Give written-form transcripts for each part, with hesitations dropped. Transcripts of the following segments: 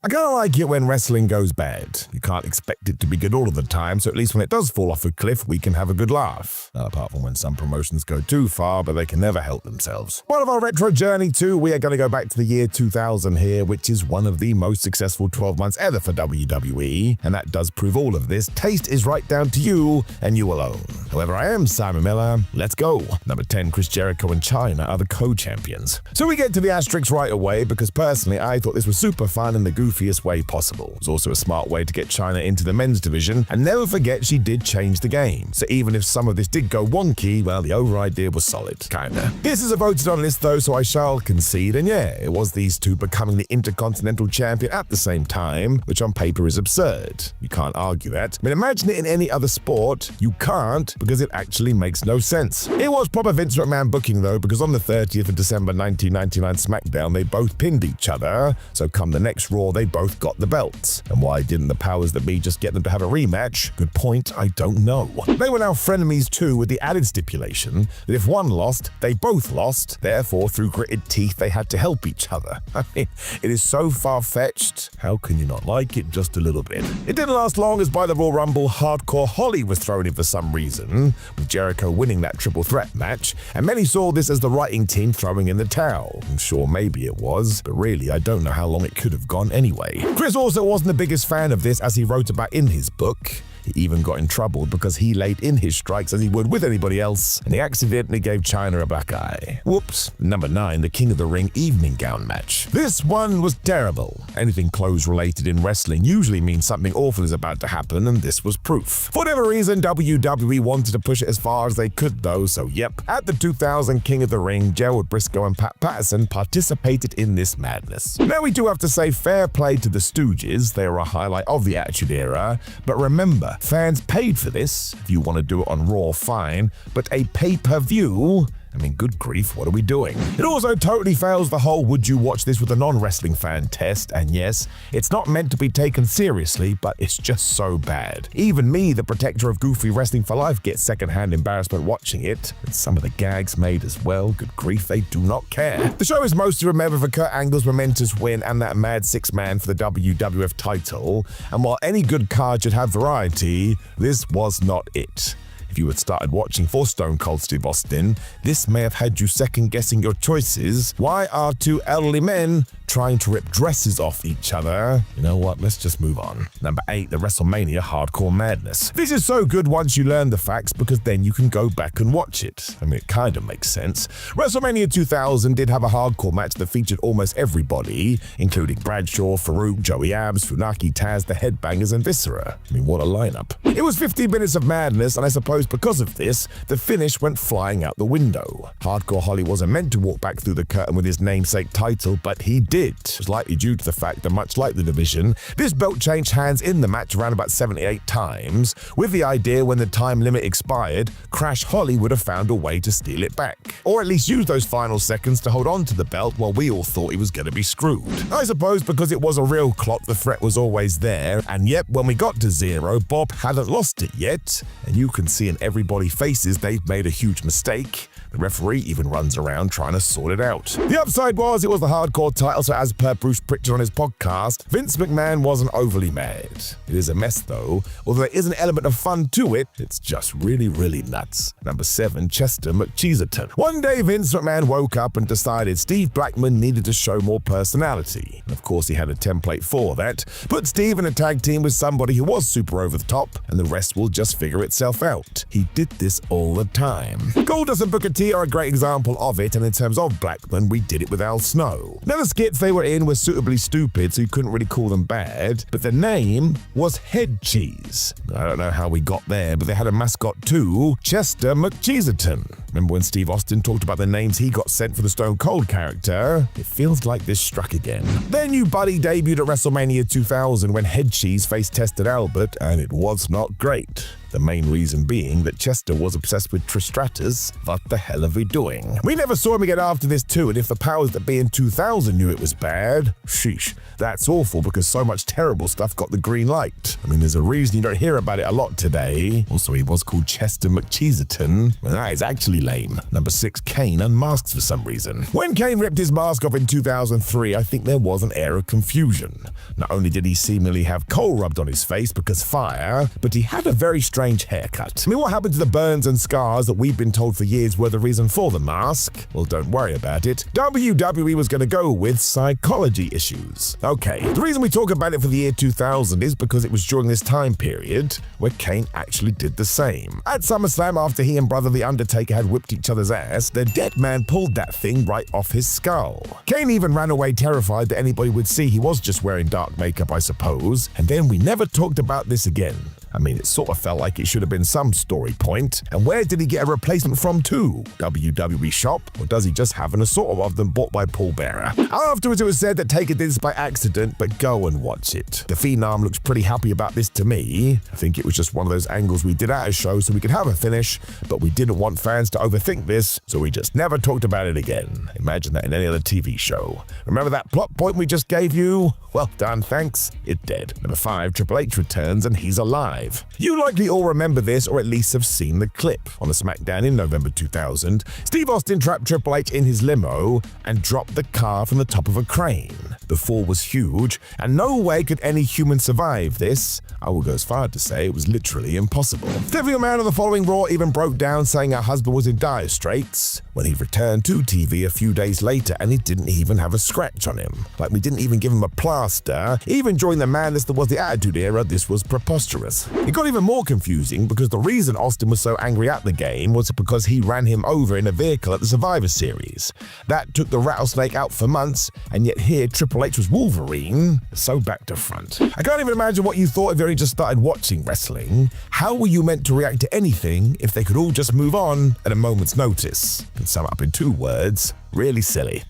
I kinda like it when wrestling goes bad. You can't expect it to be good all of the time, so at least when it does fall off a cliff, we can have a good laugh. Apart from when some promotions go too far, but they can never help themselves. Part of our retro journey too, we are gonna go back to the year 2000 here, which is one of the most successful 12 months ever for WWE, and that does prove all of this. Taste is right down to you, and you alone. However, I am Simon Miller. Let's go. Number 10, Chris Jericho and China are the co-champions. So we get to the asterisks right away because personally I thought this was super fun in the goofiest way possible. It was also a smart way to get China into the men's division, and never forget she did change the game. So even if some of this did go wonky, well, the overall idea was solid. Kinda. This is a voted on list though, so I shall concede, and yeah, it was these two becoming the Intercontinental Champion at the same time, which on paper is absurd. You can't argue that. I mean, imagine it in any other sport. You can't, because it actually makes no sense. It was proper Vince McMahon booking though, because on the 30th of December 1999 SmackDown, they both pinned each other, so come the next Raw, they both got the belts. And why didn't the powers that be just get them to have a rematch? Good point, I don't know. They were now frenemies too, with the added stipulation that if one lost, they both lost, therefore through gritted teeth they had to help each other. I mean, it is so far-fetched, how can you not like it just a little bit? It didn't last long as by the Royal Rumble, Hardcore Holly was thrown in for some reason, with Jericho winning that triple threat match, and many saw this as the writing team throwing in the towel. I'm sure maybe it was, but really I don't know how long it could have gone anyway. Chris also wasn't the biggest fan of this, as he wrote about in his book. He even got in trouble because he laid in his strikes as he would with anybody else, and he accidentally gave China a black eye. Whoops. Number 9, the King of the Ring evening gown match. This one was terrible. Anything clothes related in wrestling usually means something awful is about to happen, and this was proof. For whatever reason, WWE wanted to push it as far as they could though, so yep. At the 2000 King of the Ring, Gerald Briscoe and Pat Patterson participated in this madness. Now we do have to say fair play to the Stooges, they were a highlight of the Attitude Era, but remember, fans paid for this. If you want to do it on Raw, fine, but a pay-per-view? I mean, good grief, what are we doing? It also totally fails the whole would you watch this with a non-wrestling fan test, and yes, it's not meant to be taken seriously, but it's just so bad. Even me, the protector of goofy wrestling for life, gets secondhand embarrassment watching it, and some of the gags made as well, good grief, they do not care. The show is mostly remembered for Kurt Angle's momentous win and that mad six-man for the WWF title, and while any good card should have variety, this was not it. If you had started watching for Stone Cold Steve Austin, this may have had you second-guessing your choices. Why are two elderly men trying to rip dresses off each other? You know what, let's just move on. Number 8, the WrestleMania Hardcore Madness. This is so good once you learn the facts because then you can go back and watch it. I mean, it kind of makes sense. WrestleMania 2000 did have a hardcore match that featured almost everybody, including Bradshaw, Farouk, Joey Abs, Funaki, Taz, the Headbangers, and Viscera. I mean, what a lineup. It was 15 minutes of madness, and I suppose because of this, the finish went flying out the window. Hardcore Holly wasn't meant to walk back through the curtain with his namesake title, but he did. It was likely due to the fact that much like the division, this belt changed hands in the match around about 78 times, with the idea when the time limit expired, Crash Holly would have found a way to steal it back. Or at least use those final seconds to hold on to the belt while we all thought he was going to be screwed. I suppose because it was a real clock, the threat was always there, and yet when we got to 0, Bob hadn't lost it yet, and you can see in everybody's faces they've made a huge mistake. The referee even runs around trying to sort it out. The upside was it was the hardcore title, so as per Bruce Pritchard on his podcast, Vince McMahon wasn't overly mad. It is a mess though, although there is an element of fun to it, it's just really, really nuts. Number 7, Chester McCheeserton. One day Vince McMahon woke up and decided Steve Blackman needed to show more personality. And of course he had a template for that. Put Steve in a tag team with somebody who was super over the top, and the rest will just figure itself out. He did this all the time. Goldust and Booker T are a great example of it, and in terms of Blackman, we did it with Al Snow. Now the skits they were in were suitably stupid, so you couldn't really call them bad, but the name was Head Cheese. I don't know how we got there, but they had a mascot too, Chester McCheeserton. Remember when Steve Austin talked about the names he got sent for the Stone Cold character? It feels like this struck again. Their new buddy debuted at WrestleMania 2000 when Head Cheese faced Tested Albert, and it was not great. The main reason being that Chester was obsessed with Trish Stratus. What the hell are we doing? We never saw him again after this too, and if the powers that be in 2000 knew it was bad, sheesh, that's awful because so much terrible stuff got the green light. I mean, there's a reason you don't hear about it a lot today. Also, he was called Chester McCheeserton. Well, that is actually lame. Number 6, Kane unmasks for some reason. When Kane ripped his mask off in 2003, I think there was an air of confusion. Not only did he seemingly have coal rubbed on his face because fire, but he had a very strange haircut. I mean, what happened to the burns and scars that we've been told for years were the reason for the mask? Well, don't worry about it. WWE was going to go with psychology issues. Okay, the reason we talk about it for the year 2000 is because it was during this time period where Kane actually did the same. At SummerSlam, after he and brother The Undertaker had whipped each other's ass, the dead man pulled that thing right off his skull. Kane even ran away terrified that anybody would see he was just wearing dark makeup, I suppose, and then we never talked about this again. I mean, it sort of felt like it should have been some story point. And where did he get a replacement from too? WWE shop? Or does he just have an assortment of them bought by Paul Bearer? Afterwards, it was said that Taker did this by accident, but go and watch it. The Phenom looks pretty happy about this to me. I think it was just one of those angles we did at a show so we could have a finish, but we didn't want fans to overthink this, so we just never talked about it again. Imagine that in any other TV show. Remember that plot point we just gave you? Well done, thanks. It's dead. Number 5, Triple H returns and he's alive. You likely all remember this, or at least have seen the clip. On a SmackDown in November 2000, Steve Austin trapped Triple H in his limo and dropped the car from the top of a crane. The fall was huge, and no way could any human survive this. I will go as far to say it was literally impossible. Stephanie McMahon on the following Raw even broke down saying her husband was in dire straits when he returned to TV a few days later and he didn't even have a scratch on him. Like, we didn't even give him a plaster. Even during the madness that was the Attitude Era, this was preposterous. It got even more confusing because the reason Austin was so angry at the game was because he ran him over in a vehicle at the Survivor Series. That took the Rattlesnake out for months, and yet here Triple H was Wolverine, so back to front. I can't even imagine what you thought if you only just started watching wrestling. How were you meant to react to anything if they could all just move on at a moment's notice? Can sum up in 2 words, really silly.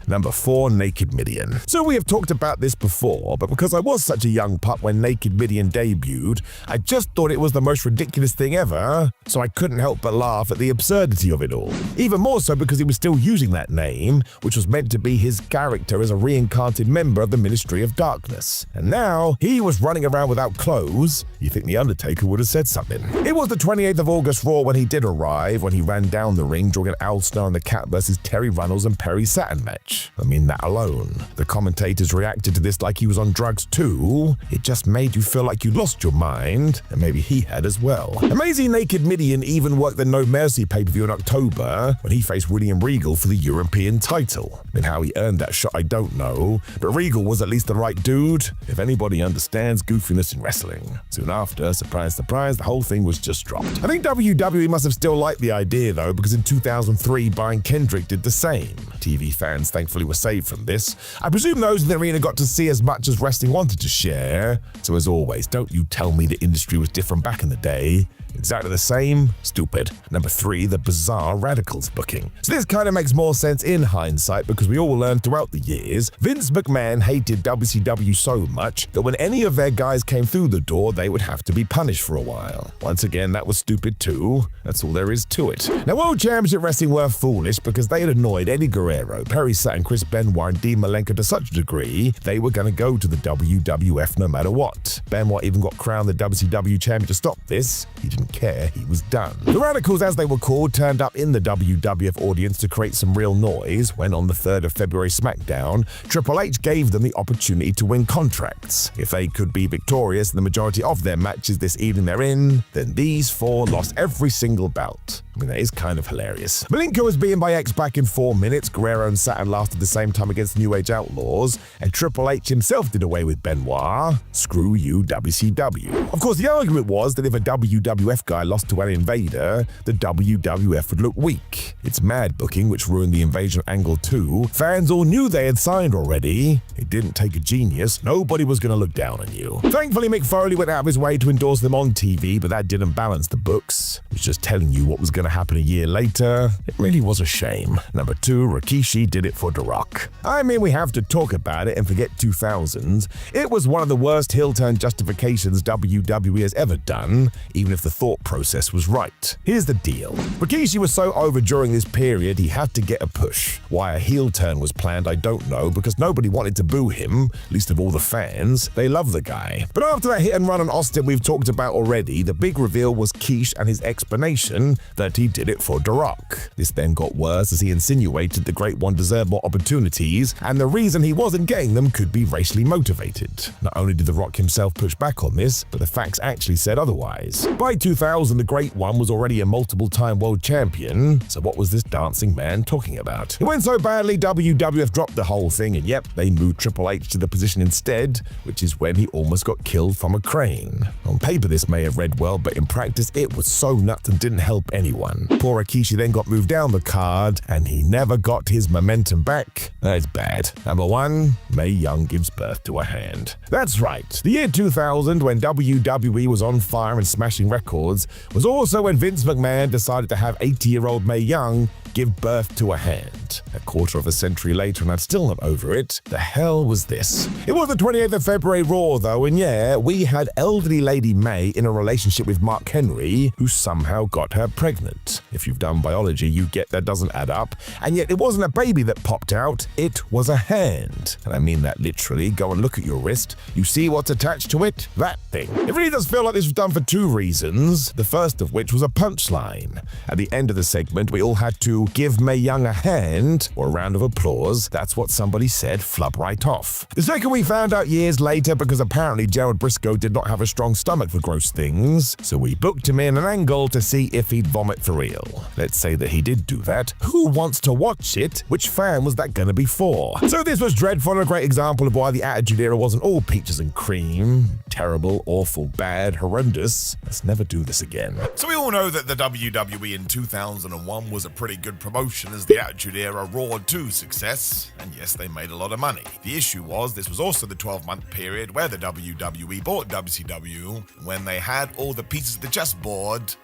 Number 4, Naked Mideon. So we have talked about this before, but because I was such a young pup when Naked Mideon debuted, I just thought it was the most ridiculous thing ever, so I couldn't help but laugh at the absurdity of it all. Even more so because he was still using that name, which was meant to be his character as a reincarnated member of the Ministry of Darkness. And now, he was running around without clothes. You think The Undertaker would have said something. It was the 28th of August Raw when he did arrive, when he ran down the ring during an Al Snow and the Cat versus Terry Runnels and Perry Saturn match. I mean, that alone. The commentators reacted to this like he was on drugs too. It just made you feel like you lost your mind, and maybe he had as well. Amazing Naked Mideon even worked the No Mercy pay-per-view in October when he faced William Regal for the European title. I mean, how he earned that shot, I don't know, but Regal was at least the right dude, if anybody understands goofiness in wrestling. Soon after, surprise, surprise, the whole thing was just dropped. I think WWE must have still liked the idea though, because in 2003, Brian Kendrick did the same. TV fans thankfully were saved from this. I presume those in the arena got to see as much as wrestling wanted to share. So as always, don't you tell me the industry was different back in the day. Exactly the same? Stupid. Number 3, the bizarre Radicals booking. So this kind of makes more sense in hindsight because we all learned throughout the years, Vince McMahon hated WCW so much that when any of their guys came through the door, they would have to be punished for a while. Once again, that was stupid too. That's all there is to it. Now, World Championship Wrestling were foolish because they had annoyed Eddie Guerrero, Perry Saturn, Chris Benoit, and Dean Malenko to such a degree, they were going to go to the WWF no matter what. Benoit even got crowned the WCW champion to stop this. He didn't care, he was done. The Radicals, as they were called, turned up in the WWF audience to create some real noise when on the 3rd of February SmackDown, Triple H gave them the opportunity to win contracts. If they could be victorious in the majority of their matches this evening they're in, then these 4 lost every single bout. I mean, that is kind of hilarious. Malenko was beaten by X back in 4 minutes, Guerrero and Saturn lasted the same time against the New Age Outlaws, and Triple H himself did away with Benoit. Screw you, WCW. Of course, the argument was that if a WWF WWF guy lost to an invader, the WWF would look weak. It's mad booking, which ruined the invasion angle too. Fans all knew they had signed already. It didn't take a genius. Nobody was going to look down on you. Thankfully, Mick Foley went out of his way to endorse them on TV, but that didn't balance the books. It was just telling you what was going to happen a year later. It really was a shame. Number 2, Rikishi did it for The Rock. I mean, we have to talk about it and forget 2000s. It was one of the worst heel turn justifications WWE has ever done, even if the thought process was right. Here's the deal. Rikishi was so over during this period, he had to get a push. Why a heel turn was planned, I don't know, because nobody wanted to boo him, least of all the fans. They love the guy. But after that hit and run on Austin we've talked about already, the big reveal was Quiche and his explanation that he did it for The Rock. This then got worse as he insinuated the Great One deserved more opportunities, and the reason he wasn't getting them could be racially motivated. Not only did The Rock himself push back on this, but the facts actually said otherwise. By 2000, the Great One was already a multiple-time world champion, so what was this dancing man talking about? It went so badly, WWF dropped the whole thing, and yep, they moved Triple H to the position instead, which is when he almost got killed from a crane. On paper, this may have read well, but in practice, it was so nuts and didn't help anyone. Poor Rikishi then got moved down the card, and he never got his momentum back. That's bad. Number 1, Mae Young gives birth to a hand. That's right. The year 2000, when WWE was on fire and smashing records, was also when Vince McMahon decided to have 80-year-old Mae Young give birth to a hand. A quarter of a century later, and I'm still not over it. The hell was this? It was the 28th of February Raw, though, and yeah, we had elderly Lady May in a relationship with Mark Henry, who somehow got her pregnant. If you've done biology, you get that doesn't add up. And yet, it wasn't a baby that popped out, it was a hand. And I mean that literally. Go and look at your wrist. You see what's attached to it? That thing. It really does feel like this was done for 2 reasons, the first of which was a punchline. At the end of the segment, we all had to give Mae Young a hand, or a round of applause. That's what somebody said, flub right off. The second we found out years later, because apparently Gerald Briscoe did not have a strong stomach for gross things, so we booked him in an angle to see if he'd vomit for real. Let's say that he did do that. Who wants to watch it? Which fan was that gonna be for? So this was dreadful and a great example of why the Attitude Era wasn't all peaches and cream. Terrible, awful, bad, horrendous. Let's never do this again. So we all know that the WWE in 2001 was a pretty good promotion as the Attitude Era roared to success, and yes, they made a lot of money. The issue was this was also the 12-month period where the WWE bought WCW, and when they had all the pieces of the chessboard,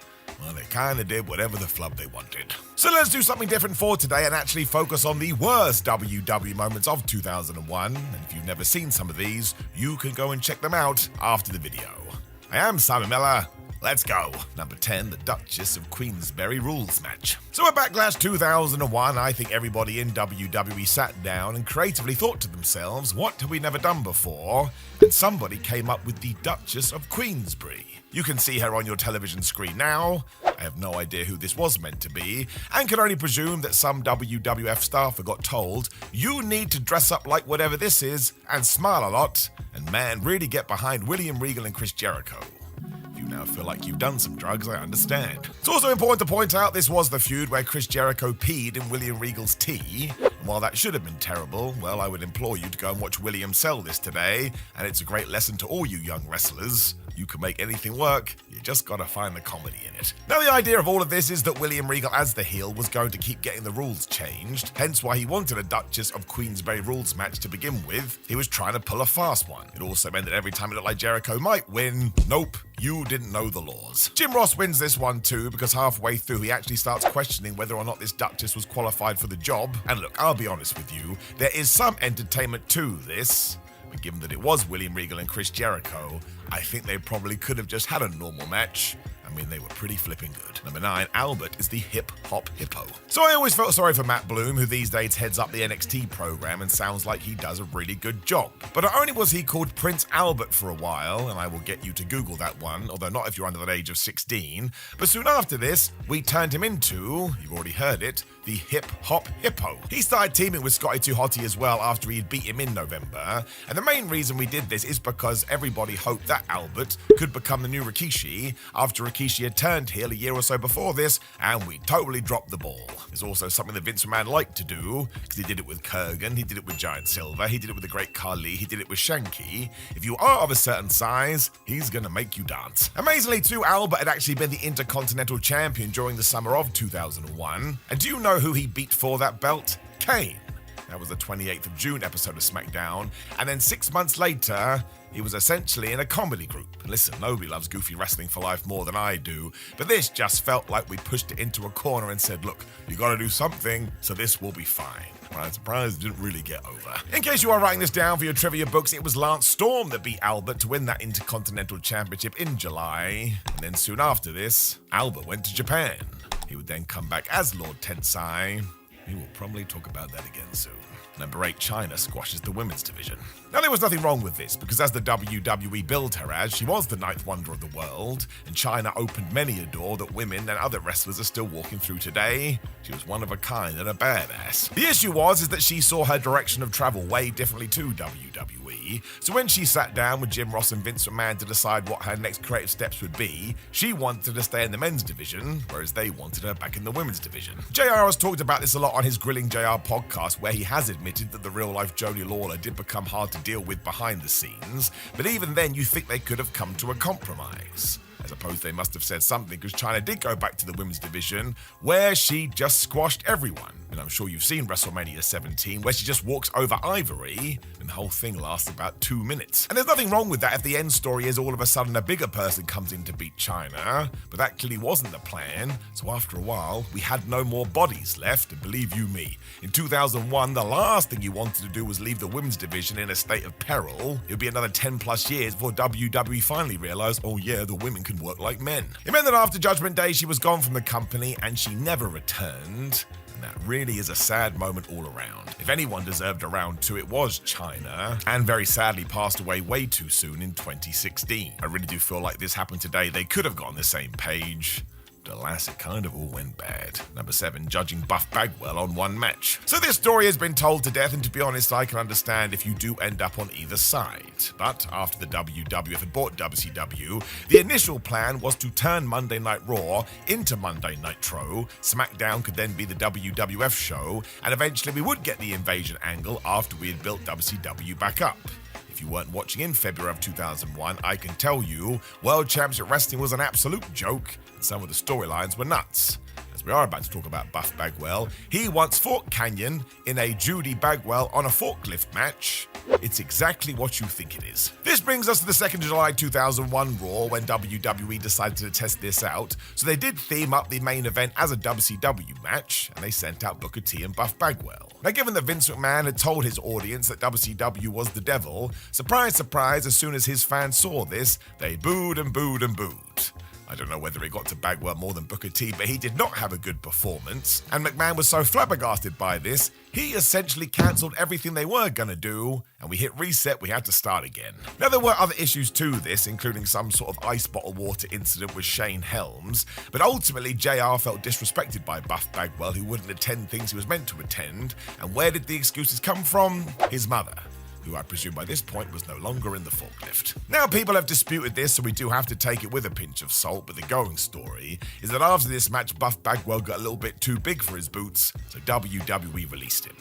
well, they kinda did whatever the flub they wanted. So let's do something different for today and actually focus on the worst WWE moments of 2001, and if you've never seen some of these, you can go and check them out after the video. I am Simon Miller. Let's go. Number 10, the Duchess of Queensberry rules match. So at Backlash 2001, I think everybody in WWE sat down and creatively thought to themselves, what have we never done before? And somebody came up with the Duchess of Queensberry. You can see her on your television screen now. I have no idea who this was meant to be, and can only presume that some WWF staffer got told, you need to dress up like whatever this is, and smile a lot, and man, really get behind William Regal and Chris Jericho. You now feel like you've done some drugs, I understand. It's also important to point out this was the feud where Chris Jericho peed in William Regal's tea. And while that should have been terrible, well, I would implore you to go and watch William sell this today, and it's a great lesson to all you young wrestlers. You can make anything work, you just gotta find the comedy in it. Now the idea of all of this is that William Regal as the heel was going to keep getting the rules changed, hence why he wanted a Duchess of Queensberry rules match to begin with. He was trying to pull a fast one. It also meant that every time it looked like Jericho might win, nope, you didn't know the laws. Jim Ross wins this one too, because halfway through he actually starts questioning whether or not this Duchess was qualified for the job. And look, I'll be honest with you, there is some entertainment to this. But given that it was William Regal and Chris Jericho, I think they probably could have just had a normal match. I mean, they were pretty flipping good. Number 9, Albert is the hip-hop hippo. So I always felt sorry for Matt Bloom, who these days heads up the NXT program and sounds like he does a really good job. But not only was he called Prince Albert for a while, and I will get you to Google that one, although not if you're under the age of 16, but soon after this, we turned him into, you've already heard it, the hip-hop hippo. He started teaming with Scotty 2 Hotty as well after he'd beat him in November, and the main reason we did this is because everybody hoped that Albert could become the new Rikishi after Rikishi Rikishi had turned heel a year or so before this, and we totally dropped the ball. It's also something that Vince McMahon liked to do, because he did it with Kurgan, he did it with Giant Silver, he did it with the Great Khali, he did it with Shanky. If you are of a certain size, he's gonna make you dance. Amazingly too, Albert had actually been the Intercontinental Champion during the summer of 2001. And do you know who he beat for that belt? Kane. That was the 28th of June episode of SmackDown. And then 6 months later, he was essentially in a comedy group. And listen, nobody loves goofy wrestling for life more than I do, but this just felt like we pushed it into a corner and said, look, you gotta do something, so this will be fine. Well, I'm surprised it didn't really get over. In case you are writing this down for your trivia books, it was Lance Storm that beat Albert to win that Intercontinental Championship in July. And then soon after this, Albert went to Japan. He would then come back as Lord Tensai. We will probably talk about that again soon. Number 8, China squashes the women's division. Now, there was nothing wrong with this, because as the WWE billed her as, she was the 9th wonder of the world, and China opened many a door that women and other wrestlers are still walking through today. She was one of a kind and a badass. The issue is that she saw her direction of travel way differently to WWE, so when she sat down with Jim Ross and Vince McMahon to decide what her next creative steps would be, she wanted to stay in the men's division, whereas they wanted her back in the women's division. JR has talked about this a lot on his Grilling JR podcast, where he has admitted that the real-life Joni Lawler did become hard to deal with behind the scenes, but even then you think they could have come to a compromise. I suppose they must have said something, because China did go back to the women's division, where she just squashed everyone. And I'm sure you've seen WrestleMania 17, where she just walks over Ivory, and the whole thing lasts about 2 minutes. And there's nothing wrong with that if the end story is all of a sudden a bigger person comes in to beat China, but that clearly wasn't the plan, so after a while, we had no more bodies left, and believe you me, in 2001, the last thing you wanted to do was leave the women's division in a state of peril. It would be another 10 plus years before WWE finally realized, oh yeah, the women can work like men. It meant that after Judgment Day, she was gone from the company, and she never returned. And that really is a sad moment all around. If anyone deserved a round 2, it was China, and very sadly passed away way too soon in 2016. I really do feel like this happened today. They could have got on the same page. Alas, it kind of all went bad. Number 7, judging Buff Bagwell on one match. So this story has been told to death, and to be honest, I can understand if you do end up on either side. But after the WWF had bought WCW, the initial plan was to turn Monday Night Raw into Monday Nitro. SmackDown could then be the WWF show, and eventually we would get the invasion angle after we had built WCW back up. If you weren't watching in February of 2001, I can tell you, World Championship Wrestling was an absolute joke, and some of the storylines were nuts. As we are about to talk about Buff Bagwell, he once fought Canyon in a Judy Bagwell on a forklift match. It's exactly what you think it is. This brings us to the 2nd of July 2001 Raw, when WWE decided to test this out, so they did theme up the main event as a WCW match, and they sent out Booker T and Buff Bagwell. Now, given that Vince McMahon had told his audience that WCW was the devil, surprise, surprise, as soon as his fans saw this, they booed and booed and booed. I don't know whether it got to Bagwell more than Booker T, but he did not have a good performance, and McMahon was so flabbergasted by this, he essentially cancelled everything they were gonna do, and we hit reset, we had to start again. Now, there were other issues to this, including some sort of ice bottle water incident with Shane Helms, but ultimately JR felt disrespected by Buff Bagwell, who wouldn't attend things he was meant to attend, and where did the excuses come from? His mother, who I presume by this point was no longer in the forklift. Now, people have disputed this, so we do have to take it with a pinch of salt, but the going story is that after this match, Buff Bagwell got a little bit too big for his boots, so WWE released him.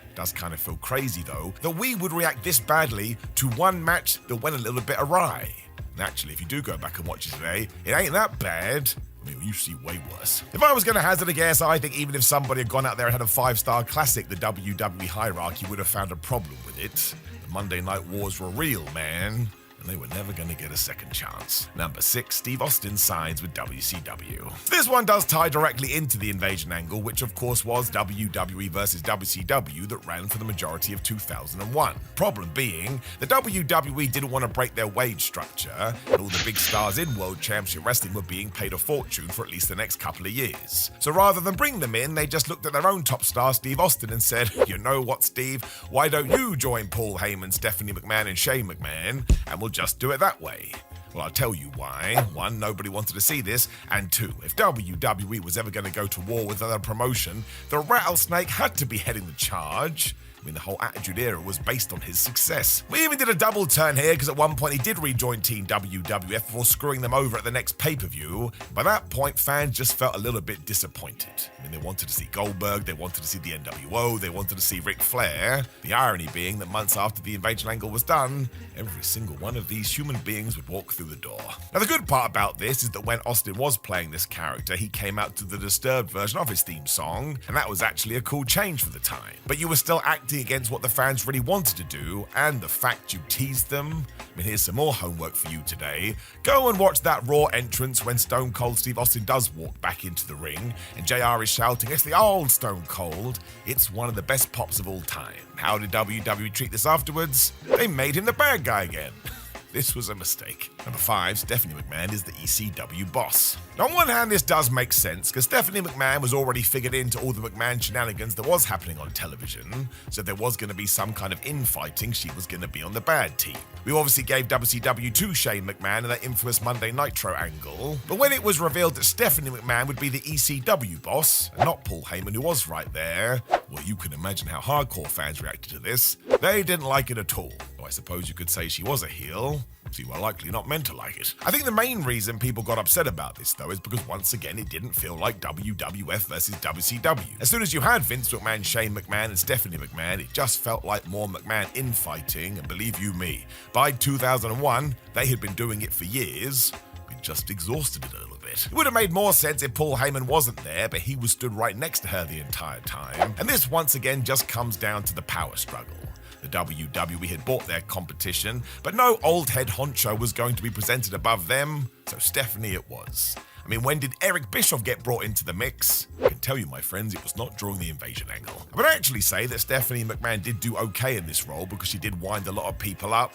It does kind of feel crazy, though, that we would react this badly to one match that went a little bit awry. And actually, if you do go back and watch it today, it ain't that bad. I mean, you see way worse. If I was going to hazard a guess, I think even if somebody had gone out there and had a 5-star classic, the WWE hierarchy would have found a problem with it. The Monday Night Wars were real, man, and they were never going to get a second chance. Number 6, Steve Austin signs with WCW. This one does tie directly into the invasion angle, which of course was WWE versus WCW that ran for the majority of 2001. Problem being, the WWE didn't want to break their wage structure, and all the big stars in World Championship Wrestling were being paid a fortune for at least the next couple of years. So rather than bring them in, they just looked at their own top star, Steve Austin, and said, you know what, Steve, why don't you join Paul Heyman, Stephanie McMahon, and Shane McMahon, and we'll just do it that way. Well, I'll tell you why. 1, nobody wanted to see this, and 2, if WWE was ever going to go to war with another promotion, the Rattlesnake had to be heading the charge. I mean, the whole Attitude Era was based on his success. We even did a double turn here because at one point he did rejoin Team WWF before screwing them over at the next pay-per-view. By that point, fans just felt a little bit disappointed. I mean, they wanted to see Goldberg, they wanted to see the NWO, they wanted to see Ric Flair. The irony being that months after the invasion angle was done, every single one of these human beings would walk through the door. Now, the good part about this is that when Austin was playing this character, he came out to the Disturbed version of his theme song, and that was actually a cool change for the time. But you were still acting against what the fans really wanted to do, and the fact you teased them. I mean, here's some more homework for you today. Go and watch that Raw entrance when Stone Cold Steve Austin does walk back into the ring, and JR is shouting, "It's the old Stone Cold." It's one of the best pops of all time. How did WWE treat this afterwards? They made him the bad guy again. This was a mistake. Number 5, Stephanie McMahon is the ECW boss. Now, on one hand, this does make sense, because Stephanie McMahon was already figured into all the McMahon shenanigans that was happening on television, so if there was going to be some kind of infighting, she was going to be on the bad team. We obviously gave WCW to Shane McMahon in that infamous Monday Nitro angle, but when it was revealed that Stephanie McMahon would be the ECW boss, and not Paul Heyman, who was right there, well, you can imagine how hardcore fans reacted to this. They didn't like it at all. Though I suppose you could say she was a heel, so you are likely not meant to like it. I think the main reason people got upset about this, though, is because once again it didn't feel like WWF versus WCW. As soon as you had Vince McMahon, Shane McMahon, and Stephanie McMahon, it just felt like more McMahon infighting, and believe you me, by 2001, they had been doing it for years. We just exhausted it a little bit. It would have made more sense if Paul Heyman wasn't there, but he was stood right next to her the entire time. And this once again just comes down to the power struggle. The WWE had bought their competition, but no old head honcho was going to be presented above them, so Stephanie it was. I mean, when did Eric Bischoff get brought into the mix? I can tell you, my friends, it was not during the invasion angle. I would actually say that Stephanie McMahon did do okay in this role because she did wind a lot of people up,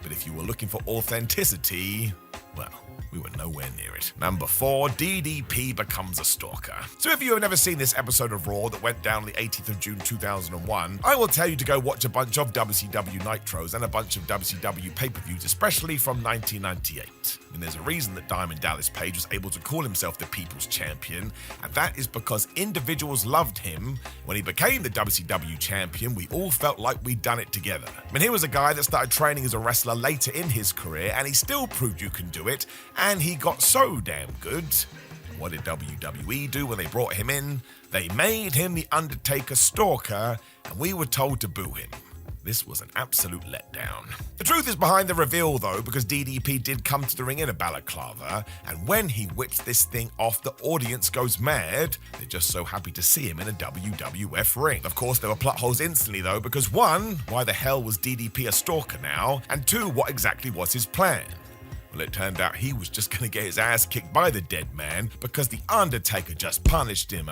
but if you were looking for authenticity, well, we were nowhere near it. Number 4, DDP becomes a stalker. So if you have never seen this episode of Raw that went down on the 18th of June 2001, I will tell you to go watch a bunch of WCW Nitros and a bunch of WCW pay-per-views, especially from 1998. And there's a reason that Diamond Dallas Page was able to call himself the People's Champion, and that is because individuals loved him. When he became the WCW Champion, we all felt like we'd done it together. I mean, here was a guy that started training as a wrestler later in his career, and he still proved you can do it, and he got so damn good. What did WWE do when they brought him in? They made him the Undertaker stalker, and we were told to boo him. This was an absolute letdown. The truth is behind the reveal, though, because DDP did come to the ring in a balaclava, and when he whips this thing off, the audience goes mad. They're just so happy to see him in a WWF ring. Of course, there were plot holes instantly, though, because 1, why the hell was DDP a stalker now? And 2, what exactly was his plan? Well, it turned out he was just going to get his ass kicked by the dead man because the Undertaker just punished him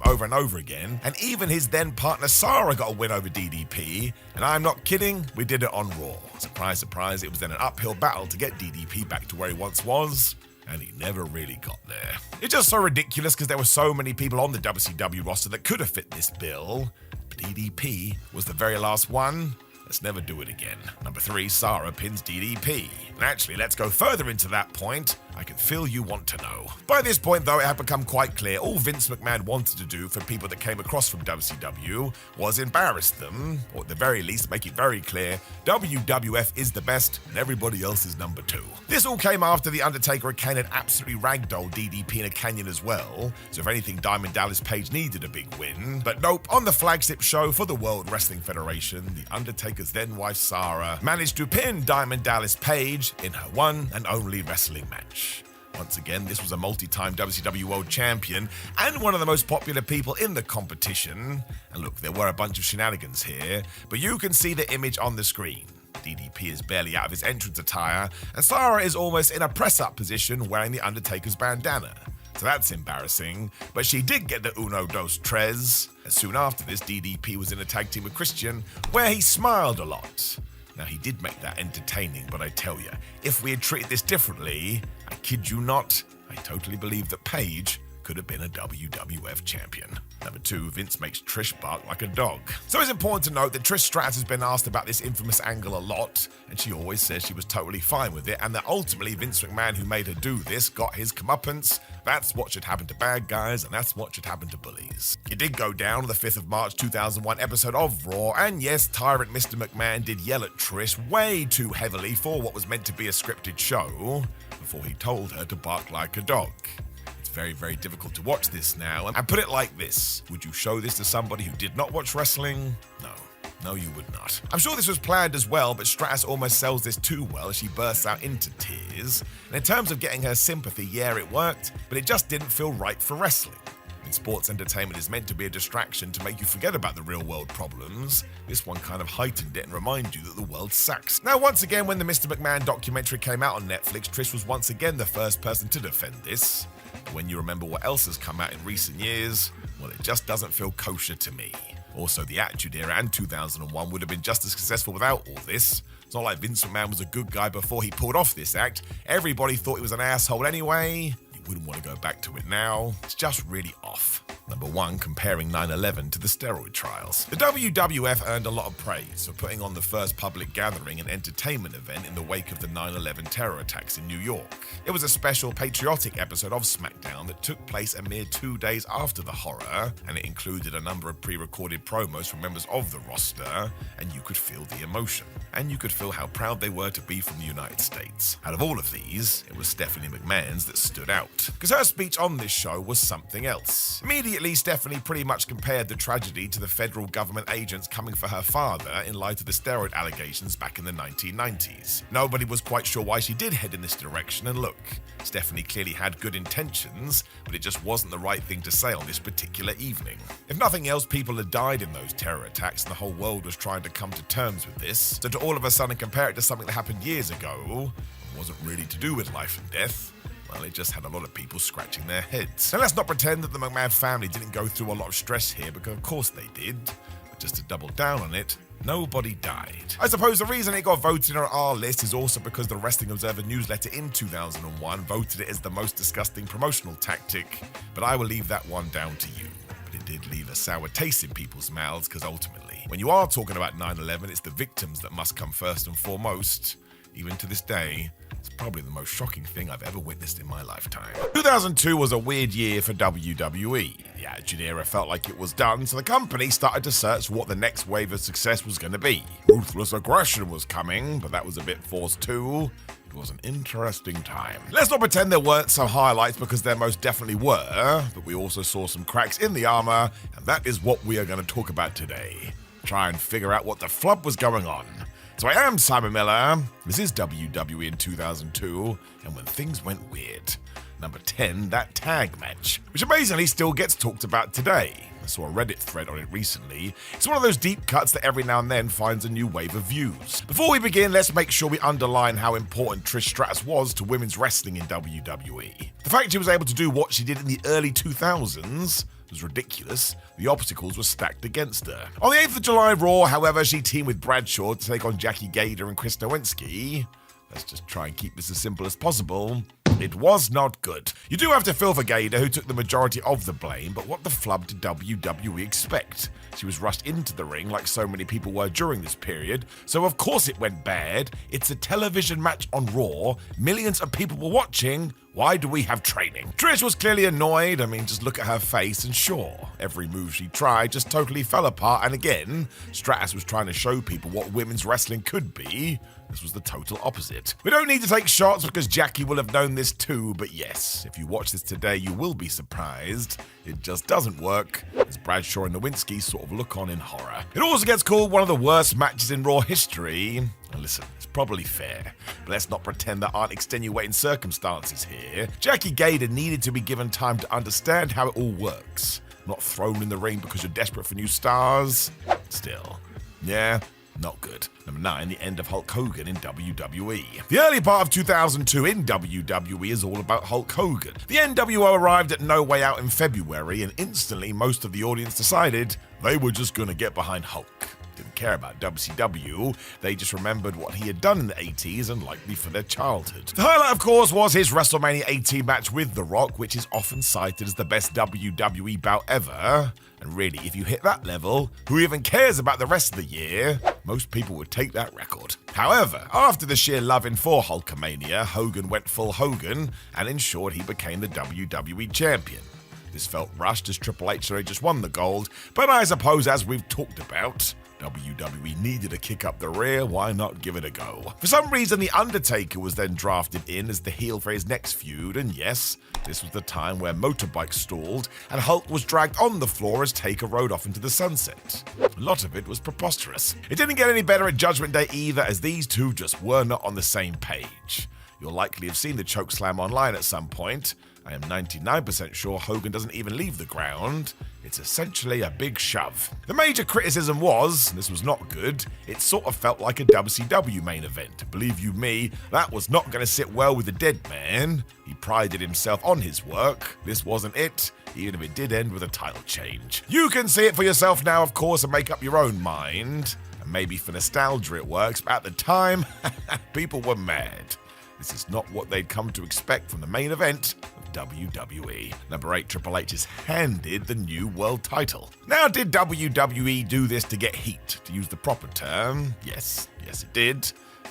over and over again, and even his then partner Sarah got a win over DDP, and I'm not kidding, we did it on Raw. Surprise, surprise, it was then an uphill battle to get DDP back to where he once was, and he never really got there. It's just so ridiculous because there were so many people on the WCW roster that could have fit this bill, but DDP was the very last one. Let's never do it again. Number 3, Sarah pins DDP. And actually, let's go further into that point. I can feel you want to know. By this point, though, it had become quite clear all Vince McMahon wanted to do for people that came across from WCW was embarrass them, or at the very least make it very clear WWF is the best and everybody else is number 2. This all came after The Undertaker and Kane had absolutely ragdolled DDP in a canyon as well, so if anything, Diamond Dallas Page needed a big win. But nope, on the flagship show for the World Wrestling Federation, The Undertaker's then wife Sarah managed to pin Diamond Dallas Page in her one and only wrestling match. Once again, this was a multi-time WCW World Champion and one of the most popular people in the competition. And look, there were a bunch of shenanigans here, but you can see the image on the screen. DDP is barely out of his entrance attire, and Sarah is almost in a press-up position wearing the Undertaker's bandana. So that's embarrassing, but she did get the uno dos tres, and soon after this, DDP was in a tag team with Christian, where he smiled a lot. Now, he did make that entertaining, but I tell you, if we had treated this differently, I kid you not, I totally believe that Paige could have been a WWF champion. Number 2, Vince makes Trish bark like a dog. So it's important to note that Trish Stratus has been asked about this infamous angle a lot, and she always says she was totally fine with it, and that ultimately Vince McMahon, who made her do this, got his comeuppance That's what should happen to bad guys, and that's what should happen to bullies. It did go down on the 5th of March 2001 episode of Raw, and yes, tyrant Mr. McMahon did yell at Trish way too heavily for what was meant to be a scripted show, before he told her to bark like a dog. It's very, very difficult to watch this now, and put it like this: would you show this to somebody who did not watch wrestling? No. No, you would not. I'm sure this was planned as well, but Stratus almost sells this too well as she bursts out into tears. And in terms of getting her sympathy, yeah, it worked, but it just didn't feel right for wrestling. When sports entertainment is meant to be a distraction to make you forget about the real world problems, this one kind of heightened it and reminded you that the world sucks. Now, once again, when the Mr. McMahon documentary came out on Netflix, Trish was once again the first person to defend this. But when you remember what else has come out in recent years, well, it just doesn't feel kosher to me. Also, the Attitude Era and 2001 would have been just as successful without all this. It's not like Vince McMahon was a good guy before he pulled off this act. Everybody thought he was an asshole anyway. You wouldn't want to go back to it now. It's just really off. Number 1, comparing 9/11 to the steroid trials. The WWF earned a lot of praise for putting on the first public gathering and entertainment event in the wake of the 9/11 terror attacks in New York. It was a special patriotic episode of SmackDown that took place a mere 2 days after the horror, and it included a number of pre-recorded promos from members of the roster, and you could feel the emotion. And you could feel how proud they were to be from the United States. Out of all of these, it was Stephanie McMahon's that stood out, because her speech on this show was something else. Immediately, Stephanie pretty much compared the tragedy to the federal government agents coming for her father in light of the steroid allegations back in the 1990s. Nobody was quite sure why she did head in this direction, and look, Stephanie clearly had good intentions, but it just wasn't the right thing to say on this particular evening. If nothing else, people had died in those terror attacks, and the whole world was trying to come to terms with this, so to all of a sudden compare it to something that happened years ago, and wasn't really to do with life and death, well, it just had a lot of people scratching their heads. Now, let's not pretend that the McMahon family didn't go through a lot of stress here, because of course they did. But just to double down on it, nobody died. I suppose the reason it got voted on our list is also because the Wrestling Observer newsletter in 2001 voted it as the most disgusting promotional tactic, but I will leave that one down to you. But it did leave a sour taste in people's mouths, because ultimately, when you are talking about 9/11, it's the victims that must come first and foremost. Even to this day, it's probably the most shocking thing I've ever witnessed in my lifetime. 2002 was a weird year for WWE. The Attitude Era felt like it was done, so the company started to search for what the next wave of success was going to be. Ruthless Aggression was coming, but that was a bit forced too. It was an interesting time. Let's not pretend there weren't some highlights, because there most definitely were, but we also saw some cracks in the armor, and that is what we are going to talk about today. Try and figure out what the flub was going on. So I am Simon Miller, this is WWE in 2002, and when things went weird. Number 10, that tag match, which amazingly still gets talked about today. I saw a Reddit thread on it recently. It's one of those deep cuts that every now and then finds a new wave of views. Before we begin, let's make sure we underline how important Trish Stratus was to women's wrestling in WWE. The fact she was able to do what she did in the early 2000s was ridiculous. The obstacles were stacked against her. On the 8th of July Raw, however, she teamed with Bradshaw to take on Jackie Gader and Chris Nowinski. Let's just try and keep this as simple as possible. It was not good. You do have to feel for Gader, who took the majority of the blame, but what the flub did WWE expect? She was rushed into the ring like so many people were during this period, so of course it went bad. It's a television match on Raw. Millions of people were watching. Why do we have training? Trish was clearly annoyed. I mean, just look at her face, and sure, every move she tried just totally fell apart, and again, Stratus was trying to show people what women's wrestling could be. This was the total opposite. We don't need to take shots, because Jackie will have known this too, but yes, if you watch this today, you will be surprised. It just doesn't work, as Bradshaw and Nowinski sort of look on in horror. It also gets called one of the worst matches in Raw history. And listen, it's probably fair, but let's not pretend there aren't extenuating circumstances here. Jackie Gader needed to be given time to understand how it all works. Not thrown in the ring because you're desperate for new stars. Still, yeah, not good. Number 9, the end of Hulk Hogan in WWE. The early part of 2002 in WWE is all about Hulk Hogan. The NWO arrived at No Way Out in February, and instantly most of the audience decided they were just gonna get behind Hulk. didn't care about WCW, they just remembered what he had done in the 80s and likely for their childhood. The highlight, of course, was his WrestleMania 18 match with The Rock, which is often cited as the best WWE bout ever. And really, if you hit that level, who even cares about the rest of the year? Most people would take that record. However, after the sheer loving for Hulkamania, Hogan went full Hogan and ensured he became the WWE champion. This felt rushed as Triple H had just won the gold, but I suppose as we've talked about, WWE needed a kick up the rear, why not give it a go? For some reason, The Undertaker was then drafted in as the heel for his next feud, and yes, this was the time where motorbikes stalled and Hulk was dragged on the floor as Taker rode off into the sunset. A lot of it was preposterous. It didn't get any better at Judgment Day either, as these two just were not on the same page. You'll likely have seen the chokeslam online at some point. I am 99% sure Hogan doesn't even leave the ground. It's essentially a big shove. The major criticism was, this was not good, it sort of felt like a WCW main event. Believe you me, that was not going to sit well with the dead man. He prided himself on his work. This wasn't it, even if it did end with a title change. You can see it for yourself now, of course, and make up your own mind. And maybe for nostalgia it works, but at the time, people were mad. This is not what they'd come to expect from the main event of WWE. Number 8, Triple H is handed the new world title. Now, did WWE do this to get heat, to use the proper term? Yes, it did.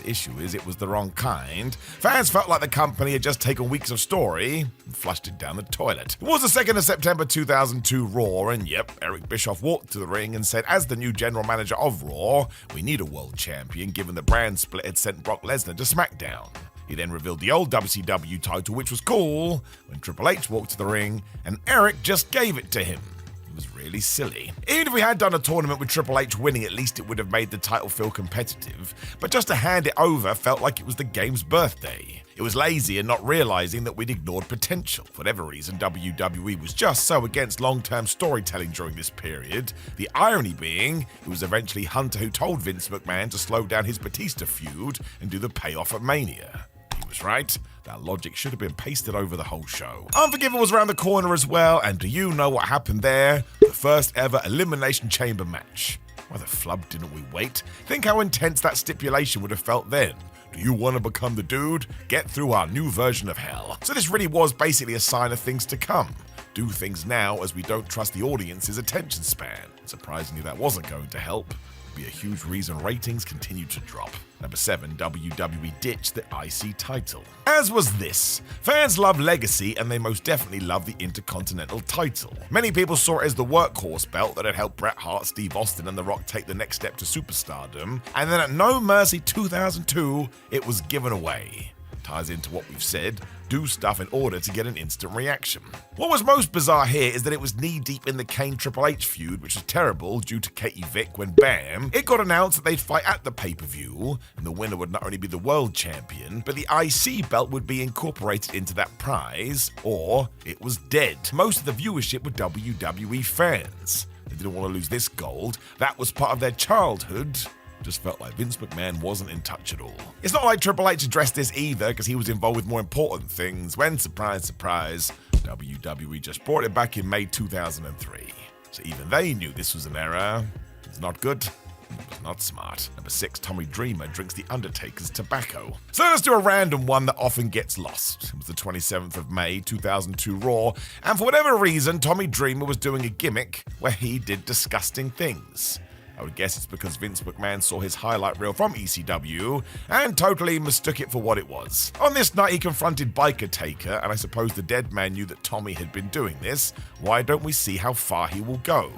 The issue is it was the wrong kind. Fans felt like the company had just taken weeks of story and flushed it down the toilet. It was the 2nd of September 2002 Raw, and yep, Eric Bischoff walked to the ring and said, as the new general manager of Raw, we need a world champion given the brand split had sent Brock Lesnar to SmackDown. He then revealed the old WCW title, which was cool, when Triple H walked to the ring, and Eric just gave it to him. It was really silly. Even if we had done a tournament with Triple H winning, at least it would have made the title feel competitive, but just to hand it over felt like it was the game's birthday. It was lazy and not realizing that we'd ignored potential. For whatever reason, WWE was just so against long-term storytelling during this period. The irony being, it was eventually Hunter who told Vince McMahon to slow down his Batista feud and do the payoff at Mania. He was right. That logic should have been pasted over the whole show. Unforgiven was around the corner as well, and do you know what happened there? The first ever Elimination Chamber match. Why the flub didn't we wait? Think how intense that stipulation would have felt then. Do you want to become the dude? Get through our new version of hell. So this really was basically a sign of things to come. Do things now as we don't trust the audience's attention span. Surprisingly, that wasn't going to help. Be a huge reason ratings continued to drop. Number 7, WWE ditched the IC title. As was this. Fans love Legacy, and they most definitely love the Intercontinental title. Many people saw it as the workhorse belt that had helped Bret Hart, Steve Austin, and The Rock take the next step to superstardom, and then at No Mercy 2002, it was given away. Ties into what we've said, do stuff in order to get an instant reaction. What was most bizarre here is that it was knee-deep in the Kane-Triple H feud, which was terrible due to Katie Vick when, bam, it got announced that they'd fight at the pay-per-view, and the winner would not only be the world champion, but the IC belt would be incorporated into that prize, or it was dead. Most of the viewership were WWE fans. They didn't want to lose this gold. That was part of their childhood. Just felt like Vince McMahon wasn't in touch at all. It's not like Triple H addressed this either, because he was involved with more important things when, surprise, surprise, WWE just brought it back in May 2003. So even they knew this was an error. It was not good. It was not smart. Number 6, Tommy Dreamer drinks The Undertaker's tobacco. So let's do a random one that often gets lost. It was the 27th of May 2002 Raw, and for whatever reason, Tommy Dreamer was doing a gimmick where he did disgusting things. I would guess it's because Vince McMahon saw his highlight reel from ECW and totally mistook it for what it was. On this night, he confronted Biker Taker, and I suppose the dead man knew that Tommy had been doing this. Why don't we see how far he will go?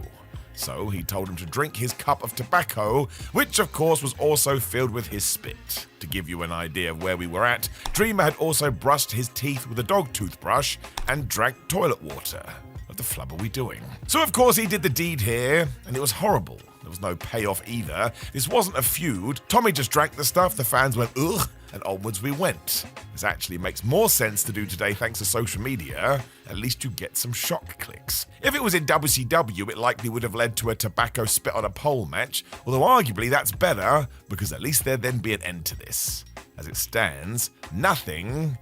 So he told him to drink his cup of tobacco, which of course was also filled with his spit. To give you an idea of where we were at, Dreamer had also brushed his teeth with a dog toothbrush and drank toilet water. What the flub are we doing? So of course he did the deed here, and it was horrible. There was no payoff either. This wasn't a feud. Tommy just drank the stuff, the fans went ugh, and onwards we went. This actually makes more sense to do today thanks to social media. At least you get some shock clicks. If it was in WCW, it likely would have led to a tobacco spit on a pole match, although arguably that's better, because at least there'd then be an end to this. As it stands, nothing,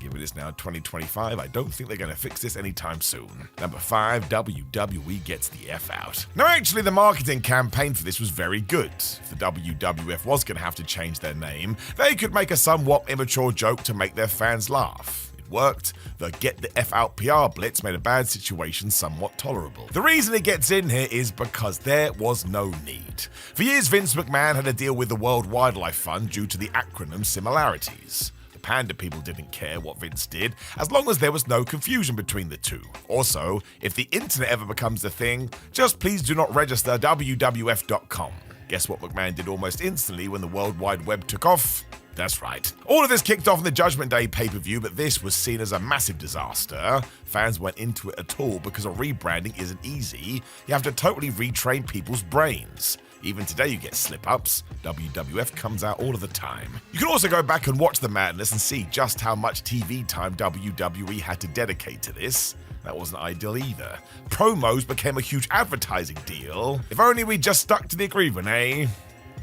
Given it's now 2025, I don't think they're going to fix this anytime soon. Number 5, WWE gets the F out. Now actually, the marketing campaign for this was very good. If the WWF was going to have to change their name, they could make a somewhat immature joke to make their fans laugh. It worked. The Get the F Out PR blitz made a bad situation somewhat tolerable. The reason it gets in here is because there was no need. For years, Vince McMahon had a deal with the World Wildlife Fund due to the acronym similarities. Panda people didn't care what Vince did, as long as there was no confusion between the two. Also, if the internet ever becomes a thing, just please do not register WWF.com. Guess what McMahon did almost instantly when the World Wide Web took off? That's right. All of this kicked off in the Judgment Day pay-per-view, but this was seen as a massive disaster. Fans weren't into it at all because a rebranding isn't easy. You have to totally retrain people's brains. Even today you get slip-ups. WWF comes out all of the time. You can also go back and watch the madness and see just how much TV time WWE had to dedicate to this. That wasn't ideal either. Promos became a huge advertising deal. If only we just stuck to the agreement, eh?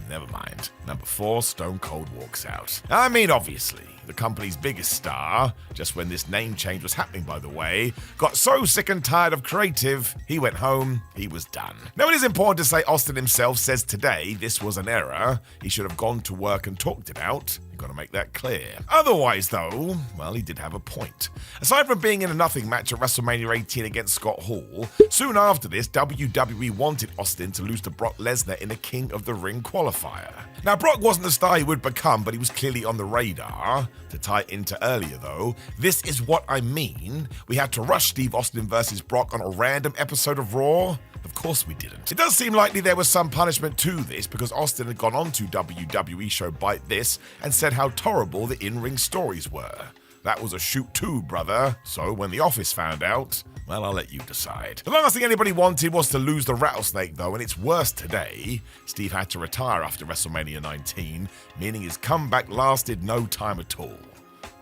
Never mind. Number 4, Stone Cold walks out. I mean, obviously, the company's biggest star, just when this name change was happening, by the way, got so sick and tired of creative, he went home, he was done. Now, it is important to say Austin himself says today this was an error. He should have gone to work and talked it out. Got to make that clear. Otherwise, though, well, he did have a point. Aside from being in a nothing match at WrestleMania 18 against Scott Hall, soon after this, WWE wanted Austin to lose to Brock Lesnar in a King of the Ring qualifier. Now, Brock wasn't the star he would become, but he was clearly on the radar. To tie it into earlier, though, this is what I mean. We had to rush Steve Austin versus Brock on a random episode of Raw. Of course we didn't. It does seem likely there was some punishment to this because Austin had gone on to WWE show Bite This and said how terrible the in-ring stories were. That was a shoot too, brother. So when The Office found out, well, I'll let you decide. The last thing anybody wanted was to lose the rattlesnake, though, and it's worse today. Steve had to retire after WrestleMania 19, meaning his comeback lasted no time at all.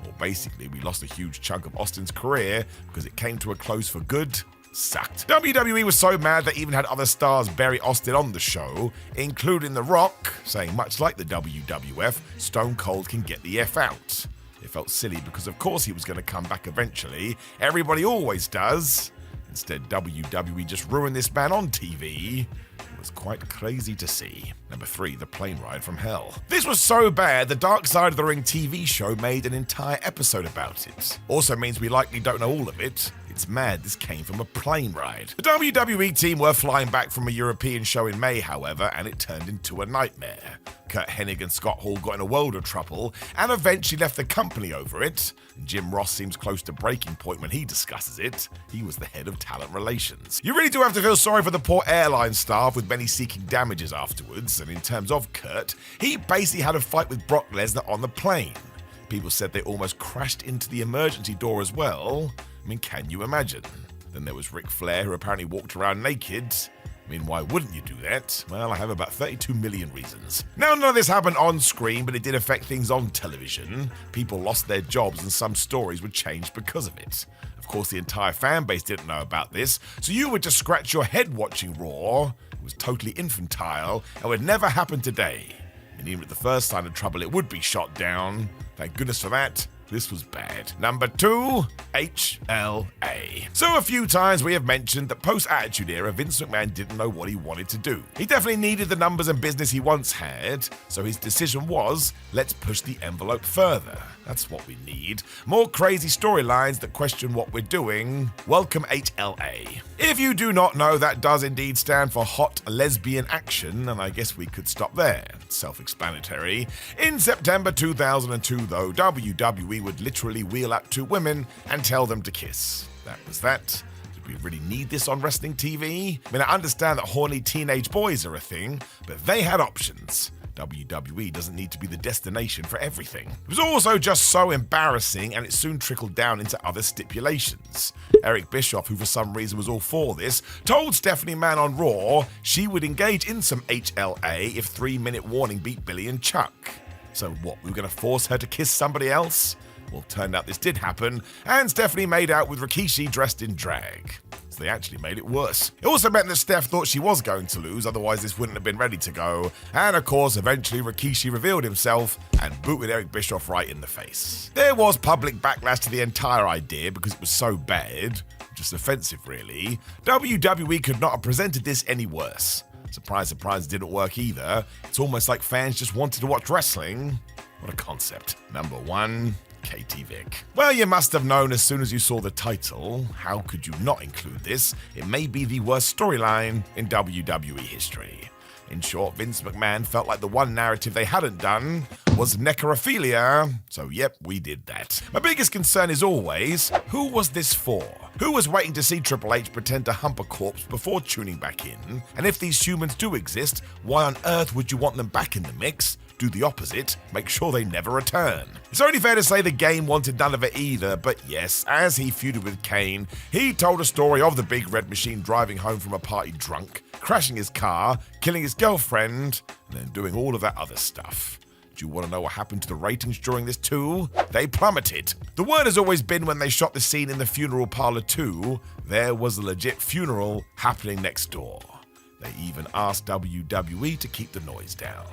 Well, basically, we lost a huge chunk of Austin's career because it came to a close for good. Sucked. WWE was so mad they even had other stars bury Austin on the show, including The Rock, saying much like the WWF, Stone Cold can get the F out. It felt silly because of course he was going to come back eventually. Everybody always does. Instead, WWE just ruined this man on TV. It was quite crazy to see. Number 3, the plane ride from hell. This was so bad, the Dark Side of the Ring TV show made an entire episode about it. Also means we likely don't know all of it. It's mad this came from a plane ride. The WWE team were flying back from a European show in May, however, and it turned into a nightmare. Kurt Hennig and Scott Hall got in a world of trouble and eventually left the company over it. Jim Ross seems close to breaking point when he discusses it. He was the head of talent relations. You really do have to feel sorry for the poor airline staff, with many seeking damages afterwards. And in terms of Kurt, he basically had a fight with Brock Lesnar on the plane. People said they almost crashed into the emergency door as well. I mean, can you imagine? Then there was Ric Flair, who apparently walked around naked. I mean, why wouldn't you do that? Well, I have about 32 million reasons. Now, none of this happened on screen, but it did affect things on television. People lost their jobs and some stories were changed because of it. Of course, the entire fan base didn't know about this, so you would just scratch your head watching Raw. It was totally infantile and would never happen today. And even at the first sign of trouble, it would be shot down. Thank goodness for that. This was bad. Number 2, HLA. So a few times we have mentioned that post-Attitude Era, Vince McMahon didn't know what he wanted to do. He definitely needed the numbers and business he once had, so his decision was, let's push the envelope further. That's what we need. More crazy storylines that question what we're doing. Welcome HLA. If you do not know, that does indeed stand for Hot Lesbian Action, and I guess we could stop there. Self-explanatory. In September 2002, though, WWE would literally wheel up 2 women and tell them to kiss. That was that. Did we really need this on wrestling TV? I mean, I understand that horny teenage boys are a thing, but they had options. WWE doesn't need to be the destination for everything. It was also just so embarrassing, and it soon trickled down into other stipulations. Eric Bischoff, who for some reason was all for this, told Stephanie Mann on Raw she would engage in some HLA if 3-minute warning beat Billy and Chuck. So what, we were going to force her to kiss somebody else? Well, turned out this did happen, and Stephanie made out with Rikishi dressed in drag. so they actually made it worse. It also meant that Steph thought she was going to lose, otherwise this wouldn't have been ready to go. And of course, eventually Rikishi revealed himself and booted Eric Bischoff right in the face. There was public backlash to the entire idea because it was so bad, just offensive really. WWE could not have presented this any worse. Surprise, surprise, didn't work either. It's almost like fans just wanted to watch wrestling. What a concept. Number 1. Katie Vick. Well, you must have known as soon as you saw the title. How could you not include this? It may be the worst storyline in WWE history. In short, Vince McMahon felt like the one narrative they hadn't done was necrophilia, so yep, we did that. My biggest concern is always, who was this for? Who was waiting to see Triple H pretend to hump a corpse before tuning back in? And if these humans do exist, why on earth would you want them back in the mix? Do the opposite, make sure they never return. It's only fair to say the game wanted none of it either, but yes, as he feuded with Kane, he told a story of the Big Red Machine driving home from a party drunk, crashing his car, killing his girlfriend, and then doing all of that other stuff. Do you want to know what happened to the ratings during this too? They plummeted. The word has always been when they shot the scene in the funeral parlor too, there was a legit funeral happening next door. They even asked WWE to keep the noise down.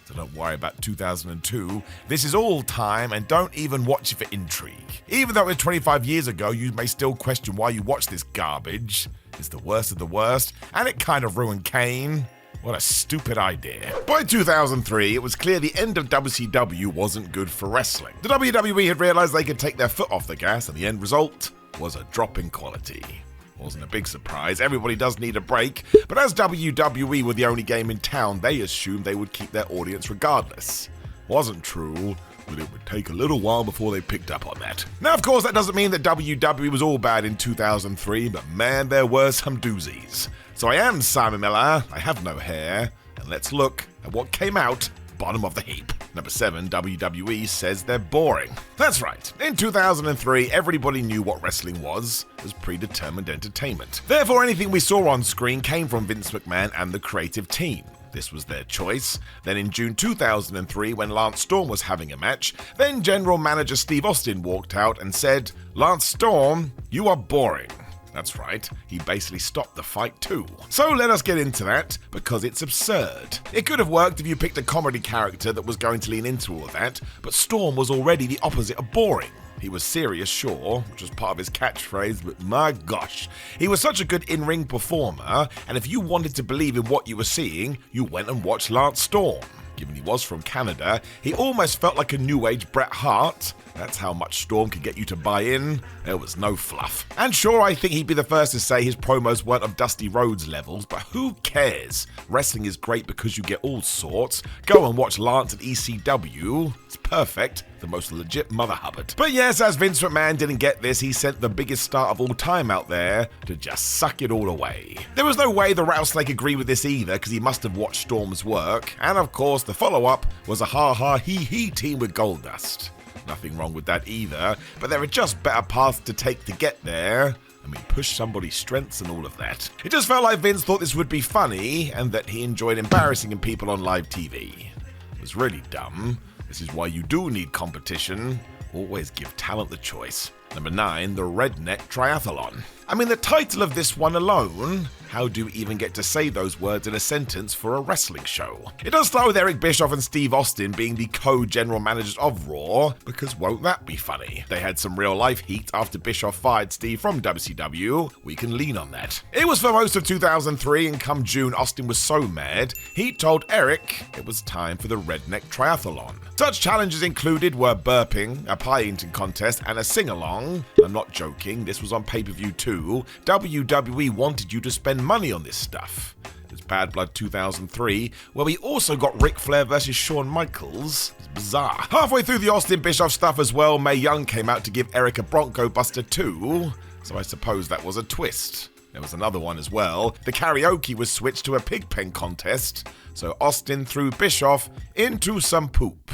So don't worry about 2002. This is all time and don't even watch it for intrigue. Even though it was 25 years ago, you may still question why you watch this garbage. It's the worst of the worst, and it kind of ruined Kane. What a stupid idea. By 2003, it was clear the end of WCW wasn't good for wrestling. The WWE had realized they could take their foot off the gas, and the end result was a drop in quality. Wasn't a big surprise, everybody does need a break, but as WWE were the only game in town, they assumed they would keep their audience regardless. Wasn't true, but it would take a little while before they picked up on that. Now, of course, that doesn't mean that WWE was all bad in 2003, but man, there were some doozies. So I am Simon Miller, I have no hair, and let's look at what came out bottom of the heap. Number 7, WWE says they're boring. That's right, in 2003, everybody knew what wrestling was predetermined entertainment. Therefore, anything we saw on screen came from Vince McMahon and the creative team. This was their choice. Then in June 2003, when Lance Storm was having a match, then General Manager Steve Austin walked out and said, "Lance Storm, you are boring." That's right, he basically stopped the fight too. So let us get into that, because it's absurd. It could have worked if you picked a comedy character that was going to lean into all of that, but Storm was already the opposite of boring. He was serious, sure, which was part of his catchphrase, but my gosh, he was such a good in-ring performer, and if you wanted to believe in what you were seeing, you went and watched Lance Storm. Given he was from Canada, he almost felt like a new age Bret Hart. That's how much Storm could get you to buy in. There was no fluff. And sure, I think he'd be the first to say his promos weren't of Dusty Rhodes levels, but who cares? Wrestling is great because you get all sorts. Go and watch Lance at ECW. It's perfect. The most legit Mother Hubbard. But yes, as Vince McMahon didn't get this, he sent the biggest star of all time out there to just suck it all away. There was no way the Rattlesnake agreed with this either, because he must have watched Storm's work. And of course, the follow-up was a ha-ha-he-he team with Goldust. Nothing wrong with that either, but there are just better paths to take to get there. I mean, push somebody's strengths and all of that. It just felt like Vince thought this would be funny, and that he enjoyed embarrassing people on live TV. It was really dumb. This is why you do need competition. Always give talent the choice. Number 9, the Redneck Triathlon. I mean, the title of this one alone, how do you even get to say those words in a sentence for a wrestling show? It does start with Eric Bischoff and Steve Austin being the co-general managers of Raw, because won't that be funny? They had some real life heat after Bischoff fired Steve from WCW. We can lean on that. It was for most of 2003, and come June, Austin was so mad, he told Eric it was time for the Redneck Triathlon. Such challenges included were burping, a pie eating contest, and a sing-along. I'm not joking, this was on pay-per-view too. WWE wanted you to spend money on this stuff. There's Bad Blood 2003, where we also got Ric Flair versus Shawn Michaels. It's bizarre. Halfway through the Austin Bischoff stuff as well, Mae Young came out to give Eric a Bronco Buster too, so I suppose that was a twist. There was another one as well. The karaoke was switched to a pig pen contest, so Austin threw Bischoff into some poop.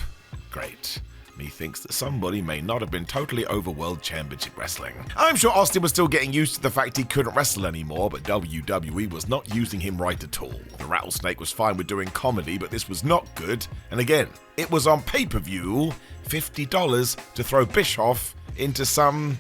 Great. Methinks that somebody may not have been totally over World Championship Wrestling. I'm sure Austin was still getting used to the fact he couldn't wrestle anymore, but WWE was not using him right at all. The Rattlesnake was fine with doing comedy, but this was not good. And again, it was on pay-per-view, $50 to throw Bischoff into some,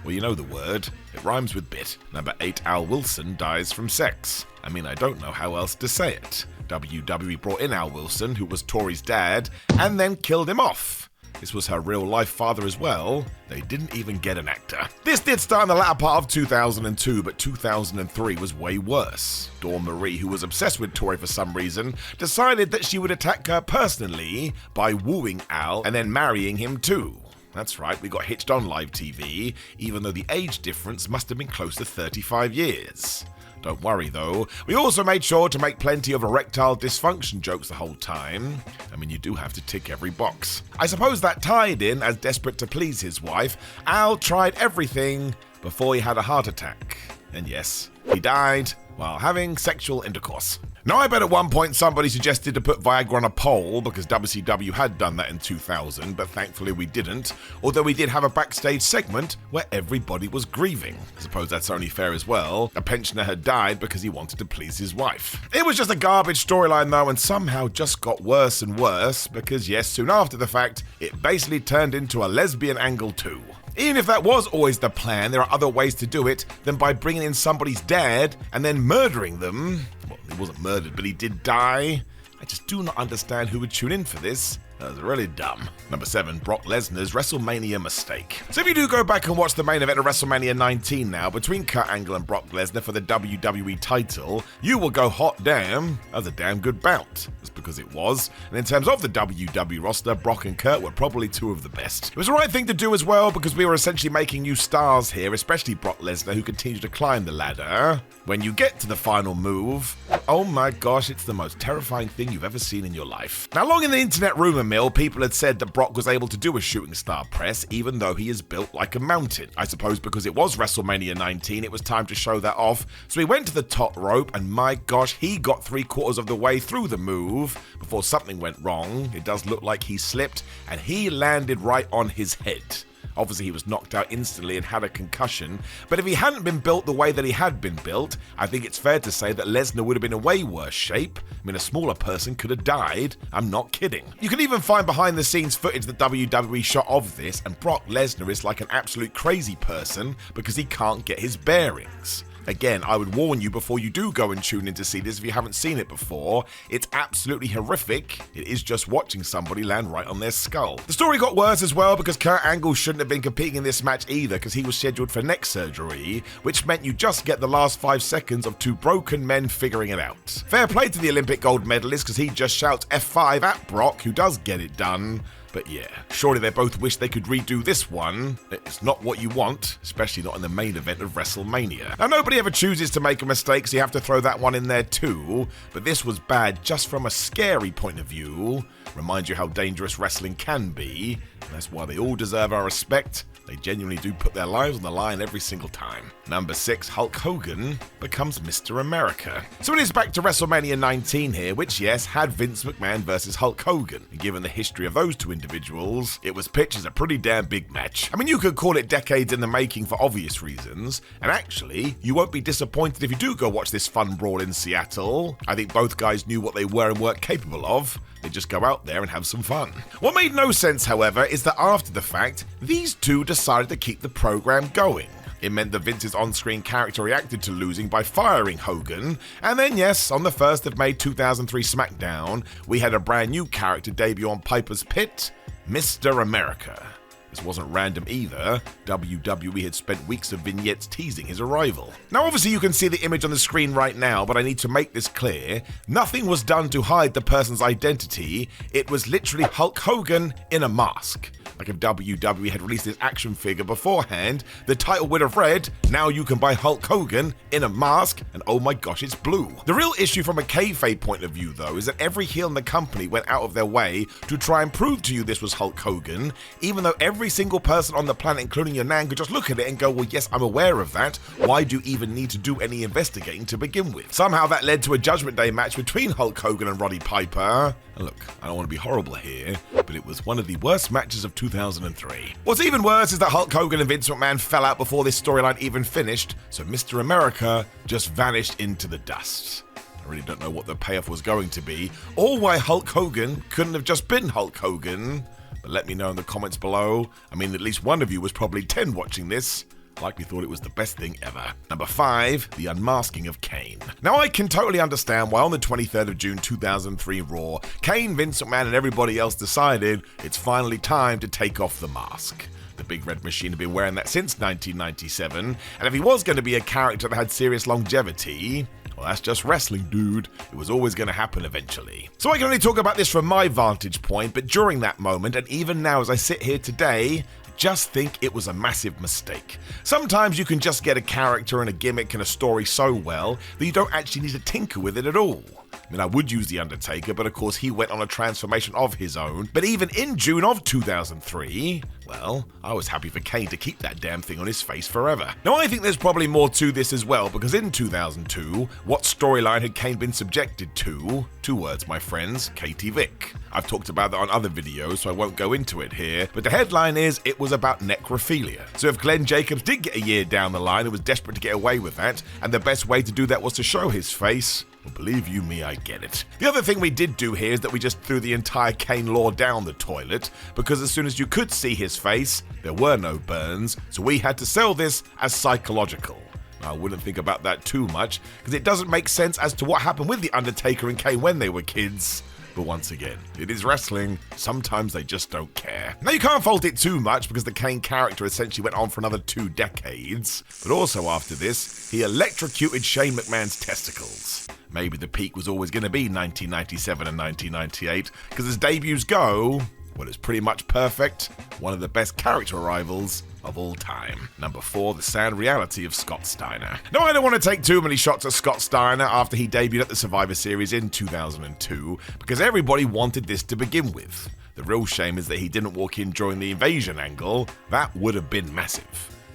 Well, you know the word. It rhymes with bit. Number 8, Al Wilson dies from sex. I mean, I don't know how else to say it. WWE brought in Al Wilson, who was Tori's dad, and then killed him off. This was her real-life father as well. They didn't even get an actor. This did start in the latter part of 2002, but 2003 was way worse. Dawn Marie, who was obsessed with Tori for some reason, decided that she would attack her personally by wooing Al and then marrying him too. That's right, we got hitched on live TV, even though the age difference must have been close to 35 years. Don't worry though, we also made sure to make plenty of erectile dysfunction jokes the whole time. I mean, you do have to tick every box. I suppose that tied in, as desperate to please his wife, Al tried everything before he had a heart attack. And yes, he died while having sexual intercourse. Now, I bet at one point somebody suggested to put Viagra on a poll because WCW had done that in 2000, but thankfully we didn't, although we did have a backstage segment where everybody was grieving. I suppose that's only fair as well. A pensioner had died because he wanted to please his wife. It was just a garbage storyline though, and somehow just got worse and worse because yes, soon after the fact, it basically turned into a lesbian angle too. Even if that was always the plan, there are other ways to do it than by bringing in somebody's dad and then murdering them. Well, he wasn't murdered, but he did die. I just do not understand who would tune in for this. That was really dumb. Number 7, Brock Lesnar's WrestleMania mistake. So if you do go back and watch the main event of WrestleMania 19 now, between Kurt Angle and Brock Lesnar for the WWE title, you will go, hot damn, that was a damn good bout. That's because it was. And in terms of the WWE roster, Brock and Kurt were probably two of the best. It was the right thing to do as well because we were essentially making new stars here, especially Brock Lesnar, who continued to climb the ladder. When you get to the final move, oh my gosh, it's the most terrifying thing you've ever seen in your life. Now, long in the internet rumor mill, people had said that Brock was able to do a shooting star press, even though he is built like a mountain. I suppose because it was WrestleMania 19, it was time to show that off. So he went to the top rope, and my gosh, he got 3/4 of the way through the move before something went wrong. It does look like he slipped, and he landed right on his head. Obviously, he was knocked out instantly and had a concussion, but if he hadn't been built the way that he had been built, I think it's fair to say that Lesnar would have been in way worse shape. I mean, a smaller person could have died. I'm not kidding. You can even find behind-the-scenes footage that WWE shot of this, and Brock Lesnar is like an absolute crazy person because he can't get his bearings. Again, I would warn you before you do go and tune in to see this if you haven't seen it before. It's absolutely horrific. It is just watching somebody land right on their skull. The story got worse as well because Kurt Angle shouldn't have been competing in this match either because he was scheduled for neck surgery, which meant you just get the last 5 seconds of two broken men figuring it out. Fair play to the Olympic gold medalist because he just shouts F5 at Brock, who does get it done. But yeah, surely they both wish they could redo this one. It's not what you want, especially not in the main event of WrestleMania. Now, nobody ever chooses to make a mistake, so you have to throw that one in there too. But this was bad just from a scary point of view. Reminds you how dangerous wrestling can be. And that's why they all deserve our respect. They genuinely do put their lives on the line every single time. Number 6, Hulk Hogan becomes Mr. America. So it is back to WrestleMania 19 here, which yes, had Vince McMahon versus Hulk Hogan. And given the history of those two individuals, it was pitched as a pretty damn big match. I mean, you could call it decades in the making for obvious reasons. And actually, you won't be disappointed if you do go watch this fun brawl in Seattle. I think both guys knew what they were and weren't capable of. They just go out there and have some fun. What made no sense, however, is that after the fact, these two decided to keep the program going. It meant that Vince's on-screen character reacted to losing by firing Hogan, and then yes, on the 1st of May 2003 SmackDown, we had a brand new character debut on Piper's Pit, Mr. America. This wasn't random either. WWE had spent weeks of vignettes teasing his arrival. Now obviously you can see the image on the screen right now, but I need to make this clear. Nothing was done to hide the person's identity. It was literally Hulk Hogan in a mask. Like if WWE had released his action figure beforehand, the title would have read, "Now you can buy Hulk Hogan in a mask," and oh my gosh, it's blue. The real issue from a kayfabe point of view though is that every heel in the company went out of their way to try and prove to you this was Hulk Hogan, even though every single person on the planet, including your nan, could just look at it and go, well yes, I'm aware of that. Why do you even need to do any investigating to begin with? Somehow that led to a Judgment Day match between Hulk Hogan and Roddy Piper. And look, I don't want to be horrible here, but it was one of the worst matches of 2003. What's even worse is that Hulk Hogan and Vince McMahon fell out before this storyline even finished, so Mr. America just vanished into the dust. I really don't know what the payoff was going to be, or why Hulk Hogan couldn't have just been Hulk Hogan, but let me know in the comments below. I mean, at least one of you was probably 10 watching this. like we thought it was the best thing ever. Number 5, the unmasking of Kane. Now I can totally understand why on the 23rd of June 2003 Raw, Kane, Vince McMahon and everybody else decided it's finally time to take off the mask. The Big Red Machine had been wearing that since 1997, and if he was going to be a character that had serious longevity, well, that's just wrestling, dude. It was always going to happen eventually. So I can only talk about this from my vantage point, but during that moment, and even now as I sit here today, just think it was a massive mistake. Sometimes you can just get a character and a gimmick and a story so well that you don't actually need to tinker with it at all. I mean, I would use The Undertaker, but of course he went on a transformation of his own. But even in June of 2003, well, I was happy for Kane to keep that damn thing on his face forever. Now, I think there's probably more to this as well, because in 2002, what storyline had Kane been subjected to? 2 words, my friends, Katie Vick. I've talked about that on other videos, so I won't go into it here, but the headline is it was about necrophilia. So if Glenn Jacobs did get a year down the line and was desperate to get away with that, and the best way to do that was to show his face, well, believe you me, I get it. The other thing we did do here is that we just threw the entire Kane lore down the toilet, because as soon as you could see his face, there were no burns, so we had to sell this as psychological. I wouldn't think about that too much, because it doesn't make sense as to what happened with The Undertaker and Kane when they were kids. But once again, it is wrestling. Sometimes they just don't care. Now, you can't fault it too much because the Kane character essentially went on for another 2 decades. But also after this, he electrocuted Shane McMahon's testicles. Maybe the peak was always going to be 1997 and 1998, because as debuts go, well, it's pretty much perfect. One of the best character arrivals of all time. Number 4, the sad reality of Scott Steiner. Now, I don't want to take too many shots at Scott Steiner after he debuted at the Survivor Series in 2002, because everybody wanted this to begin with. The real shame is that he didn't walk in during the invasion angle. That would have been massive.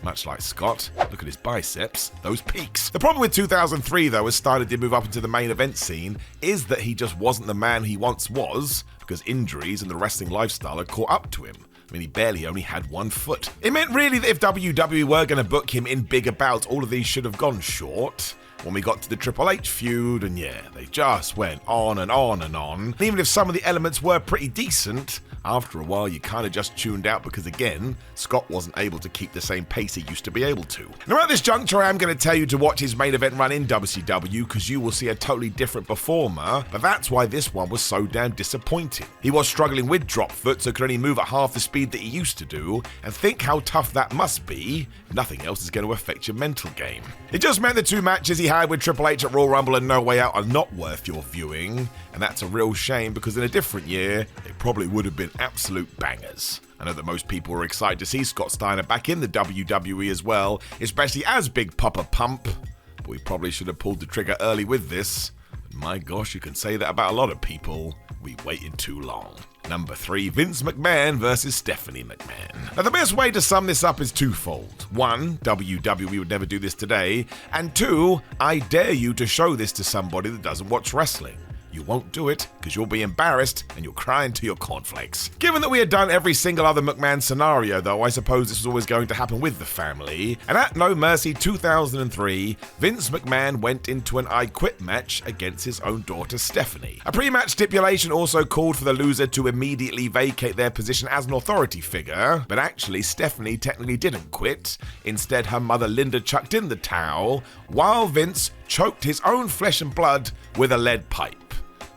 Much like Scott, look at his biceps, those peaks. The problem with 2003, though, as Steiner did move up into the main event scene, is that he just wasn't the man he once was, because injuries and the wrestling lifestyle had caught up to him. I mean, he barely only had 1 foot. It meant really that if WWE were going to book him in bigger bouts, all of these should have gone short. When we got to the Triple H feud, and yeah, they just went on and on and on. And even if some of the elements were pretty decent, after a while you kind of just tuned out because, again, Scott wasn't able to keep the same pace he used to be able to. Now, at this juncture, I am going to tell you to watch his main event run in WCW because you will see a totally different performer, but that's why this one was so damn disappointing. He was struggling with drop foot, so could only move at half the speed that he used to do, and think how tough that must be. Nothing else is going to affect your mental game. It just meant the 2 matches he had with Triple H at Royal Rumble and No Way Out are not worth your viewing, and that's a real shame because in a different year, they probably would have been absolute bangers. I know that most people were excited to see Scott Steiner back in the WWE as well, especially as Big Papa Pump, but we probably should have pulled the trigger early with this. And my gosh, you can say that about a lot of people. We waited too long. Number 3, Vince McMahon versus Stephanie McMahon. Now, the best way to sum this up is twofold. 1, WWE would never do this today, and 2, I dare you to show this to somebody that doesn't watch wrestling. You won't do it because you'll be embarrassed and you'll cry into your cornflakes. Given that we had done every single other McMahon scenario, though, I suppose this was always going to happen with the family. And at No Mercy 2003, Vince McMahon went into an I Quit match against his own daughter Stephanie. A pre-match stipulation also called for the loser to immediately vacate their position as an authority figure, but actually Stephanie technically didn't quit. Instead, her mother Linda chucked in the towel, while Vince choked his own flesh and blood with a lead pipe.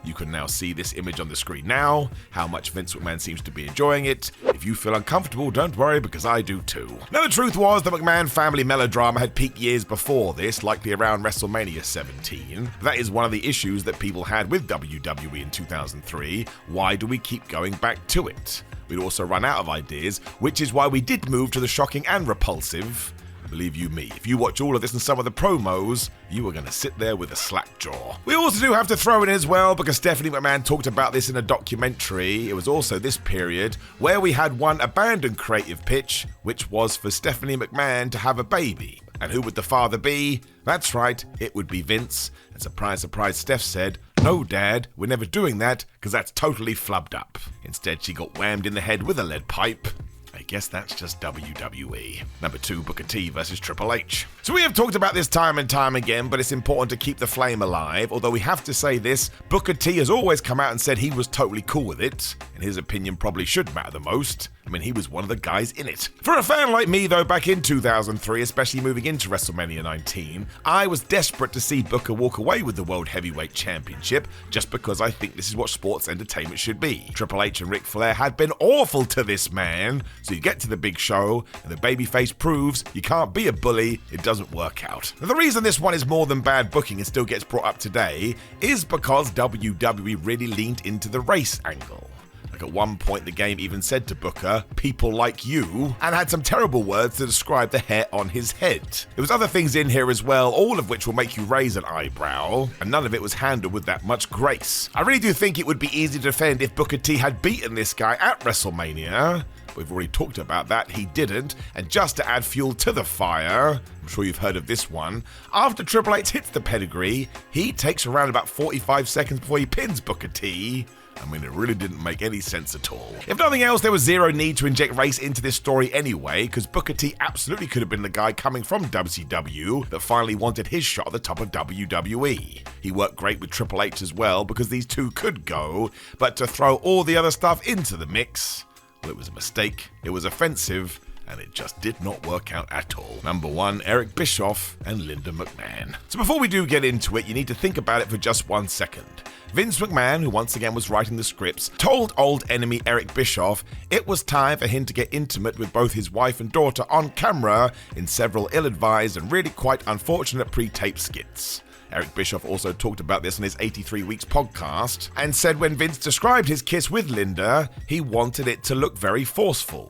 You can now see this image on the screen now, how much Vince McMahon seems to be enjoying it. If you feel uncomfortable, don't worry, because I do too. Now, the truth was the McMahon family melodrama had peaked years before this, likely around WrestleMania 17. That is one of the issues that people had with WWE in 2003. Why do we keep going back to it? We'd also run out of ideas, which is why we did move to the shocking and repulsive. Believe you me, if you watch all of this and some of the promos, you are going to sit there with a slack jaw. We also do have to throw in as well, because Stephanie McMahon talked about this in a documentary. It was also this period where we had one abandoned creative pitch, which was for Stephanie McMahon to have a baby. And who would the father be? That's right, it would be Vince. And surprise, surprise, Steph said, "No, Dad, we're never doing that, because that's totally flubbed up." Instead, she got whammed in the head with a lead pipe. I guess that's just WWE. Number 2, Booker T versus Triple H. So we have talked about this time and time again, but it's important to keep the flame alive, although we have to say this, Booker T has always come out and said he was totally cool with it, and his opinion probably should matter the most. I mean, he was one of the guys in it. For a fan like me, though, back in 2003, especially moving into WrestleMania 19, I was desperate to see Booker walk away with the World Heavyweight Championship, just because I think this is what sports entertainment should be. Triple H and Ric Flair had been awful to this man, so you get to the big show, and the babyface proves you can't be a bully, it doesn't work out. Now, the reason this one is more than bad booking and still gets brought up today is because WWE really leaned into the race angle. Like at one point the game even said to Booker, "People like you," and had some terrible words to describe the hair on his head. There was other things in here as well, all of which will make you raise an eyebrow, and none of it was handled with that much grace. I really do think it would be easy to defend if Booker T had beaten this guy at WrestleMania. We've already talked about that, he didn't, and just to add fuel to the fire, I'm sure you've heard of this one, after Triple H hits the pedigree, he takes around about 45 seconds before he pins Booker T. I mean, it really didn't make any sense at all. If nothing else, there was zero need to inject race into this story anyway, because Booker T absolutely could have been the guy coming from WCW that finally wanted his shot at the top of WWE. He worked great with Triple H as well, because these two could go, but to throw all the other stuff into the mix, well, it was a mistake, it was offensive, and it just did not work out at all. Number one, Eric Bischoff and Linda McMahon. So before we do get into it, you need to think about it for just 1 second. Vince McMahon, who once again was writing the scripts, told old enemy Eric Bischoff it was time for him to get intimate with both his wife and daughter on camera in several ill-advised and really quite unfortunate pre-taped skits. Eric Bischoff also talked about this on his 83 Weeks podcast and said when Vince described his kiss with Linda, he wanted it to look very forceful.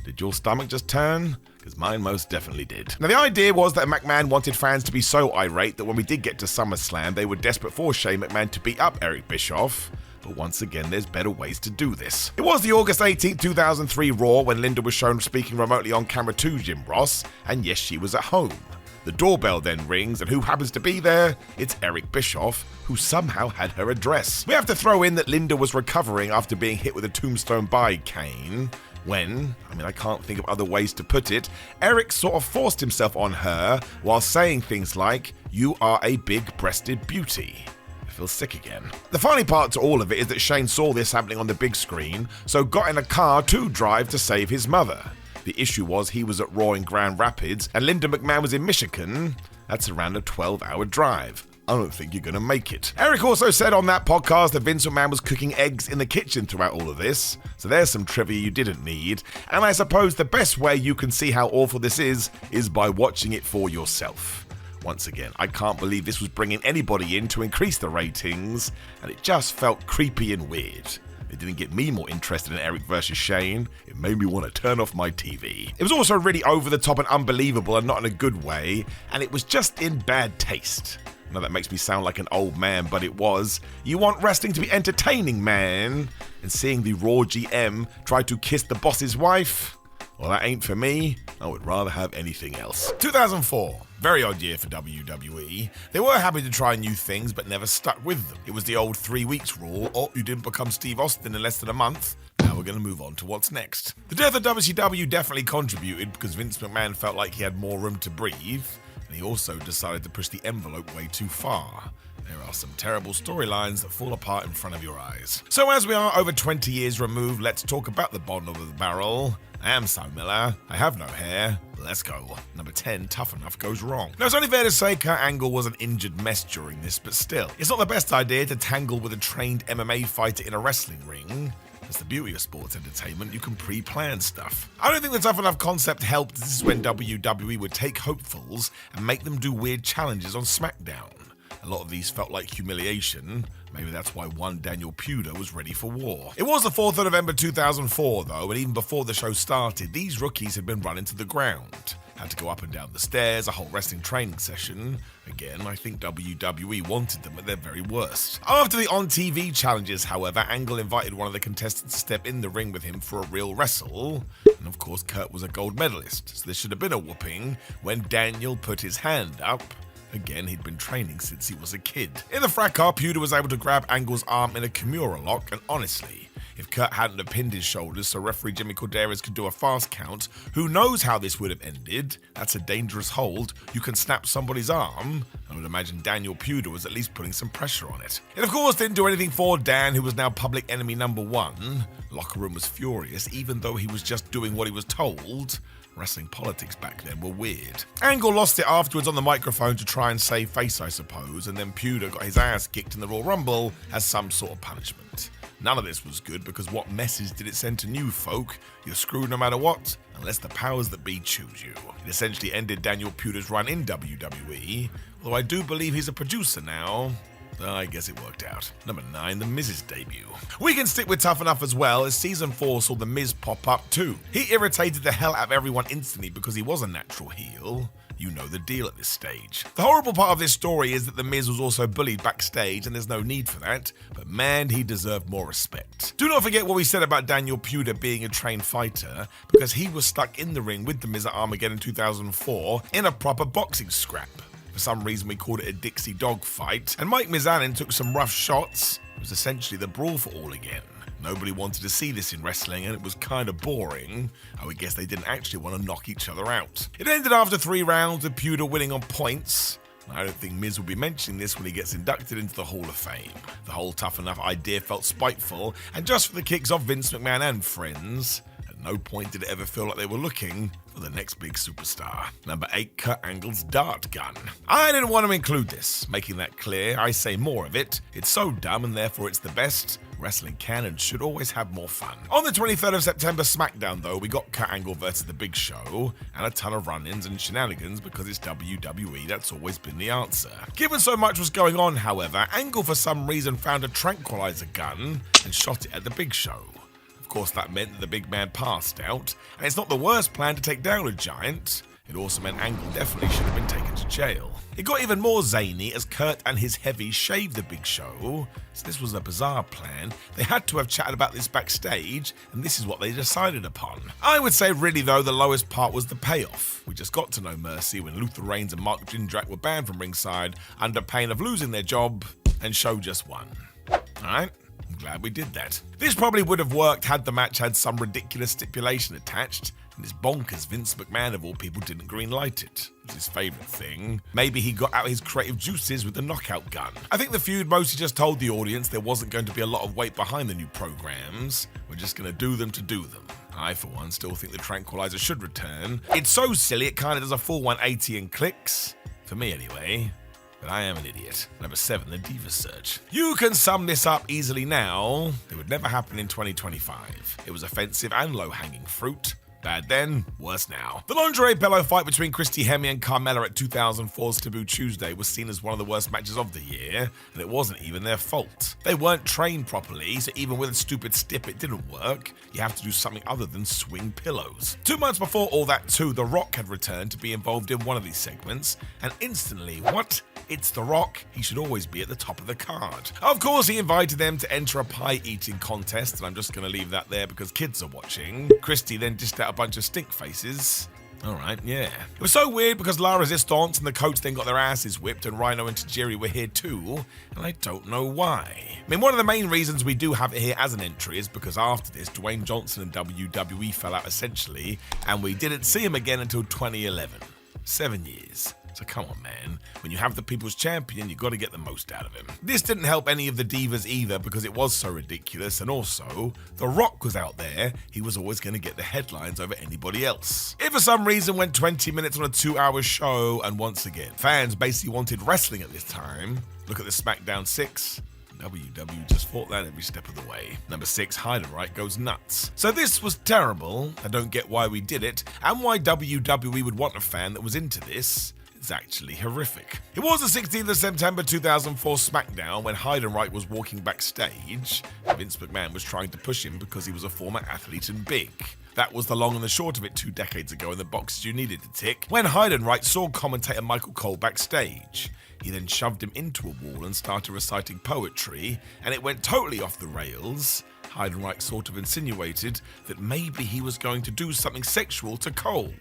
Did your stomach just turn? Because mine most definitely did. Now, the idea was that McMahon wanted fans to be so irate that when we did get to SummerSlam, they were desperate for Shane McMahon to beat up Eric Bischoff. But once again, there's better ways to do this. It was the August 18, 2003 Raw when Linda was shown speaking remotely on camera to Jim Ross, and yes, she was at home. The doorbell then rings, and who happens to be there? It's Eric Bischoff, who somehow had her address. We have to throw in that Linda was recovering after being hit with a tombstone by Kane. When, I can't think of other ways to put it, Eric sort of forced himself on her while saying things like, "You are a big-breasted beauty." I feel sick again. The funny part to all of it is that Shane saw this happening on the big screen, so got in a car to drive to save his mother. The issue was he was at Raw in Grand Rapids, and Linda McMahon was in Michigan. That's around a 12-hour drive. I don't think you're going to make it. Eric also said on that podcast that Vince McMahon was cooking eggs in the kitchen throughout all of this. So there's some trivia you didn't need. And I suppose the best way you can see how awful this is by watching it for yourself. Once again, I can't believe this was bringing anybody in to increase the ratings, and it just felt creepy and weird. It didn't get me more interested in Eric versus Shane. It made me want to turn off my TV. It was also really over the top and unbelievable and not in a good way, and it was just in bad taste. I know that makes me sound like an old man, but it was. You want wrestling to be entertaining, man. And seeing the Raw GM try to kiss the boss's wife? Well, that ain't for me. I would rather have anything else. 2004. Very odd year for WWE. They were happy to try new things, but never stuck with them. It was the old 3 weeks rule. Oh, you didn't become Steve Austin in less than a month. Now we're going to move on to what's next. The death of WCW definitely contributed because Vince McMahon felt like he had more room to breathe. And he also decided to push the envelope way too far. There are some terrible storylines that fall apart in front of your eyes. So as we are over 20 years removed, let's talk about the bottom of the barrel. I am Sam Miller. I have no hair. Let's go. Number 10, Tough Enough goes wrong. Now, it's only fair to say Kurt Angle was an injured mess during this, but still, it's not the best idea to tangle with a trained MMA fighter in a wrestling ring. That's the beauty of sports entertainment, you can pre-plan stuff. I don't think the Tough Enough concept helped. This is when WWE would take hopefuls and make them do weird challenges on SmackDown. A lot of these felt like humiliation. Maybe that's why one Daniel Puder was ready for war. It was the 4th of November 2004 though, and even before the show started, these rookies had been run into the ground. Had to go up and down the stairs, a whole wrestling training session. Again, I think WWE wanted them at their very worst. After the on-TV challenges, however, Angle invited one of the contestants to step in the ring with him for a real wrestle. And of course, Kurt was a gold medalist, so there should have been a whooping when Daniel put his hand up. Again, he'd been training since he was a kid. In the fracas, Pewter was able to grab Angle's arm in a Kimura lock, and honestly, if Kurt hadn't have pinned his shoulders so referee Jimmy Corderas could do a fast count, who knows how this would have ended? That's a dangerous hold. You can snap somebody's arm. I would imagine Daniel Pewter was at least putting some pressure on it. It of course didn't do anything for Dan, who was now public enemy number one. Locker room was furious, even though he was just doing what he was told. Wrestling politics back then were weird. Angle lost it afterwards on the microphone to try and save face, I suppose, and then Pewter got his ass kicked in the Royal Rumble as some sort of punishment. None of this was good because what message did it send to new folk? You're screwed no matter what, unless the powers that be choose you. It essentially ended Daniel Pewter's run in WWE, although I do believe he's a producer now. I guess it worked out. Number 9, The Miz's debut. We can stick with Tough Enough as well, as Season 4 saw The Miz pop up too. He irritated the hell out of everyone instantly because he was a natural heel. You know the deal at this stage. The horrible part of this story is that The Miz was also bullied backstage, and there's no need for that, but man, he deserved more respect. Do not forget what we said about Daniel Pewter being a trained fighter, because he was stuck in the ring with The Miz at Armageddon in 2004 in a proper boxing scrap. For some reason we called it a Dixie dog fight, and Mike Mizanin took some rough shots. It was essentially the brawl for all again. Nobody wanted to see this in wrestling, and it was kind of boring. I would guess they didn't actually want to knock each other out. It ended after 3 rounds with Pewter winning on points. I don't think Miz will be mentioning this when he gets inducted into the Hall of Fame. The whole Tough Enough idea felt spiteful, and just for the kicks of Vince McMahon and friends. At no point did it ever feel like they were looking for the next big superstar. Number 8, Kurt Angle's dart gun. I didn't want to include this, making that clear. I say more of it. It's so dumb and therefore it's the best. Wrestling can and should always have more fun. On the 23rd of September SmackDown though, we got Kurt Angle versus The Big Show, and a ton of run-ins and shenanigans because it's WWE, that's always been the answer. Given so much was going on, however, Angle for some reason found a tranquilizer gun and shot it at The Big Show. Of course that meant that the big man passed out, and it's not the worst plan to take down a giant. It also meant Angle definitely should have been taken to jail. It got even more zany as Kurt and his heavy shaved The Big Show, so this was a bizarre plan. They had to have chatted about this backstage, and this is what they decided upon. I would say really though, the lowest part was the payoff. We just got to No Mercy when Luther Reigns and Mark Jindrak were banned from ringside under pain of losing their job, and show just won. Alright? I'm glad we did that. This probably would have worked had the match had some ridiculous stipulation attached, and it's bonkers Vince McMahon of all people didn't greenlight it. It's his favourite thing. Maybe he got out his creative juices with the knockout gun. I think the feud mostly just told the audience there wasn't going to be a lot of weight behind the new programs. We're just going to do them to do them. I, for one, still think the tranquilizer should return. It's so silly it kind of does a full 180 and clicks. For me anyway. But I am an idiot. Number 7, the Diva Search. You can sum this up easily now. It would never happen in 2025. It was offensive and low-hanging fruit. Bad then, worse now. The lingerie bellow fight between Christy Hemme and Carmella at 2004's Taboo Tuesday was seen as one of the worst matches of the year, and it wasn't even their fault. They weren't trained properly, so even with a stupid stip it didn't work. You have to do something other than swing pillows. 2 months before all that too, The Rock had returned to be involved in one of these segments, and instantly, what? It's The Rock. He should always be at the top of the card. Of course, he invited them to enter a pie-eating contest, and I'm just going to leave that there because kids are watching. Christy then dished out a bunch of stink faces. Alright, yeah. It was so weird because La Resistance and the Coats then got their asses whipped, and Rhino and Tajiri were here too, and I don't know why. I mean, one of the main reasons we do have it here as an entry is because after this, Dwayne Johnson and WWE fell out essentially, and we didn't see him again until 2011. 7 years. So come on, man. When you have the People's Champion, you got to get the most out of him. This didn't help any of the divas either because it was so ridiculous, and also, The Rock was out there. He was always going to get the headlines over anybody else. It for some reason went 20 minutes on a 2-hour show, and once again, fans basically wanted wrestling at this time. Look at the SmackDown 6. WW just fought that every step of the way. Number 6, Heidenreich goes nuts. So this was terrible. I don't get why we did it, and why WWE would want a fan that was into this. It's actually horrific. It was the 16th of September 2004 SmackDown when Heidenreich was walking backstage. Vince McMahon was trying to push him because he was a former athlete and big. That was the long and the short of it 2 decades ago in the boxes you needed to tick, when Heidenreich saw commentator Michael Cole backstage. He then shoved him into a wall and started reciting poetry, and it went totally off the rails. Heidenreich sort of insinuated that maybe he was going to do something sexual to Cole.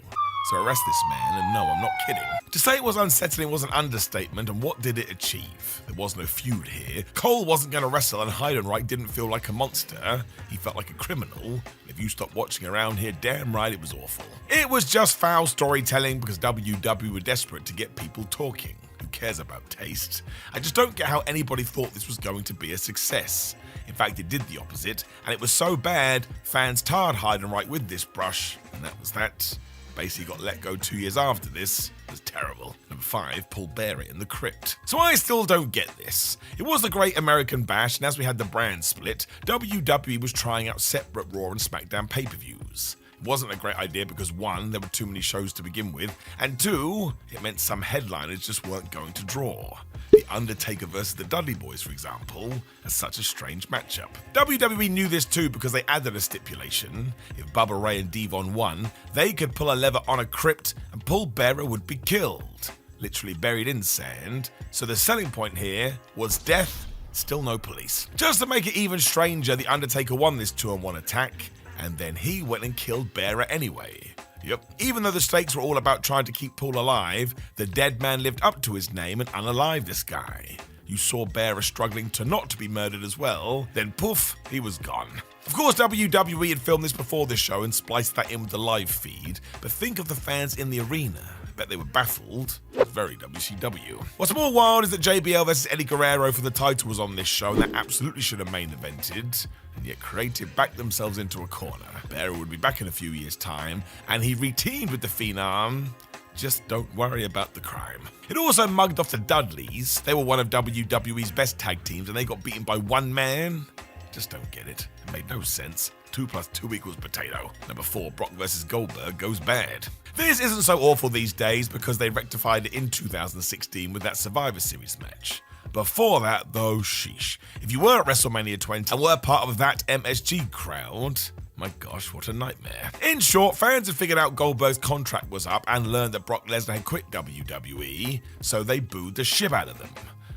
So arrest this man, and no, I'm not kidding. To say it was unsettling was an understatement, and what did it achieve? There was no feud here. Cole wasn't going to wrestle, and Heidenreich didn't feel like a monster. He felt like a criminal. And if you stopped watching around here, damn right it was awful. It was just foul storytelling because WWE were desperate to get people talking. Who cares about taste? I just don't get how anybody thought this was going to be a success. In fact, it did the opposite, and it was so bad, fans tarred Heidenreich with this brush, and that was that. Basically got let go 2 years after this. It was terrible. Number 5, Paul Bearer in the crypt. So I still don't get this. It was the Great American Bash, and as we had the brand split, WWE was trying out separate Raw and SmackDown pay-per-views. It wasn't a great idea because 1, there were too many shows to begin with, and 2, it meant some headliners just weren't going to draw. The Undertaker versus the Dudley Boys, for example, is such a strange matchup. WWE knew this too because they added a stipulation. If Bubba Ray and Devon won, they could pull a lever on a crypt and Paul Bearer would be killed, literally buried in sand. So the selling point here was death, still no police. Just to make it even stranger, the Undertaker won this 2-on-1 attack, and then he went and killed Bearer anyway. Yep. Even though the stakes were all about trying to keep Paul alive, the dead man lived up to his name and unalived this guy. You saw Bearer struggling to not to be murdered as well, then poof, he was gone. Of course, WWE had filmed this before the show and spliced that in with the live feed, but think of the fans in the arena. I bet they were baffled. It's very WCW. What's more wild is that JBL versus Eddie Guerrero for the title was on this show, and that absolutely should have main evented. And yet Creative backed themselves into a corner. Bearer would be back in a few years' time, and he re-teamed with the Phenom. Just don't worry about the crime. It also mugged off the Dudleys. They were one of WWE's best tag teams, and they got beaten by one man. Just don't get it. It made no sense. 2 + 2 = potato. Number 4, Brock versus Goldberg goes bad. This isn't so awful these days because they rectified it in 2016 with that Survivor Series match. Before that, though, sheesh. If you were at WrestleMania 20 and were part of that MSG crowd, my gosh, what a nightmare. In short, fans had figured out Goldberg's contract was up and learned that Brock Lesnar had quit WWE, so they booed the shit out of them.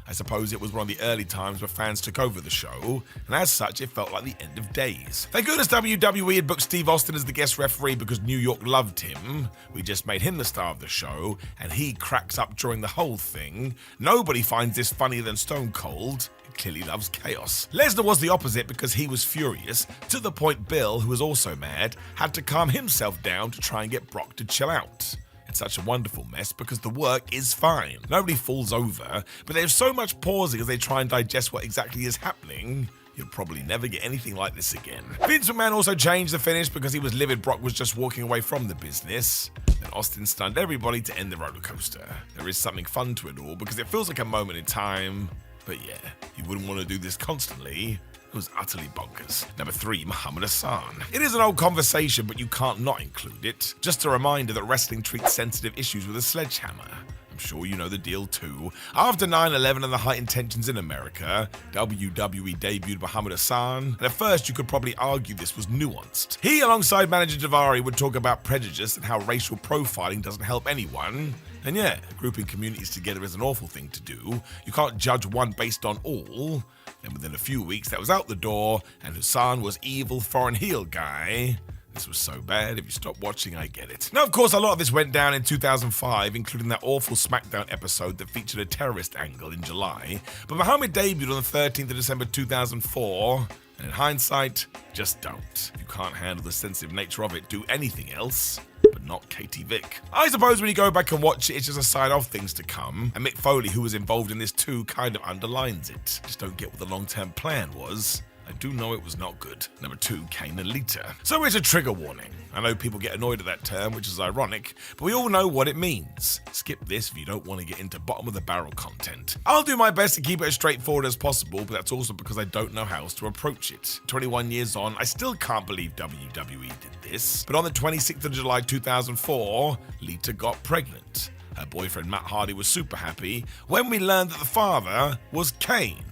I suppose it was one of the early times where fans took over the show, and as such, it felt like the end of days. Thank goodness WWE had booked Steve Austin as the guest referee because New York loved him. We just made him the star of the show, and he cracks up during the whole thing. Nobody finds this funnier than Stone Cold. He clearly loves chaos. Lesnar was the opposite because he was furious, to the point Bill, who was also mad, had to calm himself down to try and get Brock to chill out. It's such a wonderful mess because the work is fine. Nobody falls over, but there's so much pausing as they try and digest what exactly is happening. You'll probably never get anything like this again. Vince McMahon also changed the finish because he was livid Brock was just walking away from the business. Then Austin stunned everybody to end the roller coaster. There is something fun to it all because it feels like a moment in time. But yeah, you wouldn't want to do this constantly. It was utterly bonkers. Number 3, Muhammad Hassan. It is an old conversation, but you can't not include it. Just a reminder that wrestling treats sensitive issues with a sledgehammer. I'm sure you know the deal too. After 9/11 and the heightened tensions in America, WWE debuted Muhammad Hassan, and at first you could probably argue this was nuanced. He, alongside manager Daivari, would talk about prejudice and how racial profiling doesn't help anyone. And yeah, grouping communities together is an awful thing to do. You can't judge one based on all. And within a few weeks, that was out the door, and Hassan was evil foreign heel guy. This was so bad, if you stop watching, I get it. Now, of course, a lot of this went down in 2005, including that awful SmackDown episode that featured a terrorist angle in July. But Muhammad debuted on the 13th of December 2004, and in hindsight, just don't. If you can't handle the sensitive nature of it, do anything else. But not Katie Vick. I suppose when you go back and watch it, it's just a sign of things to come, and Mick Foley, who was involved in this too, kind of underlines it. Just don't get what the long-term plan was. I do know it was not good. Number 2, Kane and Lita. So it's a trigger warning. I know people get annoyed at that term, which is ironic, but we all know what it means. Skip this if you don't want to get into bottom of the barrel content. I'll do my best to keep it as straightforward as possible, but that's also because I don't know how else to approach it. 21 years on, I still can't believe WWE did this, but on the 26th of July 2004, Lita got pregnant. Her boyfriend Matt Hardy was super happy when we learned that the father was Kane.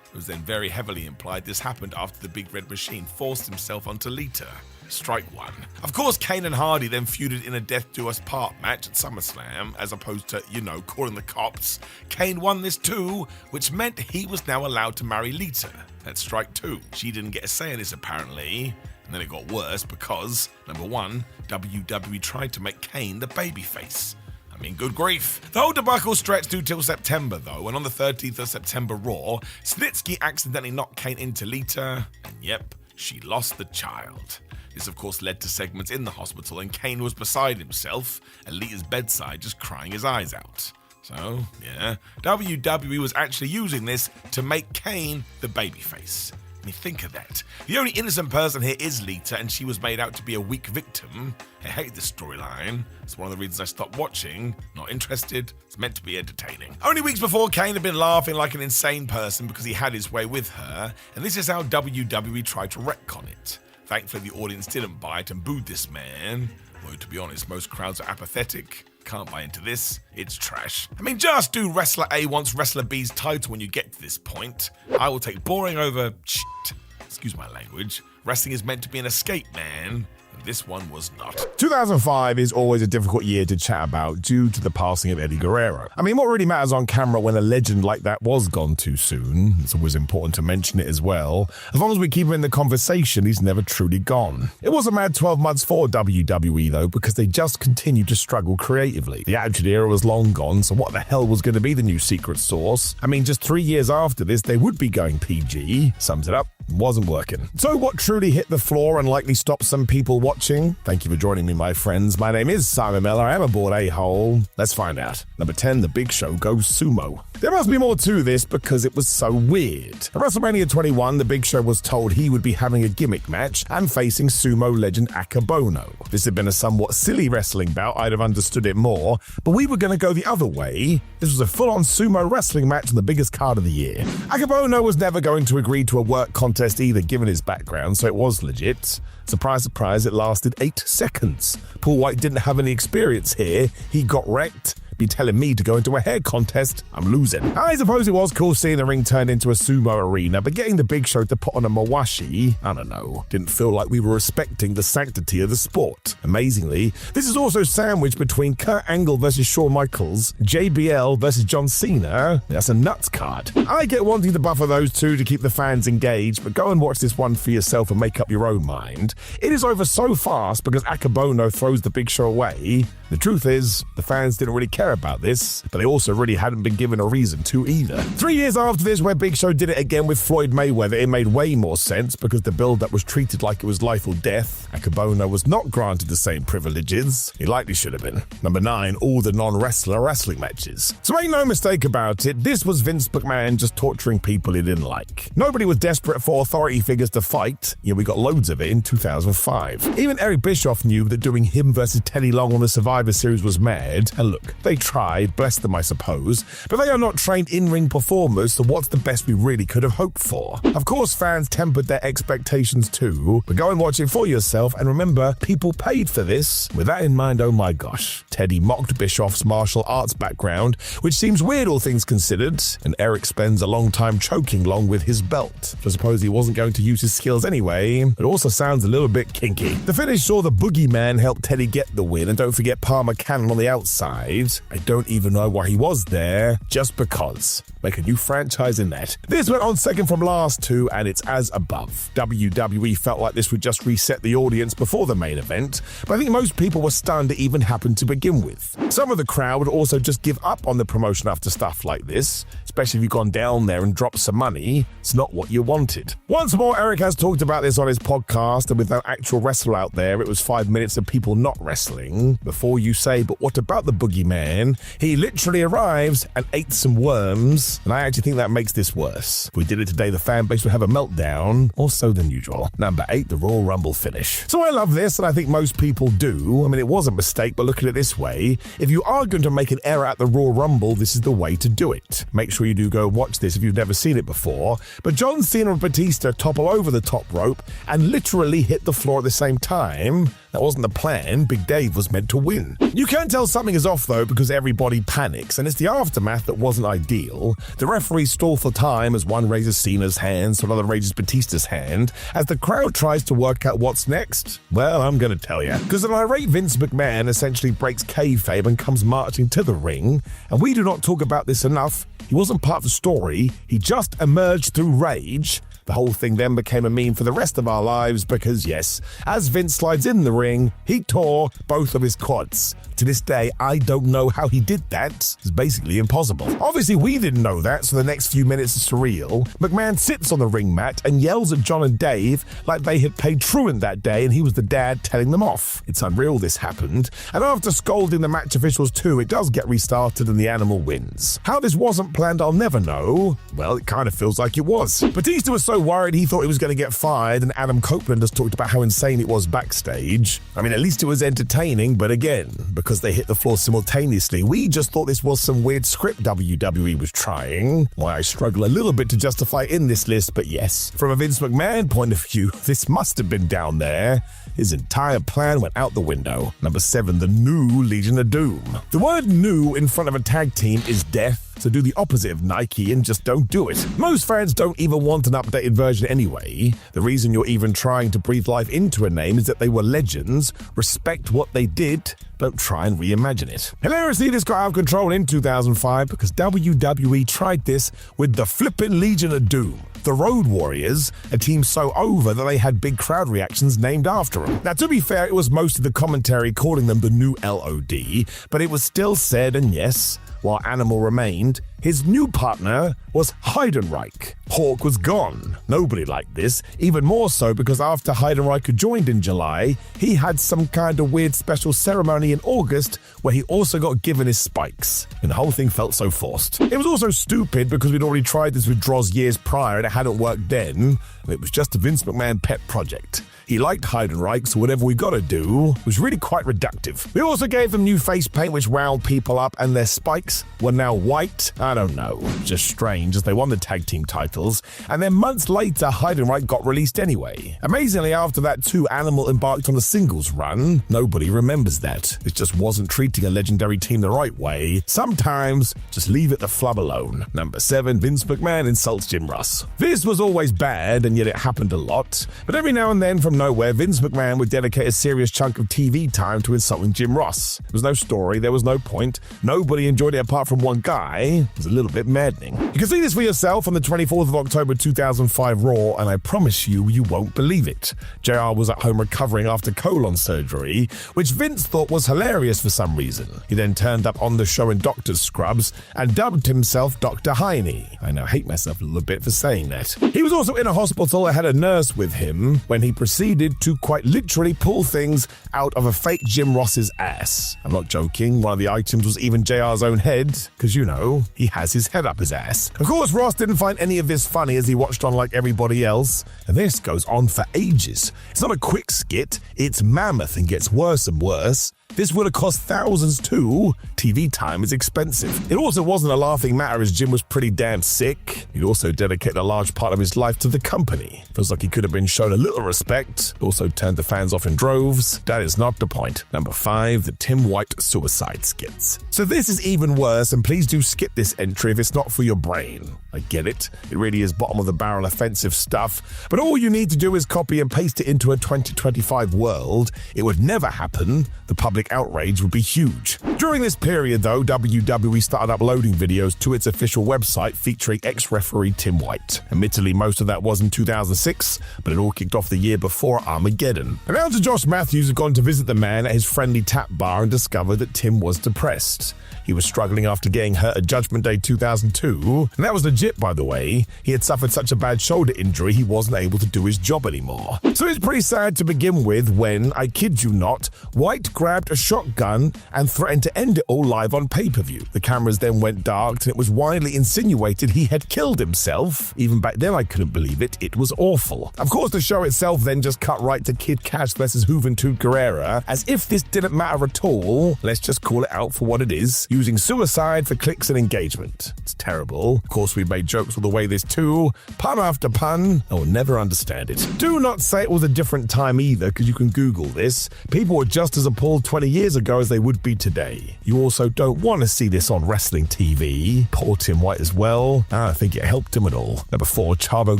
It was then very heavily implied this happened after the Big Red Machine forced himself onto Lita. Strike one. Of course, Kane and Hardy then feuded in a Death Do Us Part match at SummerSlam, as opposed to, calling the cops. Kane won this too, which meant he was now allowed to marry Lita. That's strike two. She didn't get a say in this apparently, and then it got worse because, number one, WWE tried to make Kane the babyface. I mean, good grief. The whole debacle stretched through till September, though, and on the 13th of September Raw, Snitsky accidentally knocked Kane into Lita, and yep, she lost the child. This, of course, led to segments in the hospital, and Kane was beside himself at Lita's bedside, just crying his eyes out. So, yeah, WWE was actually using this to make Kane the babyface. I mean, think of that. The only innocent person here is Lita, and she was made out to be a weak victim. I hate this storyline. It's one of the reasons I stopped watching. Not interested. It's meant to be entertaining. Only weeks before, Kane had been laughing like an insane person because he had his way with her, and this is how WWE tried to retcon it. Thankfully, the audience didn't buy it and booed this man. Though, to be honest, most crowds are apathetic. Can't buy into this. It's trash. I mean, just do Wrestler A wants Wrestler B's title when you get to this point. I will take boring over shit. Excuse my language. Wrestling is meant to be an escape, man. This one was not. 2005 is always a difficult year to chat about due to the passing of Eddie Guerrero. I mean, what really matters on camera when a legend like that was gone too soon? It's always important to mention it as well. As long as we keep him in the conversation, he's never truly gone. It was a mad 12 months for WWE though, because they just continued to struggle creatively. The Attitude Era was long gone, so what the hell was going to be the new secret sauce? I mean, just 3 years after this, they would be going PG. Sums it up. Wasn't working. So what truly hit the floor and likely stopped some people watching? Thank you for joining me, my friends. My name is Simon Miller. I am a bored a-hole. Let's find out. Number 10, The Big Show goes sumo. There must be more to this because it was so weird. At WrestleMania 21, The Big Show was told he would be having a gimmick match and facing sumo legend Akabono. This had been a somewhat silly wrestling bout. I'd have understood it more, but we were going to go the other way. This was a full-on sumo wrestling match on the biggest card of the year. Akabono was never going to agree to a work contest either, given his background, so it was legit. Surprise, surprise, it lasted 8 seconds. Paul White didn't have any experience here. He got wrecked. Be telling me to go into a hair contest, I'm losing. I suppose it was cool seeing the ring turn into a sumo arena, but getting the Big Show to put on a mawashi, I don't know, didn't feel like we were respecting the sanctity of the sport. Amazingly, this is also sandwiched between Kurt Angle versus Shawn Michaels, JBL versus John Cena. That's a nuts card. I get wanting to buffer those two to keep the fans engaged, but go and watch this one for yourself and make up your own mind. It is over so fast because Akabono throws the Big Show away. The truth is, the fans didn't really care about this, but they also really hadn't been given a reason to either. 3 years after this, where Big Show did it again with Floyd Mayweather, it made way more sense because the build-up was treated like it was life or death. Akabono was not granted the same privileges. He likely should have been. Number 9, all the non-wrestler wrestling matches. So make no mistake about it, this was Vince McMahon just torturing people he didn't like. Nobody was desperate for authority figures to fight. Yeah, we got loads of it in 2005. Even Eric Bischoff knew that doing him versus Teddy Long on the Survivor Series was mad. And look, they tried, bless them I suppose, but they are not trained in-ring performers, so what's the best we really could have hoped for? Of course fans tempered their expectations too, but go and watch it for yourself and remember, people paid for this. With that in mind, oh my gosh, Teddy mocked Bischoff's martial arts background, which seems weird all things considered, and Eric spends a long time choking Long with his belt. I suppose he wasn't going to use his skills anyway. It also sounds a little bit kinky. The finish saw the Boogeyman help Teddy get the win, and don't forget Palmer Cannon on the outside. I don't even know why he was there, just because. Make a new franchise in that. This went on second from last two, and it's as above. WWE felt like this would just reset the audience before the main event, but I think most people were stunned it even happened to begin with. Some of the crowd would also just give up on the promotion after stuff like this, especially if you've gone down there and dropped some money. It's not what you wanted. Once more, Eric has talked about this on his podcast, and with no actual wrestler out there, it was 5 minutes of people not wrestling. Before you say, but what about the Boogeyman? He literally arrives and ate some worms, and I actually think that makes this worse. If we did it today, the fan base would have a meltdown, or so than usual. Number 8, the Royal Rumble finish. So I love this, and I think most people do. I mean, it was a mistake, but look at it this way. If you are going to make an error at the Royal Rumble, this is the way to do it. Make sure you do go watch this if you've never seen it before. But John Cena and Batista topple over the top rope and literally hit the floor at the same time. That wasn't the plan. Big Dave was meant to win. You can tell something is off though because everybody panics, and it's the aftermath that wasn't ideal. The referees stall for time as one raises Cena's hand, so another raises Batista's hand. As the crowd tries to work out what's next, well, I'm gonna tell you. Because an irate Vince McMahon essentially breaks kayfabe and comes marching to the ring, and we do not talk about this enough. He wasn't part of the story, he just emerged through rage. The whole thing then became a meme for the rest of our lives because, yes, as Vince slides in the ring, he tore both of his quads. To this day, I don't know how he did that. It's basically impossible. Obviously, we didn't know that, so the next few minutes are surreal. McMahon sits on the ring mat and yells at John and Dave like they had paid truant that day and he was the dad telling them off. It's unreal this happened. And after scolding the match officials too, it does get restarted and the animal wins. How this wasn't planned, I'll never know. Well, it kind of feels like it was. Batista was so worried he thought he was going to get fired, and Adam Copeland has talked about how insane it was backstage. I mean, at least it was entertaining, but again, because they hit the floor simultaneously, we just thought this was some weird script WWE was trying. Why I struggle a little bit to justify in this list, but yes, from a Vince McMahon point of view, this must have been down there. His entire plan went out the window. Number 7, the new Legion of Doom. The word new in front of a tag team is death. So do the opposite of Nike and just don't do it. Most fans don't even want an updated version anyway. The reason you're even trying to breathe life into a name is that they were legends. Respect what they did. Don't try and reimagine it. Hilariously, this got out of control in 2005 because WWE tried this with the flippin' Legion of Doom. The Road Warriors, a team so over that they had big crowd reactions named after them. Now, to be fair, it was most of the commentary calling them the new LOD, but it was still said, and yes, while Animal remained, his new partner was Heidenreich. Hawk was gone. Nobody liked this, even more so because after Heidenreich had joined in July, he had some kind of weird special ceremony in August where he also got given his spikes, and the whole thing felt so forced. It was also stupid because we'd already tried this with Droz years prior and it hadn't worked then, and it was just a Vince McMahon pet project. He liked Heidenreich, so whatever we gotta do was really quite reductive. We also gave them new face paint which wound people up, and their spikes were now white. I don't know, just strange as they won the tag team titles, and then months later Heidenreich got released anyway. Amazingly, after that too, Animal embarked on a singles run. Nobody remembers that. It just wasn't treating a legendary team the right way. Sometimes, just leave it the flub alone. Number 7, Vince McMahon insults Jim Ross. This was always bad, and yet it happened a lot, but every now and then from nowhere, Vince McMahon would dedicate a serious chunk of TV time to insulting Jim Ross. There was no story, there was no point. Nobody enjoyed it apart from one guy. It was a little bit maddening. You can see this for yourself on the 24th of October 2005 Raw, and I promise you, you won't believe it. JR was at home recovering after colon surgery, which Vince thought was hilarious for some reason. He then turned up on the show in doctor's scrubs and dubbed himself Dr. Heine. I now hate myself a little bit for saying that. He was also in a hospital that had a nurse with him when he proceeded to quite literally pull things out of a fake Jim Ross's ass. I'm not joking, one of the items was even JR's own head, because you know, he has his head up his ass. Of course, Ross didn't find any of this funny as he watched on like everybody else, and this goes on for ages. It's not a quick skit, it's mammoth and gets worse and worse. This would have cost thousands too. TV time is expensive. It also wasn't a laughing matter as Jim was pretty damn sick. He'd also dedicated a large part of his life to the company. Feels like he could have been shown a little respect, also turned the fans off in droves. That is not the point. Number 5, the Tim White suicide skits. So this is even worse, and please do skip this entry if it's not for your brain. I get it. It really is bottom of the barrel offensive stuff, but all you need to do is copy and paste it into a 2025 world. It would never happen. The public outrage would be huge. During this period, though, WWE started uploading videos to its official website featuring ex-referee Tim White. Admittedly, most of that was in 2006, but it all kicked off the year before Armageddon. Announcer Josh Matthews had gone to visit the man at his friendly tap bar and discovered that Tim was depressed. He was struggling after getting hurt at Judgment Day 2002, and that was legit, by the way. He had suffered such a bad shoulder injury he wasn't able to do his job anymore. So it's pretty sad to begin with when, I kid you not, White grabbed a shotgun and threatened to to end it all live on pay-per-view. The cameras then went dark and it was widely insinuated he had killed himself. Even back then I couldn't believe it. It was awful. Of course, the show itself then just cut right to Kid Cash versus Juventud Guerrera, as if this didn't matter at all. Let's just call it out for what it is, using suicide for clicks and engagement. It's terrible. Of course, we made jokes all the way this too. Pun after pun. I will never understand it. Do not say it was a different time either, because you can Google this. People were just as appalled 20 years ago as they would be today. You also don't want to see this on wrestling TV. Poor Tim White as well. I don't think it helped him at all. Number 4, Chavo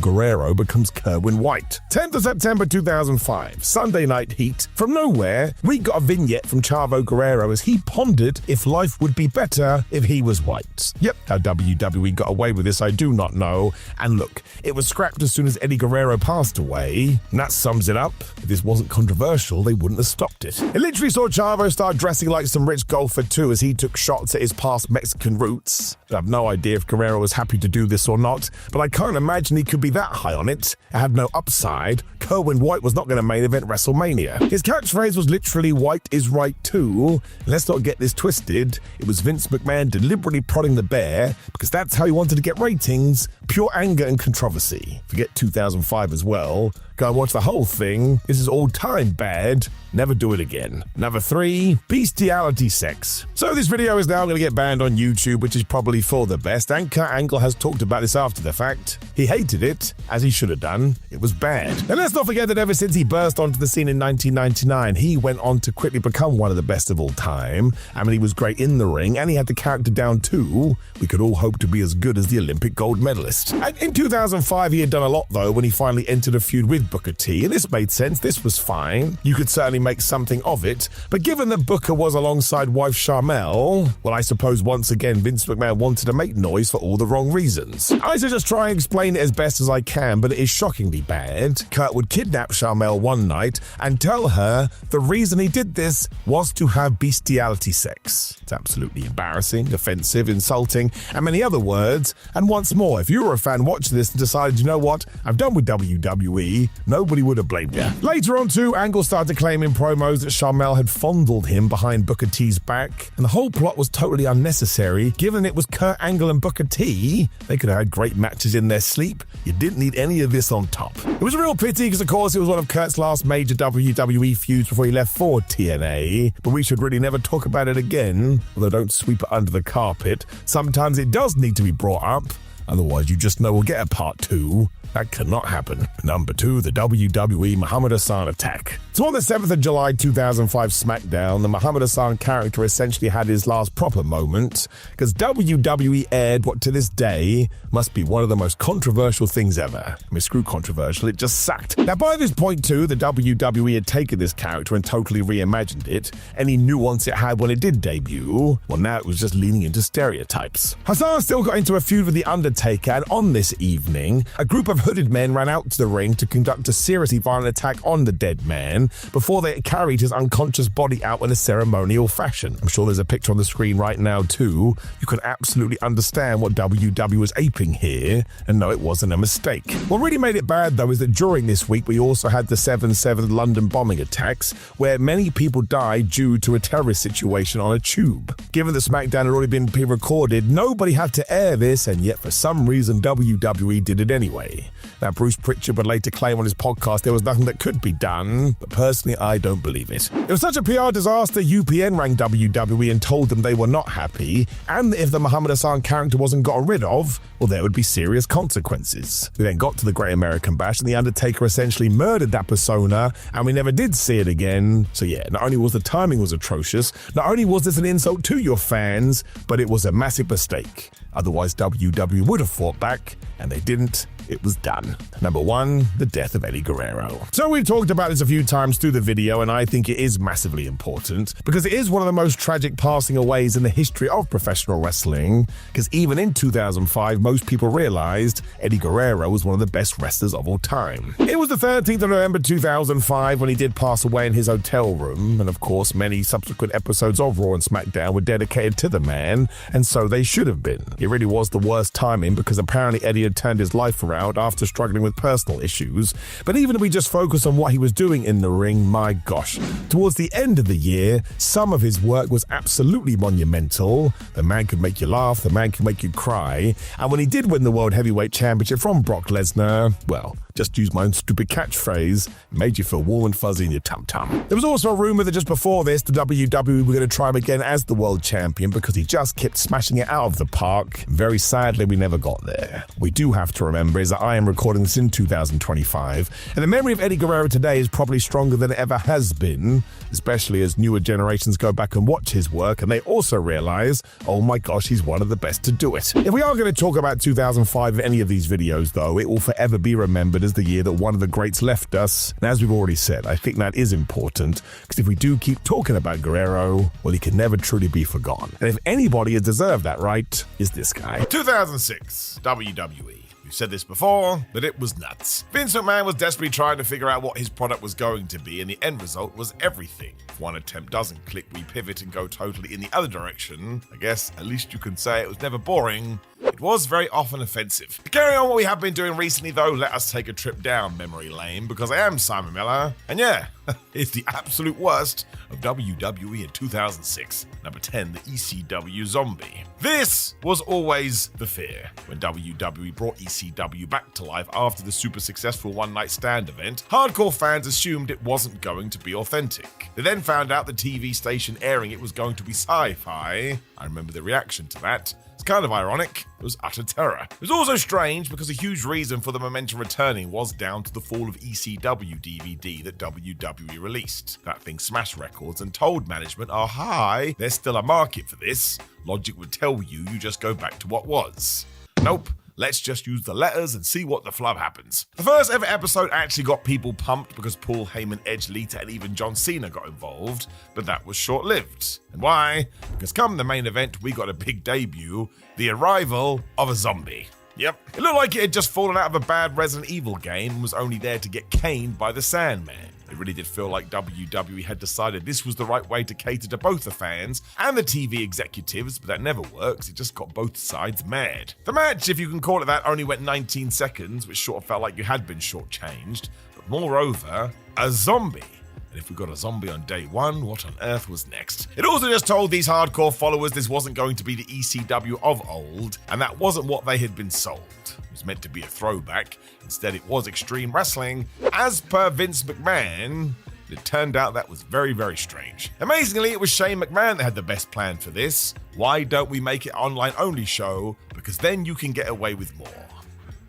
Guerrero becomes Kerwin White. 10th of September 2005, Sunday Night Heat. From nowhere, we got a vignette from Chavo Guerrero as he pondered if life would be better if he was white. Yep, how WWE got away with this, I do not know. And look, it was scrapped as soon as Eddie Guerrero passed away. And that sums it up. If this wasn't controversial, they wouldn't have stopped it. It literally saw Chavo start dressing like some rich golfer too, as he took shots at his past Mexican roots. I have no idea if Guerrero was happy to do this or not, but I can't imagine he could be that high on it. It had no upside. Kerwin White was not going to main event WrestleMania. His catchphrase was literally "white is right too." Let's not get this twisted. It was Vince McMahon deliberately prodding the bear because that's how he wanted to get ratings. Pure anger and controversy. Forget 2005 as well. Go and watch the whole thing. This is all-time bad. Never do it again. Number 3, bestiality sex. So this video is now going to get banned on YouTube, which is probably for the best. And Kurt Angle has talked about this after the fact. He hated it, as he should have done. It was bad. And let's not forget that ever since he burst onto the scene in 1999, he went on to quickly become one of the best of all time. I mean, he was great in the ring, and he had the character down too. We could all hope to be as good as the Olympic gold medalist. And in 2005, he had done a lot, though, when he finally entered a feud with Booker T, and this made sense. This was fine. You could certainly make something of it, but given that Booker was alongside wife Sharmell, well, I suppose once again Vince McMahon wanted to make noise for all the wrong reasons. I should just try and explain it as best as I can, but it is shockingly bad. Kurt would kidnap Sharmell one night and tell her the reason he did this was to have bestiality sex. It's absolutely embarrassing, offensive, insulting, and many other words. And once more, if you were a fan watching this and decided, you know what, I'm done with WWE, nobody would have blamed you. Later on too, Angle started claiming promos that Sharmell had fondled him behind Booker T's back, and the whole plot was totally unnecessary. Given it was Kurt Angle and Booker T, they could have had great matches in their sleep. You didn't need any of this on top. It was a real pity because of course it was one of Kurt's last major WWE feuds before he left for TNA, but we should really never talk about it again, although don't sweep it under the carpet. Sometimes it does need to be brought up, otherwise you just know we'll get a part 2. That cannot happen. Number 2, the WWE Muhammad Hassan attack. So on the 7th of July 2005 SmackDown, the Muhammad Hassan character essentially had his last proper moment, because WWE aired what to this day must be one of the most controversial things ever. I mean, screw controversial, it just sucked. Now by this point too, the WWE had taken this character and totally reimagined it. Any nuance it had when it did debut, well now it was just leaning into stereotypes. Hassan still got into a feud with The Undertaker, and on this evening, a group of hooded men ran out to the ring to conduct a seriously violent attack on the dead man before they carried his unconscious body out in a ceremonial fashion. I'm sure there's a picture on the screen right now too. You can absolutely understand what WWE was aping here, and no, it wasn't a mistake. What really made it bad though is that during this week we also had the 7/7 London bombing attacks, where many people died due to a terrorist situation on a tube. Given that SmackDown had already been pre-recorded, nobody had to air this, and yet for some reason WWE did it anyway. Now, Bruce Pritchard would later claim on his podcast there was nothing that could be done, but personally, I don't believe it. It was such a PR disaster, UPN rang WWE and told them they were not happy, and that if the Muhammad Hassan character wasn't gotten rid of, well, there would be serious consequences. We then got to the Great American Bash, and The Undertaker essentially murdered that persona, and we never did see it again. So yeah, not only was the timing was atrocious, not only was this an insult to your fans, but it was a massive mistake. Otherwise, WWE would have fought back, and they didn't. It was done. Number 1, the death of Eddie Guerrero. So we've talked about this a few times through the video, and I think it is massively important because it is one of the most tragic passing aways in the history of professional wrestling, because even in 2005, most people realized Eddie Guerrero was one of the best wrestlers of all time. It was the 13th of November 2005 when he did pass away in his hotel room, and of course many subsequent episodes of Raw and SmackDown were dedicated to the man, and so they should have been. It really was the worst timing because apparently Eddie had turned his life around route after struggling with personal issues. But even if we just focus on what he was doing in the ring, my gosh, towards the end of the year, some of his work was absolutely monumental. The man could make you laugh, the man could make you cry. And when he did win the World Heavyweight Championship from Brock Lesnar, well, just use my own stupid catchphrase, made you feel warm and fuzzy in your tum-tum. There was also a rumor that just before this, the WWE were going to try him again as the world champion because he just kept smashing it out of the park. Very sadly, we never got there. We do have to remember is that I am recording this in 2025, and the memory of Eddie Guerrero today is probably stronger than it ever has been, especially as newer generations go back and watch his work and they also realize, oh my gosh, he's one of the best to do it. If we are going to talk about 2005 in any of these videos, though, it will forever be remembered as the year that one of the greats left us. And as we've already said, I think that is important, because if we do keep talking about Guerrero, well, he can never truly be forgotten. And if anybody has deserved that right, is this guy. 2006, WWE. We've said this before, but it was nuts. Vince McMahon was desperately trying to figure out what his product was going to be, and the end result was everything. If one attempt doesn't click, we pivot and go totally in the other direction. I guess at least you can say it was never boring. It was very often offensive. To carry on what we have been doing recently, though, let us take a trip down memory lane, because I am Simon Miller, and yeah, it's the absolute worst of WWE in 2006. Number 10, the ECW Zombie. This was always the fear. When WWE brought ECW back to life after the super successful One Night Stand event, hardcore fans assumed it wasn't going to be authentic. They then found out the TV station airing it was going to be sci-fi. I remember the reaction to that. It's kind of ironic. It was utter terror. It was also strange because a huge reason for the momentum returning was down to the fall of ECW DVD that WWE released. That thing smashed records and told management, oh hi, there's still a market for this. Logic would tell you just go back to what was. Nope. Let's just use the letters and see what the flub happens. The first ever episode actually got people pumped because Paul Heyman, Edge, Lita, and even John Cena got involved, but that was short-lived. And why? Because come the main event, we got a big debut, the arrival of a zombie. Yep. It looked like it had just fallen out of a bad Resident Evil game and was only there to get caned by the Sandman. It really did feel like WWE had decided this was the right way to cater to both the fans and the TV executives, but that never works. It just got both sides mad. The match, if you can call it that, only went 19 seconds, which sort of felt like you had been shortchanged. But moreover, a zombie. And if we got a zombie on day one, what on earth was next? It also just told these hardcore followers this wasn't going to be the ECW of old, and that wasn't what they had been sold. It was meant to be a throwback. Instead, it was Extreme Wrestling, as per Vince McMahon. It turned out that was very, very strange. Amazingly, it was Shane McMahon that had the best plan for this. Why don't we make it an online-only show? Because then you can get away with more.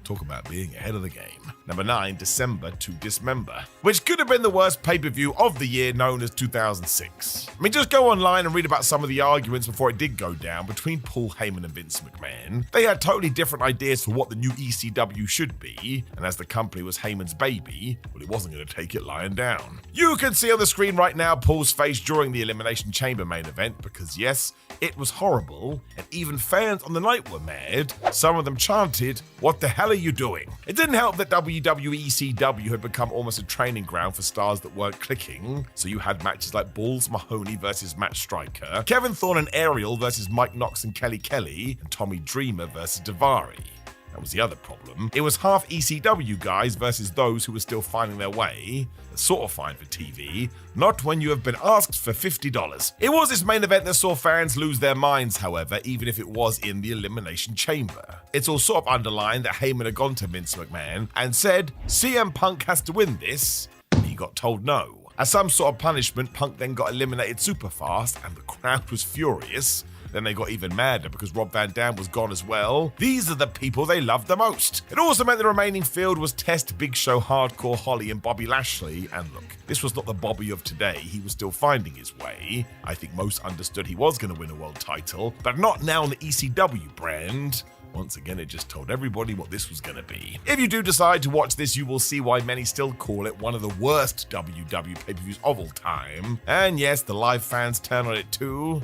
Talk about being ahead of the game. Number 9, December to Dismember, which could have been the worst pay-per-view of the year, known as 2006. I mean, just go online and read about some of the arguments before it did go down between Paul Heyman and Vince McMahon. They had totally different ideas for what the new ECW should be, and as the company was Heyman's baby, well, it wasn't going to take it lying down. You can see on the screen right now Paul's face during the Elimination Chamber main event, because yes, it was horrible, and even fans on the night were mad. Some of them chanted, "What the hell are you doing?" It didn't help that WWE ECW had become almost a training ground for stars that weren't clicking, so you had matches like Balls Mahoney versus Matt Striker, Kevin Thorne and Ariel versus Mike Knox and Kelly Kelly, and Tommy Dreamer versus Daivari. That was the other problem. It was half ECW guys versus those who were still finding their way. That's sort of fine for TV, not when you have been asked for $50. It was this main event that saw fans lose their minds, however, even if it was in the Elimination Chamber. It's all sort of underlined that Heyman had gone to Vince McMahon and said, CM Punk has to win this, and he got told no. As some sort of punishment, Punk then got eliminated super fast, and the crowd was furious. Then they got even madder because Rob Van Dam was gone as well. These are the people they loved the most. It also meant the remaining field was Test, Big Show, Hardcore Holly, and Bobby Lashley. And look, this was not the Bobby of today. He was still finding his way. I think most understood he was going to win a world title, but not now on the ECW brand. Once again, it just told everybody what this was going to be. If you do decide to watch this, you will see why many still call it one of the worst WWE pay-per-views of all time. And yes, the live fans turn on it too.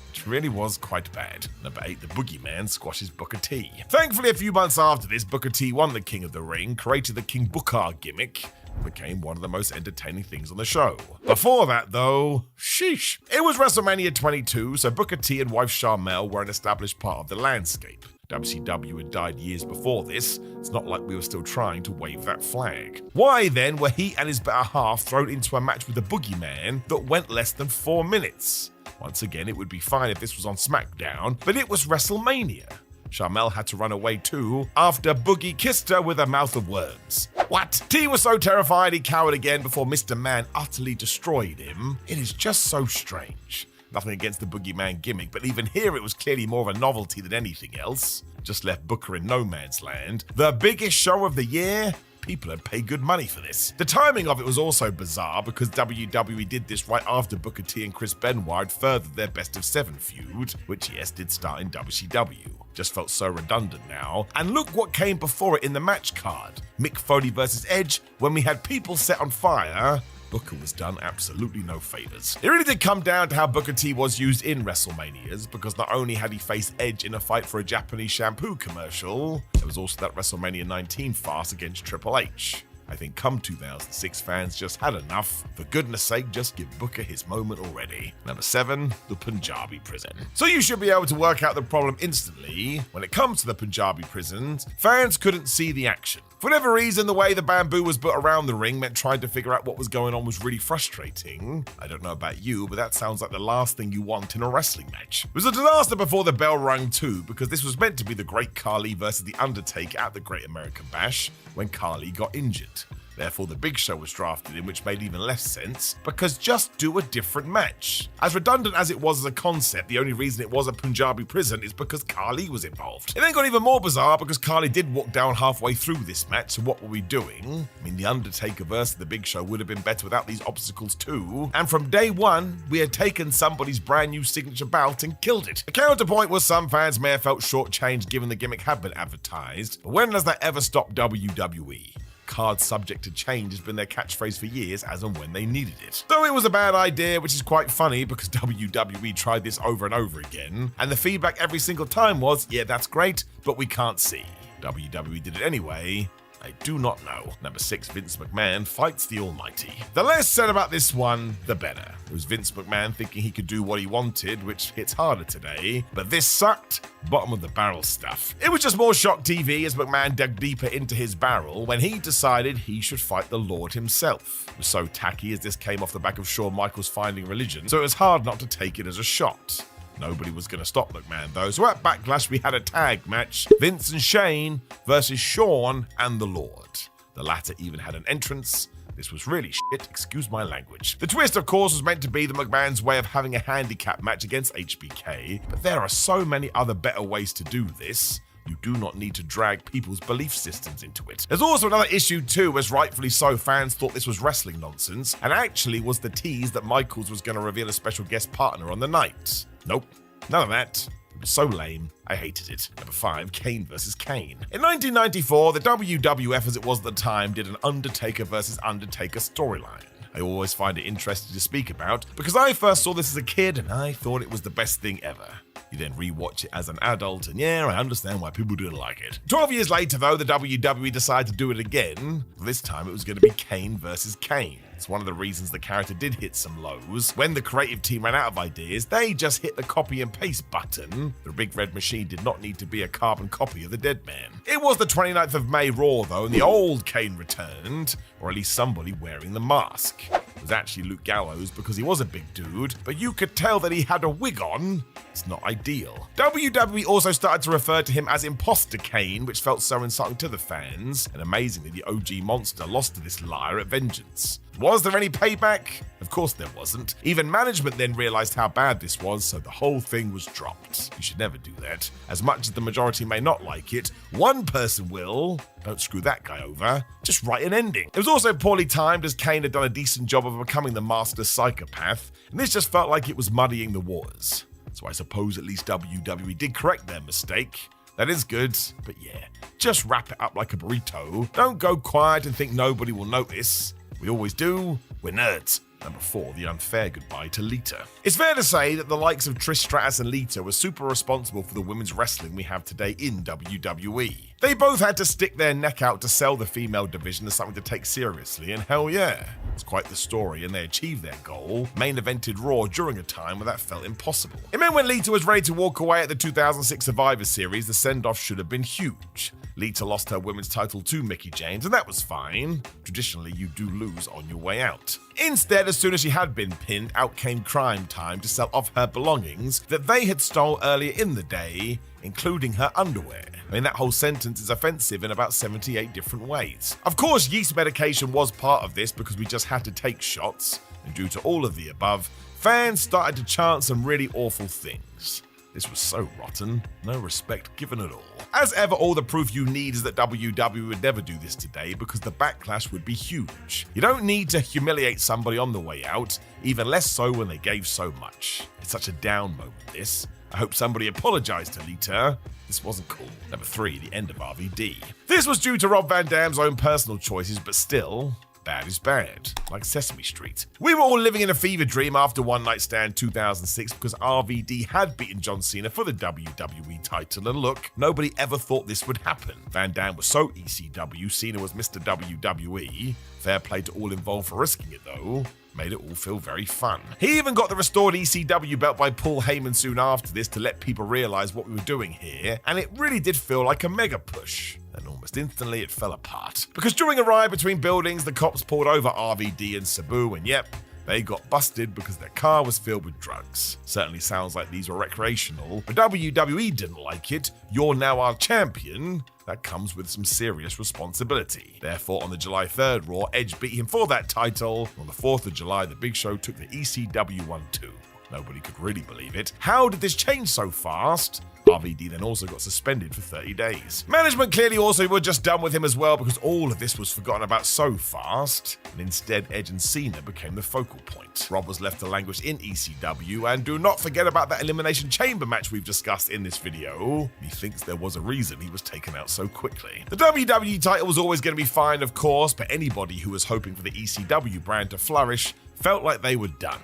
Which really was quite bad. Number 8, the Boogeyman squashes Booker T. Thankfully, a few months after this, Booker T won the King of the Ring, created the King Booker gimmick, and became one of the most entertaining things on the show. Before that, though, sheesh. It was WrestleMania 22, so Booker T and wife Sharmell were an established part of the landscape. WCW had died years before this. It's not like we were still trying to wave that flag. Why then were he and his better half thrown into a match with the Boogeyman that went less than 4 minutes? Once again, it would be fine if this was on SmackDown, but it was WrestleMania. Sharmell had to run away too after Boogie kissed her with a mouth of worms. What? T was so terrified he cowered again before Mr. Man utterly destroyed him. It is just so strange. Nothing against the Boogeyman gimmick, but even here it was clearly more of a novelty than anything else. Just left Booker in no man's land. The biggest show of the year? People had paid good money for this. The timing of it was also bizarre because WWE did this right after Booker T and Chris Benoit had furthered their Best of 7 feud, which yes, did start in WCW. Just felt so redundant now. And look what came before it in the match card. Mick Foley versus Edge, when we had people set on fire, Booker was done absolutely no favors. It really did come down to how Booker T was used in WrestleManias, because not only had he faced Edge in a fight for a Japanese shampoo commercial, there was also that WrestleMania 19 farce against Triple H. I think come 2006, fans just had enough. For goodness sake, just give Booker his moment already. Number 7, the Punjabi prison. So you should be able to work out the problem instantly. When it comes to the Punjabi prisons, fans couldn't see the action. For whatever reason, the way the bamboo was put around the ring meant trying to figure out what was going on was really frustrating. I don't know about you, but that sounds like the last thing you want in a wrestling match. It was a disaster before the bell rang too, because this was meant to be the Great Khali versus The Undertaker at the Great American Bash when Khali got injured. Therefore, the Big Show was drafted in, which made even less sense, because just do a different match. As redundant as it was as a concept, the only reason it was a Punjabi prison is because Khali was involved. It then got even more bizarre because Khali did walk down halfway through this match, so what were we doing? I mean, The Undertaker versus The Big Show would have been better without these obstacles too, and from day one, we had taken somebody's brand new signature bout and killed it. The counterpoint was some fans may have felt shortchanged given the gimmick had been advertised, but when has that ever stopped WWE? Card subject to change has been their catchphrase for years as and when they needed it. Though it was a bad idea, which is quite funny because WWE tried this over and over again, and the feedback every single time was, yeah, that's great, but we can't see. WWE did it anyway. I do not know. Number 6, Vince McMahon fights the Almighty. The less said about this one, the better. It was Vince McMahon thinking he could do what he wanted, which hits harder today, but this sucked. Bottom of the barrel stuff. It was just more shock TV as McMahon dug deeper into his barrel when he decided he should fight the Lord himself. It was so tacky as this came off the back of Shawn Michaels finding religion, so it was hard not to take it as a shot. Nobody was going to stop McMahon though, so at Backlash we had a tag match, Vince and Shane versus Shawn and the Lord. The latter even had an entrance. This was really shit, excuse my language. The twist, of course, was meant to be the McMahon's way of having a handicap match against HBK, but there are so many other better ways to do this. You do not need to drag people's belief systems into it. There's also another issue too, as rightfully so, fans thought this was wrestling nonsense, and actually was the tease that Michaels was going to reveal a special guest partner on the night. Nope, none of that. It was so lame, I hated it. Number 5, Kane versus Kane. In 1994, the WWF as it was at the time did an Undertaker versus Undertaker storyline. I always find it interesting to speak about because I first saw this as a kid and I thought it was the best thing ever. You then rewatch it as an adult and yeah, I understand why people didn't like it. 12 years later though, the WWE decided to do it again. This time it was going to be Kane versus Kane. It's one of the reasons the character did hit some lows. When the creative team ran out of ideas, they just hit the copy and paste button. The big red machine did not need to be a carbon copy of the dead man. It was the 29th of May Raw though, and the old Kane returned, or at least somebody wearing the mask. It was actually Luke Gallows because he was a big dude, but you could tell that he had a wig on. It's not ideal. WWE also started to refer to him as Imposter Kane, which felt so insulting to the fans, and amazingly the OG monster lost to this liar at Vengeance. Was there any payback? Of course there wasn't. Even management then realized how bad this was, so the whole thing was dropped. You should never do that. As much as the majority may not like it, one person will. Don't screw that guy over. Just write an ending. It was also poorly timed as Kane had done a decent job of becoming the master psychopath, and this just felt like it was muddying the waters. So I suppose at least WWE did correct their mistake. That is good, but yeah, just wrap it up like a burrito. Don't go quiet and think nobody will notice. We always do. We're nerds. Number 4, the unfair goodbye to Lita. It's fair to say that the likes of Trish Stratus and Lita were super responsible for the women's wrestling we have today in WWE. They both had to stick their neck out to sell the female division as something to take seriously, and hell yeah, it's quite the story, and they achieved their goal, main evented Raw during a time when that felt impossible. It meant when Lita was ready to walk away at the 2006 Survivor Series, the send-off should have been huge. Lita lost her women's title to Mickie James, and that was fine. Traditionally, you do lose on your way out. Instead, as soon as she had been pinned, out came Crime Time to sell off her belongings that they had stole earlier in the day, including her underwear. I mean, that whole sentence is offensive in about 78 different ways. Of course, yeast medication was part of this because we just had to take shots, and due to all of the above, fans started to chant some really awful things. This was so rotten, no respect given at all. As ever, all the proof you need is that WWE would never do this today because the backlash would be huge. You don't need to humiliate somebody on the way out, even less so when they gave so much. It's such a down moment, this. I hope somebody apologized to Lita. This wasn't cool. Number 3, the end of RVD. This was due to Rob Van Dam's own personal choices, but still, bad is bad, like Sesame Street. We were all living in a fever dream after One Night Stand 2006 because RVD had beaten John Cena for the WWE title, and look, nobody ever thought this would happen. Van Dam was so ECW, Cena was Mr. WWE. Fair play to all involved for risking it though. Made it all feel very fun. He even got the restored ECW belt by Paul Heyman soon after this to let people realize what we were doing here, and it really did feel like a mega push. And almost instantly it fell apart. Because during a ride between buildings, the cops pulled over RVD and Sabu, and yep, they got busted because their car was filled with drugs. Certainly sounds like these were recreational, but WWE didn't like it. You're now our champion. That comes with some serious responsibility. Therefore, on the July 3rd Raw, Edge beat him for that title. On the 4th of July, the Big Show took the ECW one too. Nobody could really believe it. How did this change so fast? RVD then also got suspended for 30 days. Management clearly also were just done with him as well because all of this was forgotten about so fast, and instead Edge and Cena became the focal point. Rob was left to languish in ECW, and do not forget about that Elimination Chamber match we've discussed in this video. He thinks there was a reason he was taken out so quickly. The WWE title was always going to be fine, of course, but anybody who was hoping for the ECW brand to flourish felt like they were done.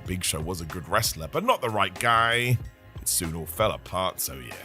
The Big Show was a good wrestler, but not the right guy. It soon all fell apart, so yeah,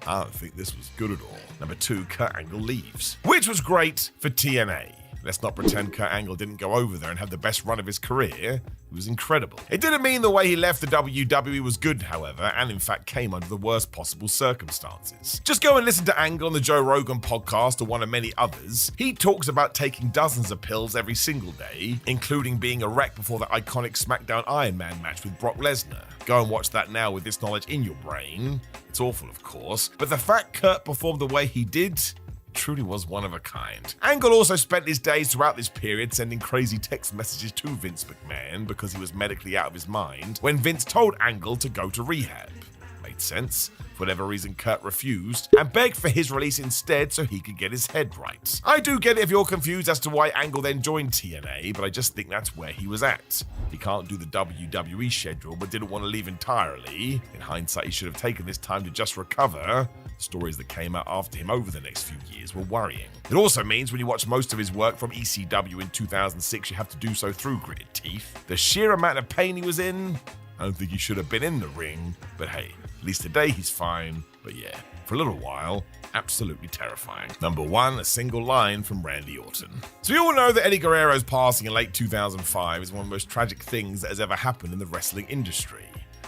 I don't think this was good at all. Number 2, Kurt Angle leaves, which was great for TNA. Let's not pretend Kurt Angle didn't go over there and have the best run of his career. It was incredible. It didn't mean the way he left the WWE was good, however, and in fact came under the worst possible circumstances. Just go and listen to Angle on the Joe Rogan podcast or one of many others. He talks about taking dozens of pills every single day, including being a wreck before the iconic SmackDown Iron Man match with Brock Lesnar. Go and watch that now with this knowledge in your brain. It's awful, of course, but the fact Kurt performed the way he did truly was one of a kind. Angle also spent his days throughout this period sending crazy text messages to Vince McMahon because he was medically out of his mind when Vince told Angle to go to rehab. Made sense. For whatever reason, Kurt refused and begged for his release instead so he could get his head right. I do get it if you're confused as to why Angle then joined TNA, but I just think that's where he was at. He can't do the WWE schedule but didn't want to leave entirely. In hindsight, he should have taken this time to just recover. Stories that came out after him over the next few years were worrying. It also means when you watch most of his work from ECW in 2006, you have to do so through gritted teeth. The sheer amount of pain he was in, I don't think he should have been in the ring, but hey, at least today he's fine. But yeah, for a little while, absolutely terrifying. Number 1, a single line from Randy Orton. So we all know that Eddie Guerrero's passing in late 2005 is one of the most tragic things that has ever happened in the wrestling industry.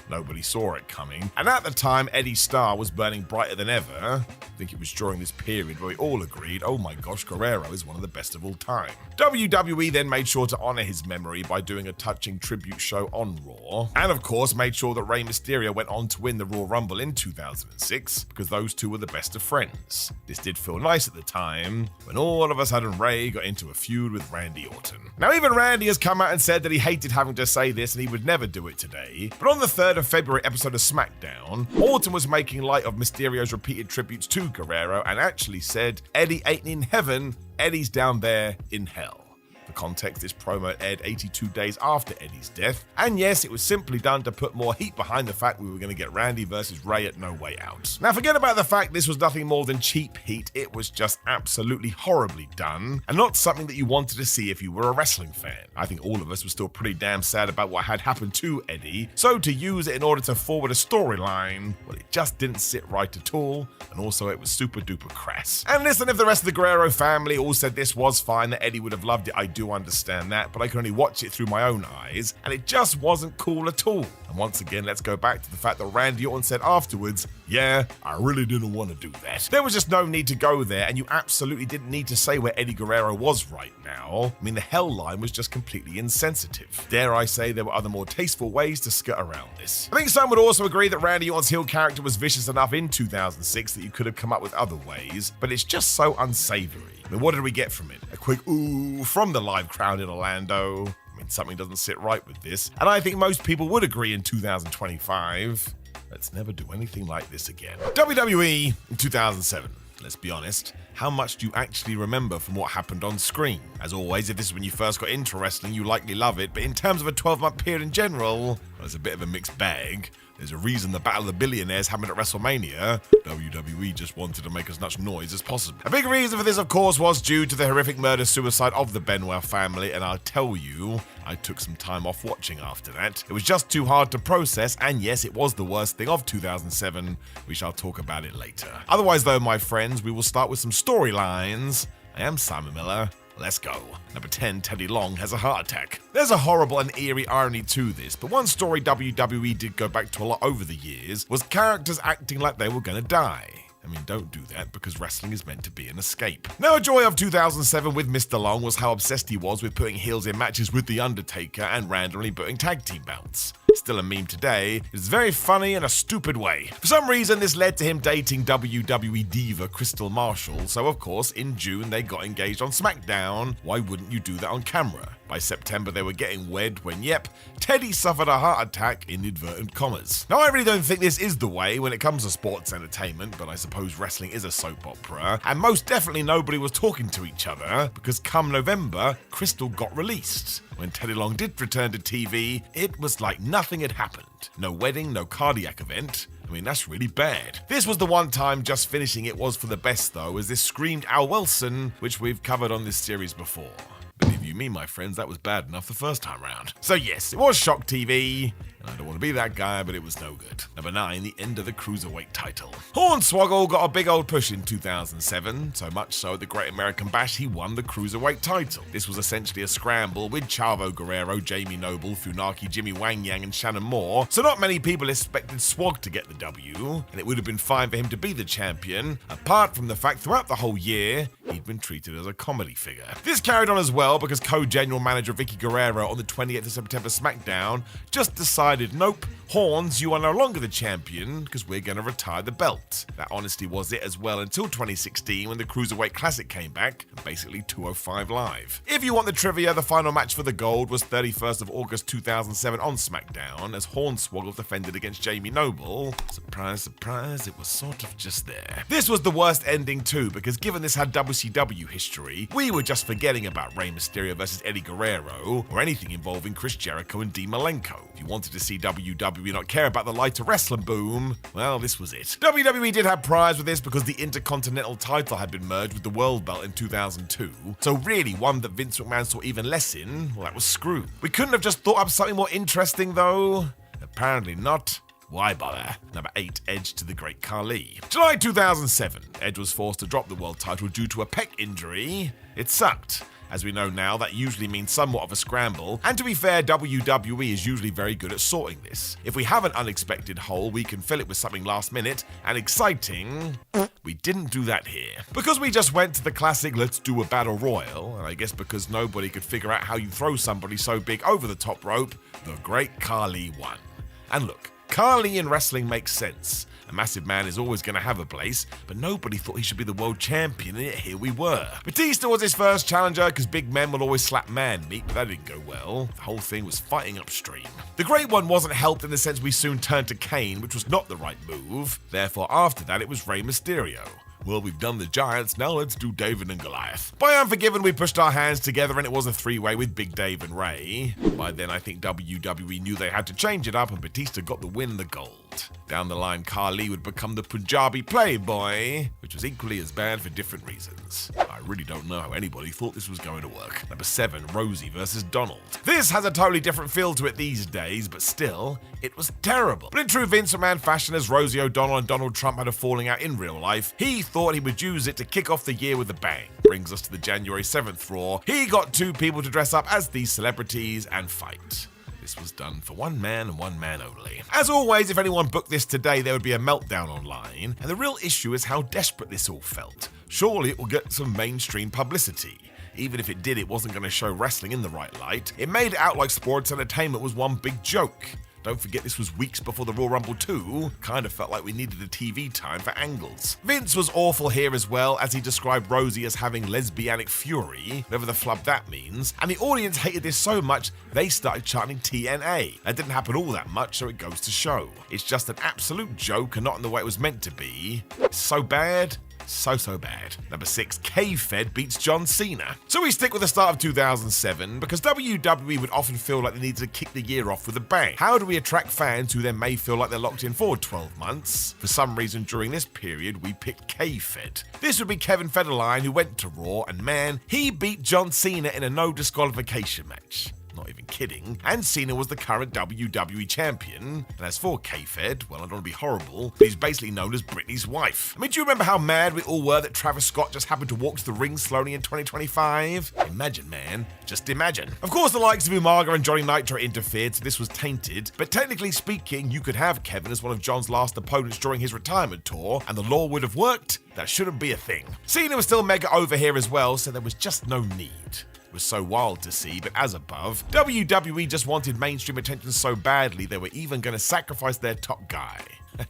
Nobody saw it coming, and at the time Eddie's star was burning brighter than ever. I think it was during this period where we all agreed, oh my gosh, Guerrero is one of the best of all time. WWE then made sure to honor his memory by doing a touching tribute show on Raw, and of course made sure that Rey Mysterio went on to win the Royal Rumble in 2006 because those two were the best of friends. This did feel nice at the time when all of a sudden Rey got into a feud with Randy Orton. Now even Randy has come out and said that he hated having to say this and he would never do it today, but on the 3rd of February episode of SmackDown, Orton was making light of Mysterio's repeated tributes to Guerrero and actually said, Eddie ain't in heaven, Eddie's down there in hell. For context, this promo aired 82 days after Eddie's death, and yes, it was simply done to put more heat behind the fact we were going to get Randy versus Ray at No Way Out. Now forget about the fact this was nothing more than cheap heat, it was just absolutely horribly done, and not something that you wanted to see if you were a wrestling fan. I think all of us were still pretty damn sad about what had happened to Eddie, so to use it in order to forward a storyline, well, it just didn't sit right at all, and also it was super duper crass. And listen, if the rest of the Guerrero family all said this was fine, that Eddie would have loved it, I do understand that, but I can only watch it through my own eyes, and it just wasn't cool at all. And once again, let's go back to the fact that Randy Orton said afterwards, yeah, I really didn't want to do that. There was just no need to go there, and you absolutely didn't need to say where Eddie Guerrero was right now. I mean, the hell line was just completely insensitive. Dare I say there were other more tasteful ways to skirt around this. I think some would also agree that Randy Orton's heel character was vicious enough in 2006 that you could have come up with other ways, but it's just so unsavory. I mean, what did we get from it? A quick ooh from the live crowd in Orlando. I mean, something doesn't sit right with this, and I think most people would agree in 2025. Let's never do anything like this again. WWE in 2007. Let's be honest, how much do you actually remember from what happened on screen? As always, if this is when you first got into wrestling, you likely love it, but in terms of a 12-month period in general, well, it's a bit of a mixed bag. There's a reason the Battle of the Billionaires happened at WrestleMania. WWE just wanted to make as much noise as possible. A big reason for this, of course, was due to the horrific murder-suicide of the Benoit family, and I'll tell you, I took some time off watching after that. It was just too hard to process, and yes, it was the worst thing of 2007. We shall talk about it later. Otherwise, though, my friends, we will start with some storylines. I am Simon Miller. Let's go. Number 10, Teddy Long has a heart attack. There's a horrible and eerie irony to this, but one story WWE did go back to a lot over the years was characters acting like they were gonna die. I mean, don't do that, because wrestling is meant to be an escape. Now, a joy of 2007 with Mr. Long was how obsessed he was with putting heels in matches with The Undertaker and randomly putting tag team belts. Still a meme today, it's very funny in a stupid way. For some reason, this led to him dating WWE diva Crystal Marshall, so of course, in June they got engaged on SmackDown. Why wouldn't you do that on camera? By September, they were getting wed when, yep, Teddy suffered a heart attack in inverted commas. Now, I really don't think this is the way when it comes to sports entertainment, but I suppose wrestling is a soap opera, and most definitely nobody was talking to each other, because come November, Crystal got released. When Teddy Long did return to TV, it was like nothing had happened. No wedding, no cardiac event. I mean, that's really bad. This was the one time just finishing it was for the best, though, as this screamed Al Wilson, which we've covered on this series before. Believe you me, my friends, that was bad enough the first time round. So yes, it was shock TV, and I don't want to be that guy, but it was no good. Number 9, the end of the Cruiserweight title. Hornswoggle got a big old push in 2007, so much so at the Great American Bash he won the Cruiserweight title. This was essentially a scramble with Chavo Guerrero, Jamie Noble, Funaki, Jimmy Wang Yang, and Shannon Moore, so not many people expected Swog to get the W, and it would have been fine for him to be the champion, apart from the fact throughout the whole year, he'd been treated as a comedy figure. This carried on as well because co-general manager Vicky Guerrero on the 28th of September SmackDown just decided, nope, Horns, you are no longer the champion because we're going to retire the belt. That honestly was it as well until 2016 when the Cruiserweight Classic came back and basically 205 Live. If you want the trivia, the final match for the gold was 31st of August 2007 on SmackDown as Hornswoggle defended against Jamie Noble. Surprise, surprise, it was sort of just there. This was the worst ending too because given this had WCW history, we were just forgetting about Rey Mysterio versus Eddie Guerrero or anything involving Chris Jericho and Dean Malenko. If you wanted to see WWE not care about the lighter wrestling boom, well, this was it. WWE did have priors with this because the Intercontinental title had been merged with the World Belt in 2002, so really one that Vince McMahon saw even less in, well, that was screwed. We couldn't have just thought up something more interesting though? Apparently not. Why bother? Number 8, Edge to the Great Khali. July 2007, Edge was forced to drop the world title due to a pec injury. It sucked. As we know now, that usually means somewhat of a scramble, and to be fair, WWE is usually very good at sorting this. If we have an unexpected hole, we can fill it with something last minute and exciting. We didn't do that here. Because we just went to the classic let's do a battle royal, and I guess because nobody could figure out how you throw somebody so big over the top rope, the Great Khali won. And look, Khali in wrestling makes sense. A massive man is always going to have a place, but nobody thought he should be the world champion, and yet here we were. Batista was his first challenger because big men will always slap man meat, but that didn't go well. The whole thing was fighting upstream. The Great One wasn't helped in the sense we soon turned to Kane, which was not the right move. Therefore, after that, it was Rey Mysterio. Well, we've done the Giants, now let's do David and Goliath. By Unforgiven, we pushed our hands together and it was a three-way with Big Dave and Ray. By then, I think WWE knew they had to change it up and Batista got the win and the gold. Down the line, Khali would become the Punjabi Playboy, which was equally as bad for different reasons. I really don't know how anybody thought this was going to work. Number 7, Rosie versus Donald. This has a totally different feel to it these days, but still, it was terrible. But in true Vince McMahon fashion, as Rosie O'Donnell and Donald Trump had a falling out in real life, he thought he would use it to kick off the year with a bang. Brings us to the January 7th Raw. He got 2 people to dress up as these celebrities and fight. This was done for one man and one man only. As always, if anyone booked this today, there would be a meltdown online, and the real issue is how desperate this all felt. Surely it will get some mainstream publicity. Even if it did, it wasn't going to show wrestling in the right light. It made it out like sports entertainment was one big joke. Don't forget this was weeks before the Royal Rumble 2, kind of felt like we needed a TV time for angles. Vince was awful here as well, as he described Rosie as having lesbianic fury, whatever the flub that means, and the audience hated this so much they started chanting TNA. That didn't happen all that much, so it goes to show. It's just an absolute joke and not in the way it was meant to be. So bad. So bad. Number 6, K-Fed beats John Cena. So we stick with the start of 2007 because WWE would often feel like they needed to kick the year off with a bang. How do we attract fans who then may feel like they're locked in for 12 months? For some reason during this period we picked K-Fed. This would be Kevin Federline, who went to Raw, and man, he beat John Cena in a no disqualification match. Not even kidding. And Cena was the current WWE champion. And as for K-Fed, well, I don't want to be horrible, but he's basically known as Britney's wife. I mean, do you remember how mad we all were that Travis Scott just happened to walk to the ring slowly in 2025? Imagine, man. Just imagine. Of course, the likes of Umaga and Johnny Nitro interfered, so this was tainted. But technically speaking, you could have Kevin as one of John's last opponents during his retirement tour, and the law would have worked. That shouldn't be a thing. Cena was still mega over here as well, so there was just no need. Was so wild to see, but as above, WWE just wanted mainstream attention so badly they were even going to sacrifice their top guy.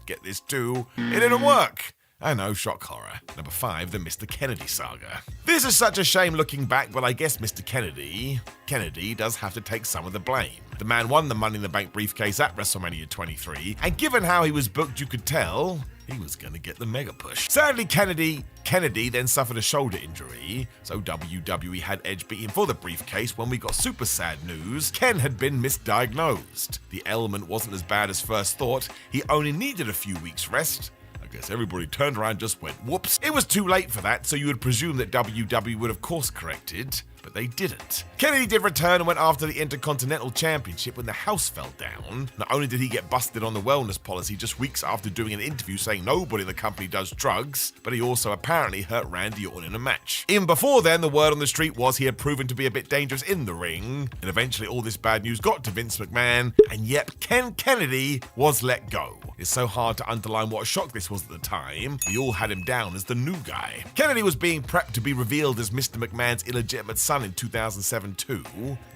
Get this too, it didn't work. I know, shock horror. Number 5, the Mr. Kennedy saga. This is such a shame looking back, but I guess Mr. Kennedy does have to take some of the blame. The man won the Money in the Bank briefcase at WrestleMania 23, and given how he was booked, you could tell he was going to get the mega push. Sadly, Kennedy then suffered a shoulder injury, so WWE had Edge beat him for the briefcase when we got super sad news. Ken had been misdiagnosed. The ailment wasn't as bad as first thought. He only needed a few weeks rest. I guess everybody turned around and just went, whoops. It was too late for that, so you would presume that WWE would have course corrected, but they didn't. Kennedy did return and went after the Intercontinental Championship when the house fell down. Not only did he get busted on the wellness policy just weeks after doing an interview saying nobody in the company does drugs, but he also apparently hurt Randy Orton in a match. Even before then, the word on the street was he had proven to be a bit dangerous in the ring, and eventually all this bad news got to Vince McMahon, and yep, Ken Kennedy was let go. It's so hard to underline what a shock this was at the time. We all had him down as the new guy. Kennedy was being prepped to be revealed as Mr. McMahon's illegitimate son in 2007 too.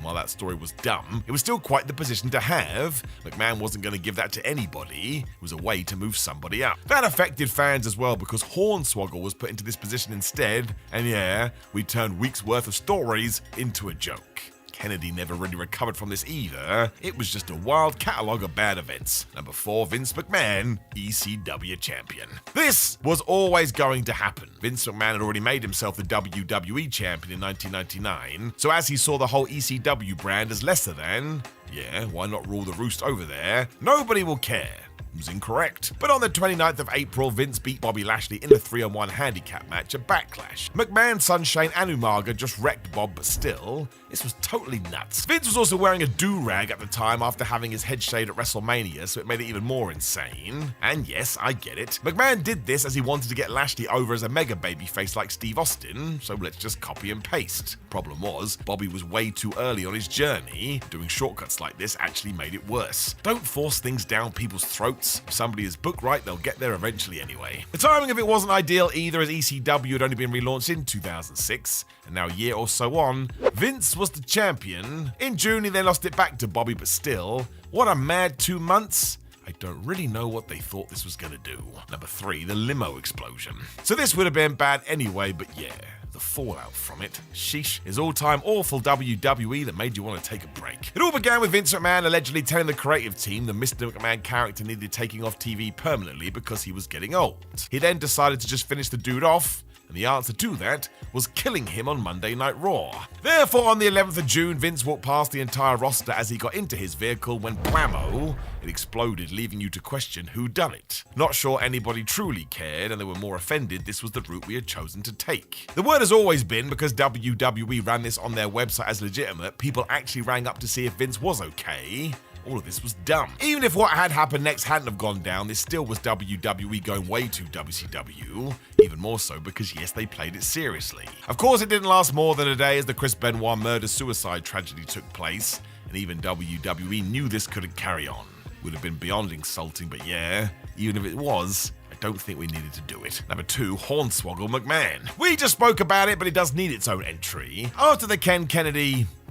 While that story was dumb, it was still quite the position to have. McMahon wasn't going to give that to anybody. It was a way to move somebody up. That affected fans as well because Hornswoggle was put into this position instead, and yeah, we turned weeks worth of stories into a joke. Kennedy never really recovered from this either. It was just a wild catalogue of bad events. Number 4, Vince McMahon, ECW champion. This was always going to happen. Vince McMahon had already made himself the WWE champion in 1999, so as he saw the whole ECW brand as lesser than, yeah, why not rule the roost over there? Nobody will care. Was incorrect. But on the 29th of April, Vince beat Bobby Lashley in a 3-on-1 handicap match at Backlash. McMahon, Sunshine, and Umaga just wrecked Bob, but still, this was totally nuts. Vince was also wearing a do-rag at the time after having his head shaved at WrestleMania, so it made it even more insane. And yes, I get it. McMahon did this as he wanted to get Lashley over as a mega babyface like Steve Austin, so let's just copy and paste. Problem was, Bobby was way too early on his journey. Doing shortcuts like this actually made it worse. Don't force things down people's throats. If somebody is booked right, they'll get there eventually anyway. The timing of it wasn't ideal either, as ECW had only been relaunched in 2006, and now a year or so on, Vince was the champion. In June, he then lost it back to Bobby, but still, what a mad 2 months. I don't really know what they thought this was gonna do. Number 3, the limo explosion. So this would have been bad anyway, but yeah, the fallout from it, sheesh, is all-time awful WWE that made you want to take a break. It all began with Vince McMahon allegedly telling the creative team the Mr. McMahon character needed taking off TV permanently because he was getting old. He then decided to just finish the dude off, and the answer to that was killing him on Monday Night Raw. Therefore, on the 11th of June, Vince walked past the entire roster as he got into his vehicle when blammo, it exploded, leaving you to question who done it. Not sure anybody truly cared, and they were more offended this was the route we had chosen to take. The word has always been, because WWE ran this on their website as legitimate, people actually rang up to see if Vince was okay. All of this was dumb. Even if what had happened next hadn't have gone down, this still was WWE going way too WCW, even more so because yes, they played it seriously. Of course, it didn't last more than a day as the Chris Benoit murder-suicide tragedy took place, and even WWE knew this couldn't carry on. Would have been beyond insulting, but yeah, even if it was, I don't think we needed to do it. Number 2, Hornswoggle McMahon. We just spoke about it, but it does need its own entry. After the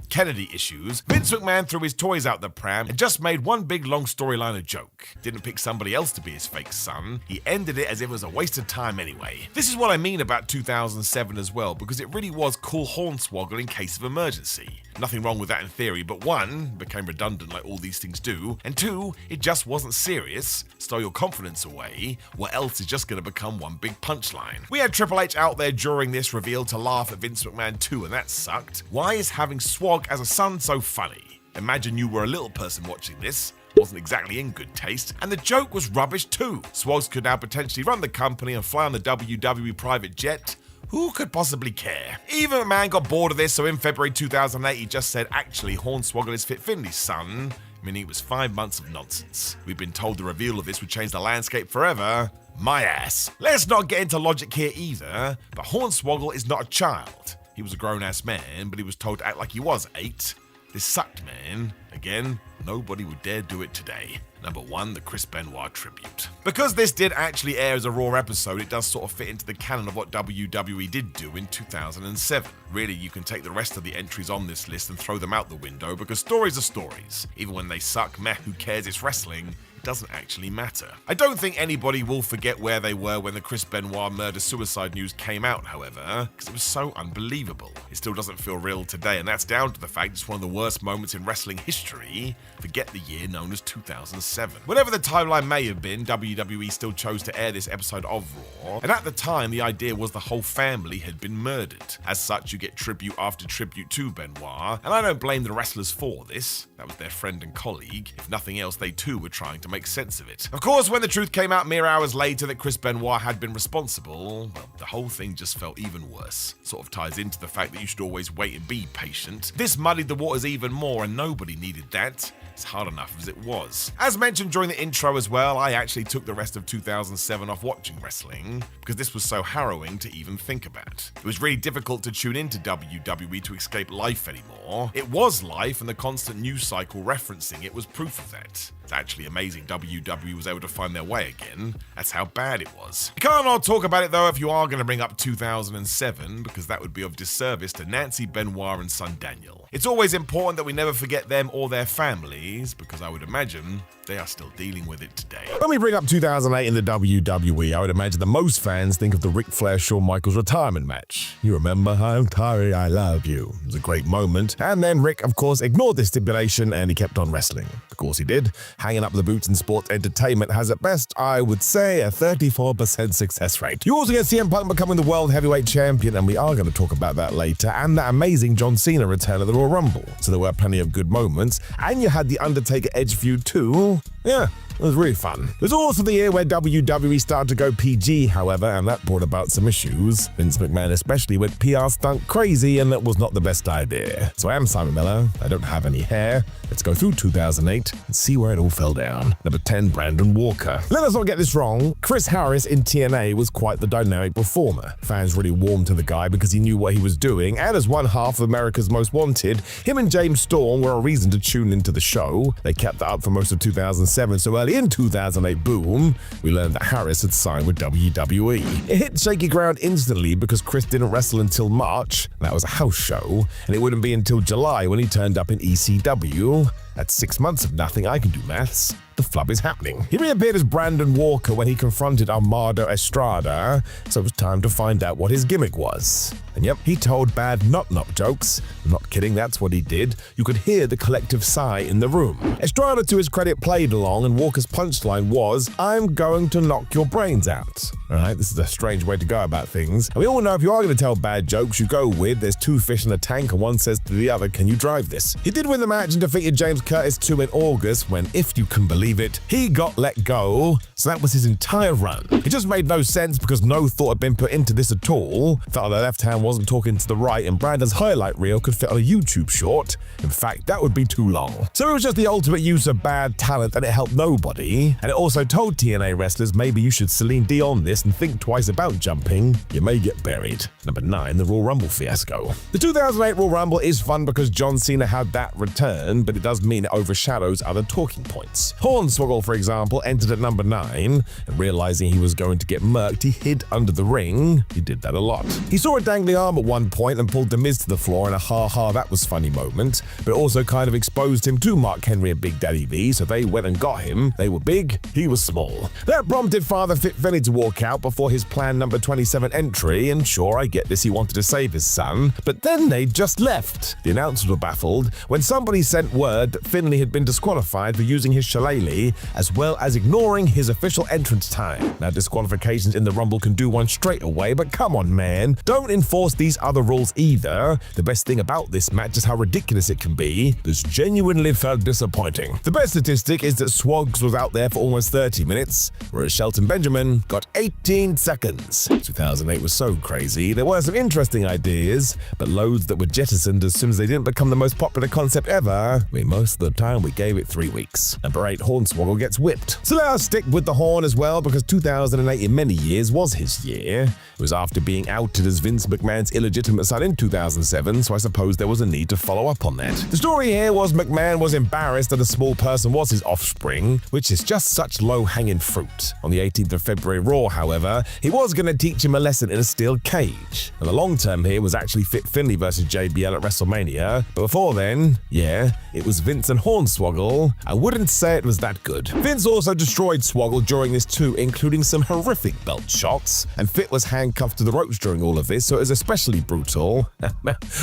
Kennedy issues, Vince McMahon threw his toys out the pram and just made one big long storyline a joke. Didn't pick somebody else to be his fake son. He ended it as if it was a waste of time anyway. This is what I mean about 2007 as well, because it really was cool Hornswoggle in case of emergency. Nothing wrong with that in theory, but 1, became redundant like all these things do, and 2, it just wasn't serious, stole your confidence away, what else is just going to become one big punchline. We had Triple H out there during this reveal to laugh at Vince McMahon too, and that sucked. Why is having Swog as a son so funny? Imagine you were a little person watching this, wasn't exactly in good taste, and the joke was rubbish too. Swogs could now potentially run the company and fly on the WWE private jet. Who could possibly care? Even McMahon got bored of this, so in February 2008 he just said, actually, Hornswoggle is Fit Finley's son, meaning it was 5 months of nonsense. We've been told the reveal of this would change the landscape forever. My ass. Let's not get into logic here either, but Hornswoggle is not a child. He was a grown-ass man, but he was told to act like he was 8. This sucked, man. Again, nobody would dare do it today. Number 1, the Chris Benoit tribute. Because this did actually air as a Raw episode, it does sort of fit into the canon of what WWE did do in 2007. Really, you can take the rest of the entries on this list and throw them out the window because stories are stories. Even when they suck, meh, who cares, it's wrestling. Doesn't actually matter. I don't think anybody will forget where they were when the Chris Benoit murder-suicide news came out, however, because it was so unbelievable. It still doesn't feel real today, and that's down to the fact it's one of the worst moments in wrestling history. Forget the year known as 2007. Whatever the timeline may have been, WWE still chose to air this episode of Raw, and at the time, the idea was the whole family had been murdered. As such, you get tribute after tribute to Benoit, and I don't blame the wrestlers for this. That was their friend and colleague. If nothing else, they too were trying to make sense of it. Of course, when the truth came out mere hours later that Chris Benoit had been responsible, well, the whole thing just felt even worse. Sort of ties into the fact that you should always wait and be patient. This muddied the waters even more, and nobody needed that. It's hard enough as it was. As mentioned during the intro as well, I actually took the rest of 2007 off watching wrestling because this was so harrowing to even think about. It was really difficult to tune into WWE to escape life anymore. It was life, and the constant news cycle referencing it was proof of that. It's actually amazing WWE was able to find their way again. That's how bad it was. You can't not talk about it though if you are going to bring up 2007, because that would be of disservice to Nancy Benoit and son Daniel. It's always important that we never forget them or their families, because I would imagine they are still dealing with it today. When we bring up 2008 in the WWE, I would imagine that most fans think of the Ric Flair-Shawn Michaels retirement match. You remember, I'm tired, I love you. It was a great moment. And then Rick, of course, ignored this stipulation and he kept on wrestling. Of course he did. Hanging up the boots in sports entertainment has at best, I would say, a 34% success rate. You also get CM Punk becoming the World Heavyweight Champion, and we are going to talk about that later, and that amazing John Cena return at the Royal Rumble. So there were plenty of good moments, and you had the Undertaker Edge feud too. Yeah. It was really fun. It was also the year where WWE started to go PG, however, and that brought about some issues. Vince McMahon especially went PR stunt crazy, and that was not the best idea. So I am Simon Miller. I don't have any hair. Let's go through 2008 and see where it all fell down. Number 10, Brandon Walker. Let us not get this wrong. Chris Harris in TNA was quite the dynamic performer. Fans really warmed to the guy because he knew what he was doing, and as one half of America's Most Wanted, him and James Storm were a reason to tune into the show. They kept that up for most of 2007, so early in 2008, boom, we learned that Harris had signed with WWE. It hit shaky ground instantly because Chris didn't wrestle until March. That was a house show, and it wouldn't be until July when he turned up in ECW. That's 6 months of nothing. I can do maths. the flub is happening. He reappeared as Brandon Walker when he confronted Armando Estrada, so it was time to find out what his gimmick was. And yep, he told bad knock-knock jokes. I'm not kidding, that's what he did. You could hear the collective sigh in the room. Estrada, to his credit, played along, and Walker's punchline was, "I'm going to knock your brains out." Alright, this is a strange way to go about things. And we all know if you are going to tell bad jokes, you go with, there's two fish in a tank and one says to the other, "Can you drive this?" He did win the match and defeated James Curtis too in August when, if you can believe it, he got let go. So that was his entire run. It just made no sense because no thought had been put into this at all. Felt like the left hand wasn't talking to the right, and Brandon's highlight reel could fit on a YouTube short. In fact, that would be too long. So it was just the ultimate use of bad talent, and it helped nobody. And it also told TNA wrestlers, maybe you should Celine Dion this and think twice about jumping. You may get buried. Number 9, the Royal Rumble fiasco. The 2008 Royal Rumble is fun because John Cena had that return, but it does mean it overshadows other talking points. Hornswoggle, for example, entered at number 9, and realizing he was going to get murked, he hid under the ring. He did that a lot. He saw a dangly arm at one point and pulled The Miz to the floor in a ha-ha, that was funny moment, but it also kind of exposed him to Mark Henry and Big Daddy V, so they went and got him. They were big, he was small. That prompted Father Fit Finlay to walk out before his planned number 27 entry, and sure, I get this, he wanted to save his son, but then they just left. The announcers were baffled when somebody sent word that Finlay had been disqualified for using his shillelagh, as well as ignoring his official entrance time. Now, disqualifications in the Rumble can do one straight away, but come on, man, don't enforce these other rules either. The best thing about this match is how ridiculous it can be. This genuinely felt disappointing. The best statistic is that Swogs was out there for almost 30 minutes, whereas Shelton Benjamin got 18 seconds. 2008 was so crazy. There were some interesting ideas, but loads that were jettisoned as soon as they didn't become the most popular concept ever. I mean, most of the time we gave it 3 weeks. Number 8, Hornswoggle gets whipped. So let us stick with the horn as well, because 2008 in many years was his year. It was after being outed as Vince McMahon's illegitimate son in 2007, so I suppose there was a need to follow up on that. The story here was McMahon was embarrassed that a small person was his offspring, which is just such low-hanging fruit. On the 18th of February Raw, however, he was going to teach him a lesson in a steel cage. And the long term here was actually Fit Finlay versus JBL at WrestleMania, but before then, yeah, it was Vince and Hornswoggle. I wouldn't say it was that good. Vince also destroyed Swoggle during this too, including some horrific belt shots, and Fit was handcuffed to the ropes during all of this, so it was especially brutal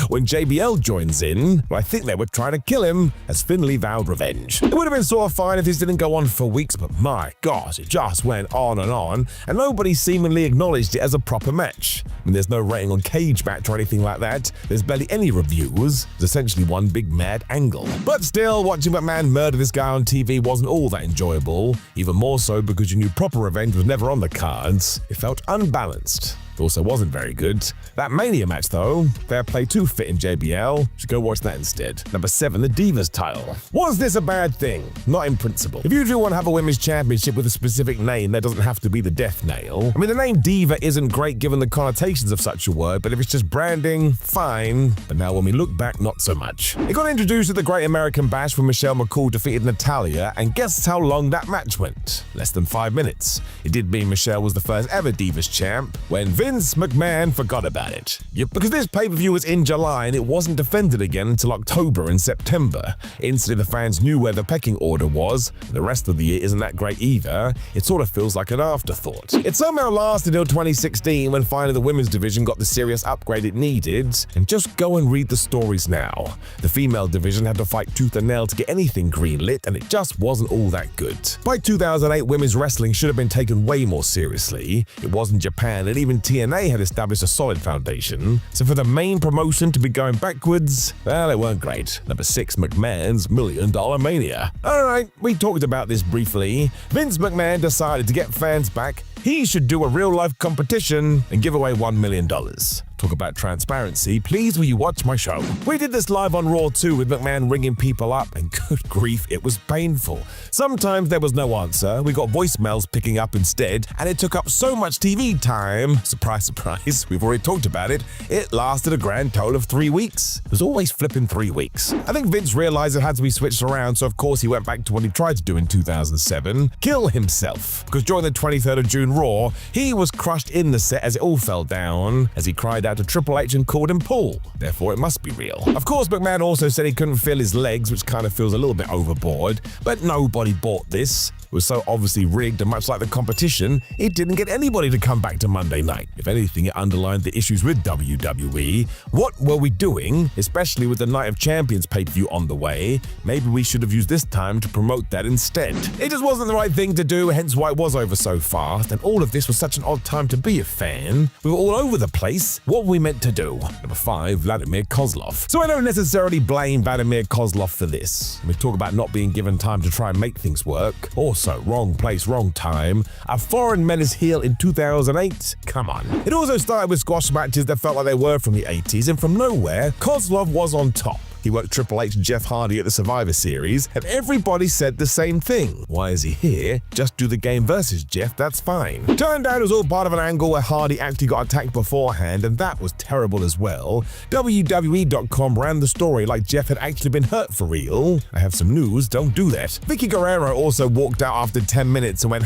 when JBL joins in. Well, I think they were trying to kill him as Finlay vowed revenge. It would have been sort of fine if this didn't go on for weeks, but my gosh, it just went on, and nobody seemingly acknowledged it as a proper match. I mean, there's no rating on Cage Match or anything like that. There's barely any reviews. It's essentially one big mad angle. But still, watching McMahon murder this guy on TV wasn't all that enjoyable, even more so because you knew proper revenge was never on the cards. It felt unbalanced. It also wasn't very good. That Mania match, though, fair play to Fit and JBL. Should go watch that instead. Number 7, the Divas title. Was this a bad thing? Not in principle. If you do want to have a women's championship with a specific name, that doesn't have to be the death nail. I mean, the name Diva isn't great given the connotations of such a word, but if it's just branding, fine. But now when we look back, not so much. It got introduced at the Great American Bash when Michelle McCool defeated Natalya, and guess how long that match went? Less than 5 minutes. It did mean Michelle was the first ever Divas champ, when Vince McMahon forgot about it. Yep, because this pay-per-view was in July and it wasn't defended again until October and September. Instantly the fans knew where the pecking order was. The rest of the year isn't that great either. It sort of feels like an afterthought. It somehow lasted until 2016 when finally the women's division got the serious upgrade it needed. And just go and read the stories now. The female division had to fight tooth and nail to get anything greenlit, and it just wasn't all that good. By 2008, women's wrestling should have been taken way more seriously. It wasn't Japan, and even TNA had established a solid foundation, so for the main promotion to be going backwards, well, it weren't great. Number 6, McMahon's $1 Million Mania. Alright, we talked about this briefly. Vince McMahon decided to get fans back. He should do a real-life competition and give away $1 million. Talk about transparency, please will you watch my show? We did this live on Raw too, with McMahon ringing people up, and good grief, it was painful. Sometimes there was no answer, we got voicemails picking up instead, and it took up so much TV time, surprise surprise, we've already talked about it, it lasted a grand total of 3 weeks. It was always flipping 3 weeks. I think Vince realized it had to be switched around, so of course he went back to what he tried to do in 2007, kill himself. Because during the 23rd of June Raw, he was crushed in the set as it all fell down, as he cried out out to Triple H and called him Paul. Therefore, it must be real. Of course, McMahon also said he couldn't feel his legs, which kind of feels a little bit overboard, but nobody bought this. It was so obviously rigged, and much like the competition, it didn't get anybody to come back to Monday night. If anything, it underlined the issues with WWE. What were we doing, especially with the Night of Champions pay-per-view on the way? Maybe we should have used this time to promote that instead. It just wasn't the right thing to do, hence why it was over so fast, and all of this was such an odd time to be a fan. We were all over the place. What were we meant to do? Number 5, Vladimir Kozlov. So I don't necessarily blame Vladimir Kozlov for this. We talk about not being given time to try and make things work. Also, wrong place, wrong time. A foreign menace heel in 2008? Come on. It also started with squash matches that felt like they were from the 80s, and from nowhere, Kozlov was on top. He worked Triple H and Jeff Hardy at the Survivor Series, and everybody said the same thing. Why is he here? Just do the game versus Jeff, that's fine. Turned out it was all part of an angle where Hardy actually got attacked beforehand, and that was terrible as well. WWE.com ran the story like Jeff had actually been hurt for real. I have some news, don't do that. Vicky Guerrero also walked out after 10 minutes and went,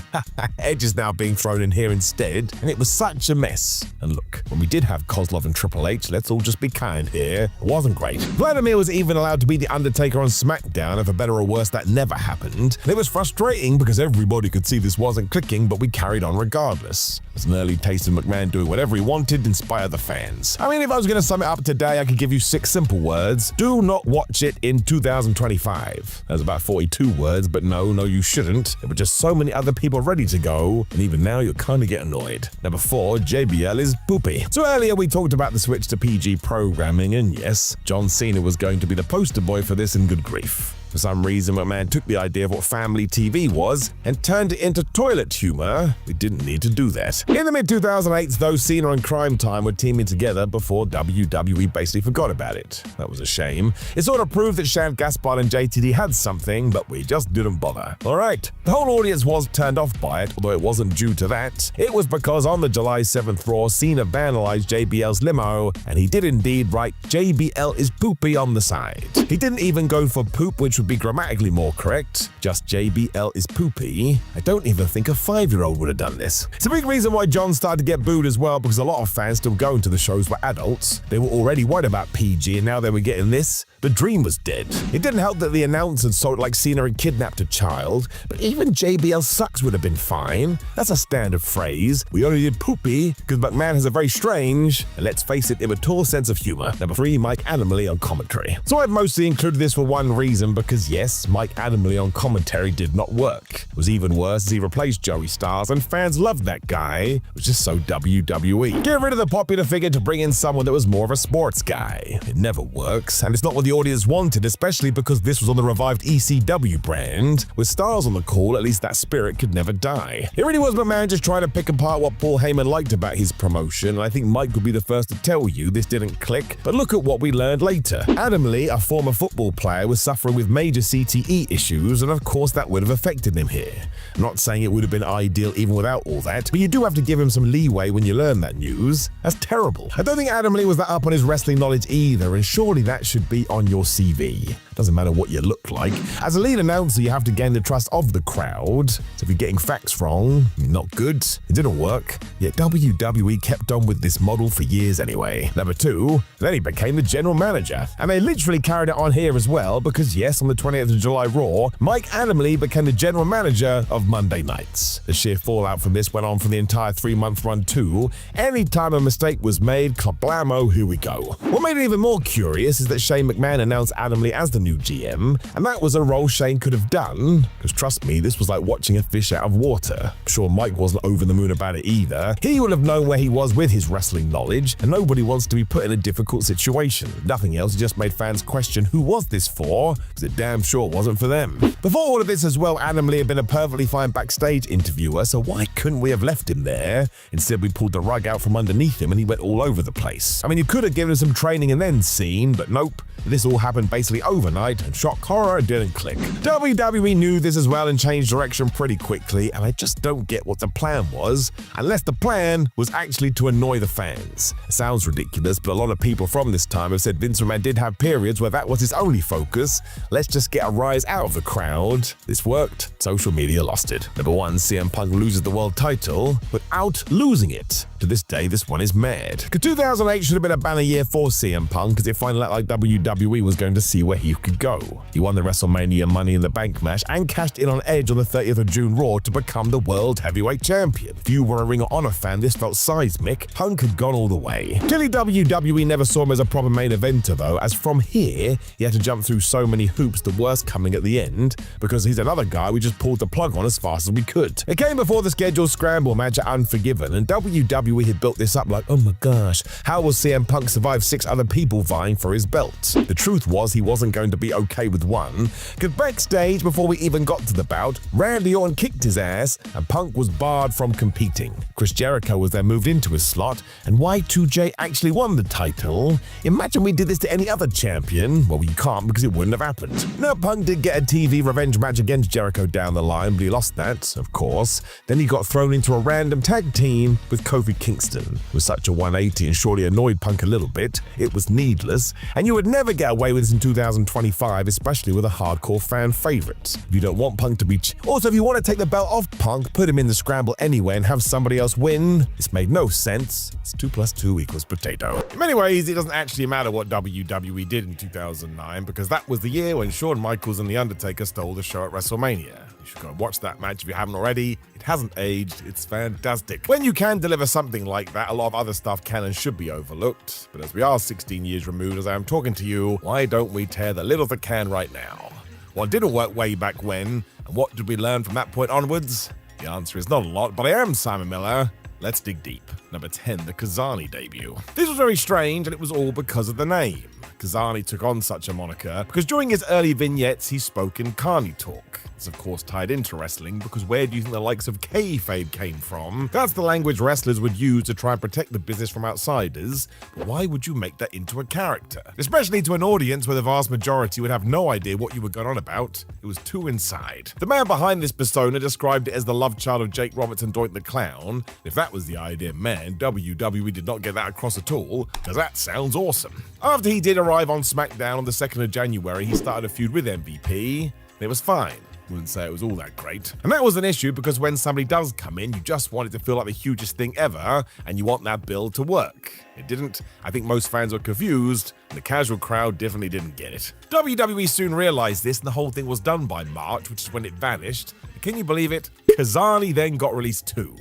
Edge is now being thrown in here instead, and it was such a mess. And look, when we did have Kozlov and Triple H, let's all just be kind here, it wasn't great. Vladimir was even allowed to be the Undertaker on SmackDown, and for better or worse, that never happened. It was frustrating because everybody could see this wasn't clicking, but we carried on regardless. It was an early taste of McMahon doing whatever he wanted to inspire the fans. I mean, if I was going to sum it up today, I could give you 6 simple words. Do not watch it in 2025. That's about 42 words, but no, you shouldn't. There were just so many other people ready to go, and even now you'll kind of get annoyed. Number 4, JBL is poopy. So earlier we talked about the switch to PG programming, and yes, John Cena was going to be the poster boy for this, and good grief. For some reason, McMahon took the idea of what family TV was and turned it into toilet humor. We didn't need to do that. In the mid-2008s, though, Cena and Crime Time were teaming together before WWE basically forgot about it. That was a shame. It sort of proved that Shad Gaspard and JTD had something, but we just didn't bother. Alright, the whole audience was turned off by it, although it wasn't due to that. It was because on the July 7th Raw, Cena vandalized JBL's limo, and he did indeed write JBL is poopy on the side. He didn't even go for poop, which would be grammatically more correct. Just JBL is poopy. I don't even think a 5-year-old would have done this. It's a big reason why John started to get booed as well, because a lot of fans still going to the shows were adults. They were already worried about PG, and now they were getting this. The dream was dead. It didn't help that the announcers sold like Cena had kidnapped a child, but even JBL sucks would have been fine. That's a standard phrase. We only did poopy because McMahon has a very strange, and let's face it, immature sense of humor. Number 3, Mike Adamle on commentary. So I've mostly included this for one reason, because yes, Mike Adamle on commentary did not work. It was even worse as he replaced Joey Styles, and fans loved that guy. It was just so WWE. Get rid of the popular figure to bring in someone that was more of a sports guy. It never works, and it's not what the audience wanted, especially because this was on the revived ECW brand. With Styles on the call, at least that spirit could never die. It really was McMahon just trying to pick apart what Paul Heyman liked about his promotion, and I think Mike would be the first to tell you this didn't click, but look at what we learned later. Adamle, a former football player, was suffering with major CTE issues, and of course that would have affected him here. I'm not saying it would have been ideal even without all that, but you do have to give him some leeway when you learn that news. That's terrible. I don't think Adamle was that up on his wrestling knowledge either, and surely that should be on your CV. Doesn't matter what you look like. As a lead announcer, you have to gain the trust of the crowd. So if you're getting facts wrong, not good. It didn't work. Yet WWE kept on with this model for years anyway. Number 2, then he became the general manager. And they literally carried it on here as well, because yes, on the 20th of July Raw, Mike Adamle became the general manager of Monday nights. The sheer fallout from this went on for the entire 3-month run too. Anytime a mistake was made, kablamo, here we go. What made it even more curious is that Shane McMahon announced Adamle as the new GM, and that was a role Shane could have done, because trust me, this was like watching a fish out of water. I'm sure Mike wasn't over the moon about it either. He would have known where he was with his wrestling knowledge, and nobody wants to be put in a difficult situation. Nothing else, it just made fans question who was this for, because it damn sure wasn't for them. Before all of this as well, Adamle had been a perfectly fine backstage interviewer, so why couldn't we have left him there? Instead, we pulled the rug out from underneath him and he went all over the place. I mean, you could have given him some training and then seen, but nope. This all happened basically overnight, and shock horror, didn't click. WWE knew this as well and changed direction pretty quickly, and I just don't get what the plan was, unless the plan was actually to annoy the fans. It sounds ridiculous, but a lot of people from this time have said Vince McMahon did have periods where that was his only focus. Let's just get a rise out of the crowd. This worked. Social media lost it. Number 1, CM Punk loses the world title without losing it. To this day, this one is mad. Because 2008 should have been a banner year for CM Punk, as it finally looked like WWE was going to see where he could go. He won the WrestleMania Money in the Bank match and cashed in on Edge on the 30th of June Raw to become the World Heavyweight Champion. If you were a Ring of Honor fan, this felt seismic. Punk had gone all the way. Clearly, WWE never saw him as a proper main eventer though, as from here, he had to jump through so many hoops, the worst coming at the end, because he's another guy we just pulled the plug on as fast as we could. It came before the scheduled scramble match at Unforgiven, and WWE had built this up like, oh my gosh, how will CM Punk survive 6 other people vying for his belt? The truth was he wasn't going to be okay with one, because backstage, before we even got to the bout, Randy Orton kicked his ass, and Punk was barred from competing. Chris Jericho was then moved into his slot, and Y2J actually won the title. Imagine we did this to any other champion. Well, you can't because it wouldn't have happened. Now, Punk did get a TV revenge match against Jericho down the line, but he lost that, of course. Then he got thrown into a random tag team with Kofi Kingston. It was such a 180 and surely annoyed Punk a little bit. It was needless, and you would never get away with this in 2025, especially with a hardcore fan favorite. If you don't want Punk to be Also, if you want to take the belt off Punk, put him in the scramble anyway and have somebody else win. This made no sense. It's 2 + 2 = potato. In many ways, it doesn't actually matter what WWE did in 2009, because that was the year when Shawn Michaels and The Undertaker stole the show at WrestleMania. You should go and watch that match if you haven't already. It hasn't aged. It's fantastic. When you can deliver something like that, a lot of other stuff can and should be overlooked. But as we are 16 years removed as I am talking to you, why don't we tear the lid off the can right now? What didn't work way back when, and what did we learn from that point onwards? The answer is not a lot, but I am Simon Miller. Let's dig deep. Number 10, the Kazani debut. This was very strange, and it was all because of the name. Kazani took on such a moniker because during his early vignettes, he spoke in Carney talk. It's of course tied into wrestling, because where do you think the likes of kayfabe came from? That's the language wrestlers would use to try and protect the business from outsiders, but why would you make that into a character? Especially to an audience where the vast majority would have no idea what you were going on about. It was too inside. The man behind this persona described it as the love child of Jake Roberts and Doink the Clown. If that was the idea, man, WWE did not get that across at all, because that sounds awesome. After he did arrive on SmackDown on the 2nd of January, he started a feud with MVP, and it was fine. Wouldn't say it was all that great. And that was an issue because when somebody does come in, you just want it to feel like the hugest thing ever, and you want that build to work. It didn't. I think most fans were confused, and the casual crowd definitely didn't get it. WWE soon realized this, and the whole thing was done by March, which is when it vanished. And can you believe it? Kazani then got released too.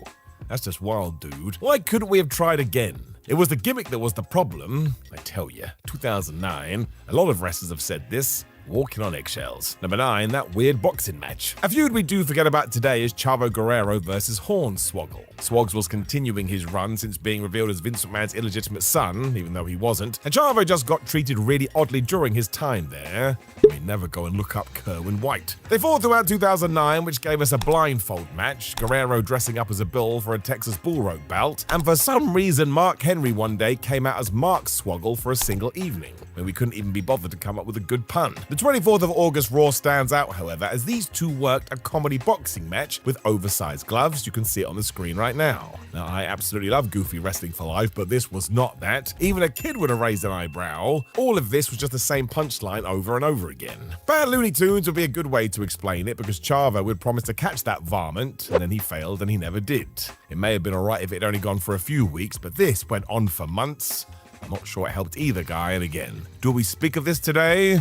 That's just wild, dude. Why couldn't we have tried again? It was the gimmick that was the problem. I tell you, 2009, a lot of wrestlers have said this. Walking on eggshells. Number 9, that weird boxing match. A feud we do forget about today is Chavo Guerrero versus Hornswoggle. Swogs was continuing his run since being revealed as Vince McMahon's illegitimate son, even though he wasn't, and Chavo just got treated really oddly during his time there. I mean, never go and look up Kerwin White. They fought throughout 2009, which gave us a blindfold match, Guerrero dressing up as a bull for a Texas bull rope bout, and for some reason Mark Henry one day came out as Mark Swoggle for a single evening, when we couldn't even be bothered to come up with a good pun. The 24th of August Raw stands out, however, as these two worked a comedy boxing match with oversized gloves. You can see it on the screen right now. Now, I absolutely love goofy wrestling for life, but this was not that. Even a kid would have raised an eyebrow. All of this was just the same punchline over and over again. Bad Looney Tunes would be a good way to explain it, because Chavo would promise to catch that varmint, and then he failed and he never did. It may have been alright if it had only gone for a few weeks, but this went on for months. I'm not sure it helped either guy, and again, do we speak of this today?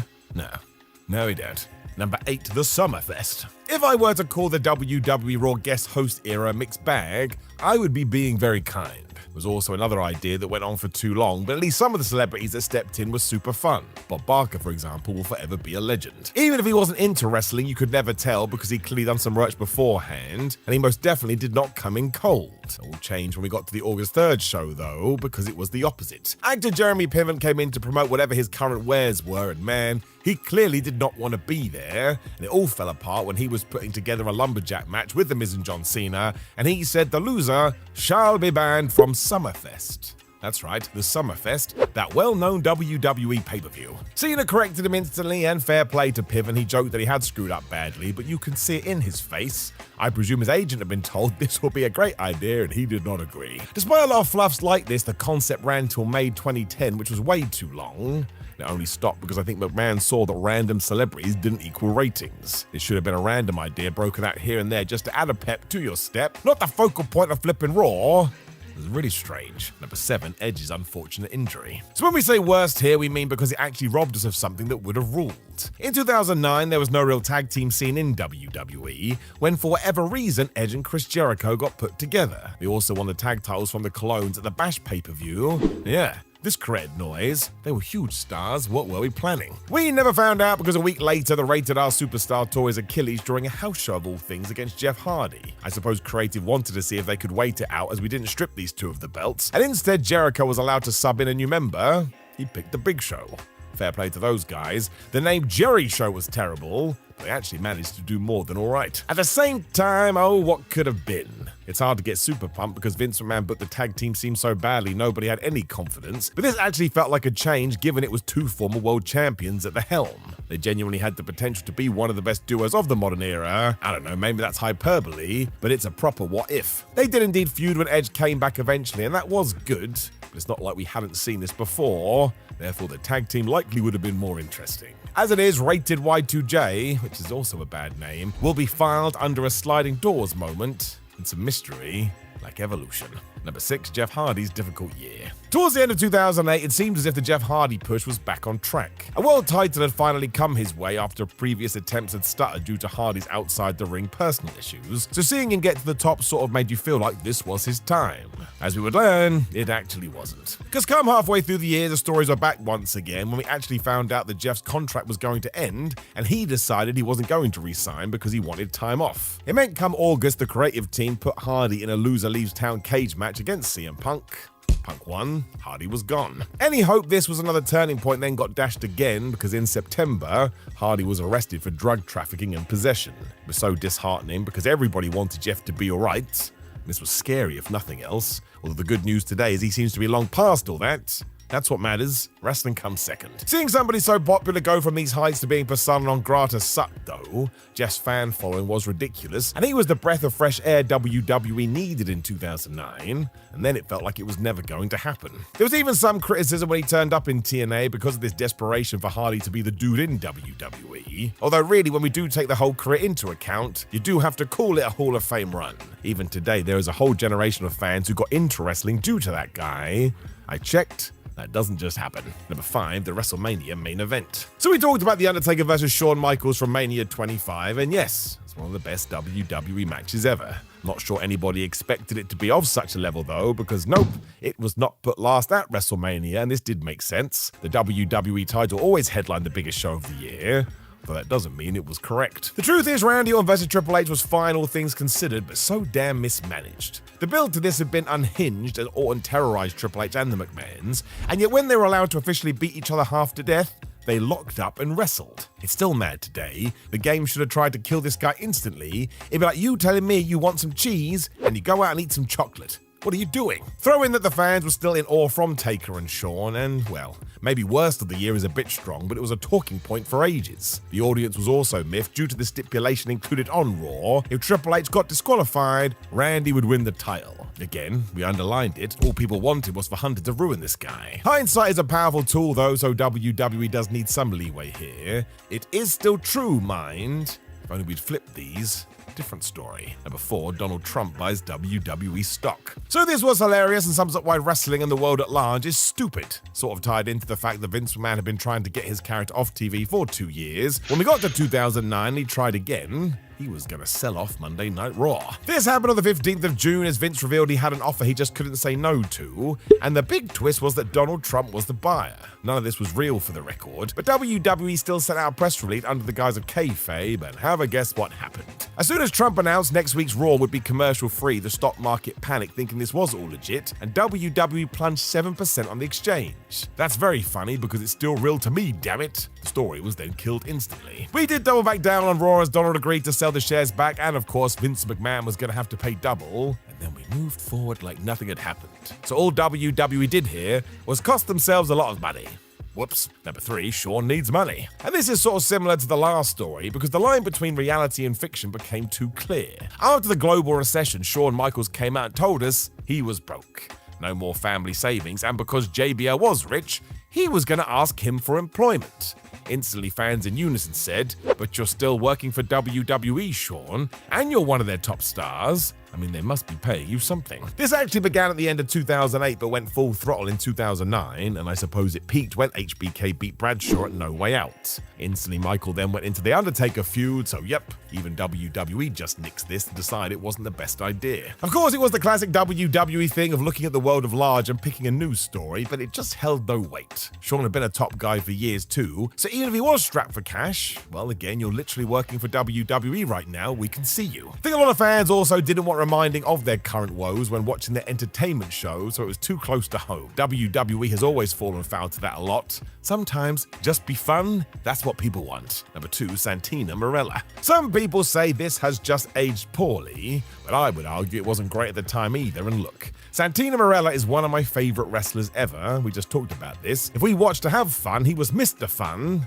No, we don't. Number 8, the Summerfest. If I were to call the WWE Raw guest host era a mixed bag, I would be being very kind. It was also another idea that went on for too long, but at least some of the celebrities that stepped in were super fun. Bob Barker, for example, will forever be a legend. Even if he wasn't into wrestling, you could never tell because he'd clearly done some merch beforehand, and he most definitely did not come in cold. It all changed when we got to the August 3rd show, though, because it was the opposite. Actor Jeremy Piven came in to promote whatever his current wares were, and man, he clearly did not want to be there, and it all fell apart when he was putting together a lumberjack match with The Miz and John Cena, and he said the loser shall be banned from Summerfest. That's right, the Summerfest, that well-known WWE pay-per-view. Cena corrected him instantly, and fair play to Piven. He joked that he had screwed up badly, but you can see it in his face. I presume his agent had been told this will be a great idea, and he did not agree. Despite a lot of fluffs like this, the concept ran till May 2010, which was way too long. It only stopped because I think McMahon saw that random celebrities didn't equal ratings. It should have been a random idea broken out here and there just to add a pep to your step, not the focal point of flipping Raw. It was really strange. Number 7, Edge's unfortunate injury. So when we say worst here, we mean because it actually robbed us of something that would have ruled. In 2009, there was no real tag team scene in WWE, when for whatever reason, Edge and Chris Jericho got put together. They also won the tag titles from the Clones at the Bash pay-per-view. Yeah. This created noise. They were huge stars. What were we planning? We never found out because a week later, the Rated R Superstar tore his Achilles during a house show of all things against Jeff Hardy. I suppose creative wanted to see if they could wait it out as we didn't strip these two of the belts, and instead Jericho was allowed to sub in a new member. He picked the Big Show. Fair play to those guys. The name Jerry Show was terrible, but they actually managed to do more than all right. At the same time, oh, what could have been? It's hard to get super pumped because Vince McMahon booked the tag team scene so badly nobody had any confidence, but this actually felt like a change given it was 2 former world champions at the helm. They genuinely had the potential to be one of the best duos of the modern era. I don't know, maybe that's hyperbole, but it's a proper what if. They did indeed feud when Edge came back eventually, and that was good, but it's not like we hadn't seen this before, therefore the tag team likely would have been more interesting. As it is, Rated Y2J, which is also a bad name, will be filed under a sliding doors moment and some mystery like Evolution. Number 6, Jeff Hardy's difficult year. Towards the end of 2008, it seemed as if the Jeff Hardy push was back on track. A world title had finally come his way after previous attempts had stuttered due to Hardy's outside-the-ring personal issues, so seeing him get to the top sort of made you feel like this was his time. As we would learn, it actually wasn't. Because come halfway through the year, the stories are back once again when we actually found out that Jeff's contract was going to end, and he decided he wasn't going to re-sign because he wanted time off. It meant come August, the creative team put Hardy in a loser leaves town cage match against CM Punk. Punk won, Hardy was gone. Any hope this was another turning point then got dashed again because in September, Hardy was arrested for drug trafficking and possession. It was so disheartening because everybody wanted Jeff to be alright. This was scary if nothing else, although the good news today is he seems to be long past all that. That's what matters. Wrestling comes second. Seeing somebody so popular go from these heights to being persona non grata sucked though. Jeff's fan following was ridiculous, and he was the breath of fresh air WWE needed in 2009, and then it felt like it was never going to happen. There was even some criticism when he turned up in TNA because of this desperation for Hardy to be the dude in WWE. Although really, when we do take the whole career into account, you do have to call it a Hall of Fame run. Even today, there is a whole generation of fans who got into wrestling due to that guy. I checked. That doesn't just happen. Number 5, the WrestleMania main event. So we talked about The Undertaker versus Shawn Michaels from Mania 25, and yes, it's one of the best WWE matches ever. Not sure anybody expected it to be of such a level though, because nope, it was not put last at WrestleMania, and this did make sense. The WWE title always headlined the biggest show of the year, but that doesn't mean it was correct. The truth is, Randy Orton vs Triple H was fine all things considered, but so damn mismanaged. The build to this had been unhinged as Orton terrorized Triple H and the McMahons, and yet when they were allowed to officially beat each other half to death, they locked up and wrestled. It's still mad today. The game should have tried to kill this guy instantly. It'd be like you telling me you want some cheese and you go out and eat some chocolate. What are you doing? Throw in that the fans were still in awe from Taker and Shawn, and, well, maybe worst of the year is a bit strong, but it was a talking point for ages. The audience was also miffed due to the stipulation included on Raw. If Triple H got disqualified, Randy would win the title. Again, we underlined it. All people wanted was for Hunter to ruin this guy. Hindsight is a powerful tool though, so WWE does need some leeway here. It is still true, mind. If only we'd flipped these. Different story. Number 4, Donald Trump buys WWE stock. So this was hilarious and sums up why wrestling and the world at large is stupid. Sort of tied into the fact that Vince McMahon had been trying to get his character off TV for 2 years. When we got to 2009, he tried again. He was going to sell off Monday Night Raw. This happened on the 15th of June as Vince revealed he had an offer he just couldn't say no to, and the big twist was that Donald Trump was the buyer. None of this was real for the record, but WWE still sent out a press release under the guise of kayfabe, and have a guess what happened. As soon as Trump announced next week's Raw would be commercial-free, the stock market panicked thinking this was all legit, and WWE plunged 7% on the exchange. That's very funny because it's still real to me, damn it. The story was then killed instantly. We did double back down on Raw as Donald agreed to sell the shares back, and of course Vince McMahon was going to have to pay double, and then we moved forward like nothing had happened. So all WWE did here was cost themselves a lot of money. Whoops. Number 3, Shawn needs money. And this is sort of similar to the last story because the line between reality and fiction became too clear. After the global recession, Shawn Michaels came out and told us he was broke. No more family savings, and because JBL was rich, he was going to ask him for employment. Instantly, fans in unison said, "But you're still working for WWE, Shawn, and you're one of their top stars." I mean, they must be paying you something. This actually began at the end of 2008 but went full throttle in 2009, and I suppose it peaked when HBK beat Bradshaw at No Way Out. Instantly, Michael then went into the Undertaker feud, so yep, even WWE just nixed this to decide it wasn't the best idea. Of course, it was the classic WWE thing of looking at the world of large and picking a news story, but it just held no weight. Shawn had been a top guy for years too, so even if he was strapped for cash, well, again, you're literally working for WWE right now, we can see you. I think a lot of fans also didn't want reminding of their current woes when watching their entertainment show, so it was too close to home. WWE has always fallen foul to that a lot. Sometimes, just be fun, that's what people want. Number 2, Santina Marella. Some people say this has just aged poorly, but I would argue it wasn't great at the time either, and look. Santina Marella is one of my favorite wrestlers ever, we just talked about this. If we watched to have fun, he was Mr. Fun.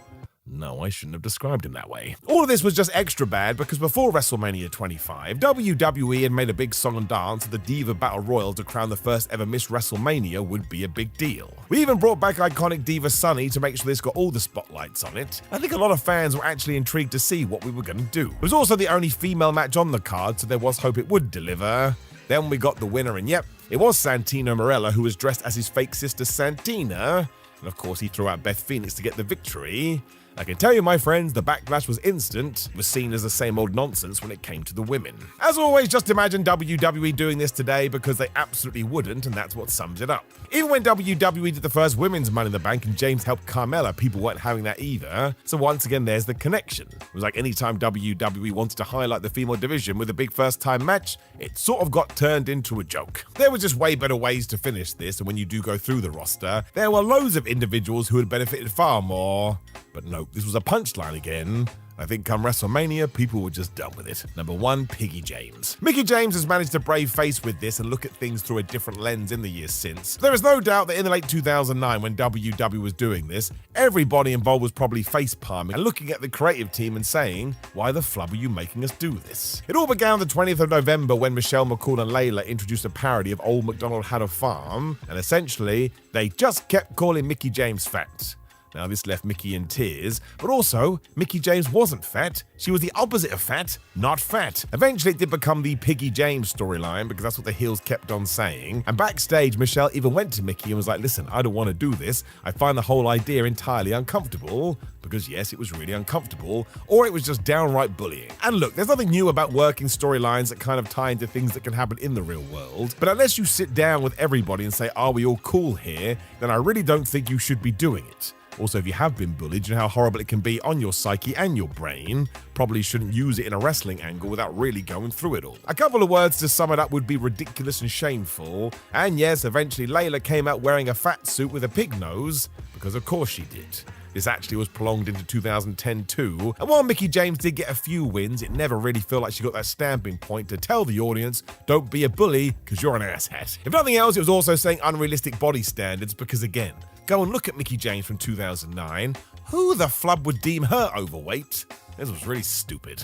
No, I shouldn't have described him that way. All of this was just extra bad because before WrestleMania 25, WWE had made a big song and dance at the Diva Battle Royal to crown the first ever Miss WrestleMania would be a big deal. We even brought back iconic Diva Sunny to make sure this got all the spotlights on it. I think a lot of fans were actually intrigued to see what we were going to do. It was also the only female match on the card, so there was hope it would deliver. Then we got the winner, and yep, it was Santino Marella who was dressed as his fake sister Santina. And of course, he threw out Beth Phoenix to get the victory. I can tell you, my friends, the backlash was instant. It was seen as the same old nonsense when it came to the women. As always, just imagine WWE doing this today because they absolutely wouldn't, and that's what sums it up. Even when WWE did the first women's Money in the Bank and James helped Carmella, people weren't having that either. So once again, there's the connection. It was like anytime WWE wanted to highlight the female division with a big first-time match, it sort of got turned into a joke. There were just way better ways to finish this, and when you do go through the roster, there were loads of individuals who had benefited far more. But nope, this was a punchline again. I think come WrestleMania, people were just done with it. Number 1, Piggy James. Mickie James has managed to brave face with this and look at things through a different lens in the years since. There is no doubt that in the late 2009, when WWE was doing this, everybody involved was probably face palming and looking at the creative team and saying, why the flub are you making us do this? It all began on the 20th of November when Michelle McCool and Layla introduced a parody of Old MacDonald Had a Farm, and essentially, they just kept calling Mickie James fat. Now, this left Mickie in tears, but also, Mickie James wasn't fat. She was the opposite of fat, not fat. Eventually, it did become the Piggy James storyline because that's what the heels kept on saying. And backstage, Michelle even went to Mickie and was like, listen, I don't want to do this. I find the whole idea entirely uncomfortable. Because yes, it was really uncomfortable, or it was just downright bullying. And look, there's nothing new about working storylines that kind of tie into things that can happen in the real world, but unless you sit down with everybody and say, are we all cool here, then I really don't think you should be doing it. Also, if you have been bullied, you know how horrible it can be on your psyche and your brain. Probably shouldn't use it in a wrestling angle without really going through it all. A couple of words to sum it up would be ridiculous and shameful. And yes, eventually Layla came out wearing a fat suit with a pig nose, because of course she did. This actually was prolonged into 2010 too, and while Mickie James did get a few wins, it never really felt like she got that stamping point to tell the audience, don't be a bully, because you're an asshat. If nothing else, it was also saying unrealistic body standards, because again, go and look at Mickie James from 2009. Who the flub would deem her overweight? This was really stupid.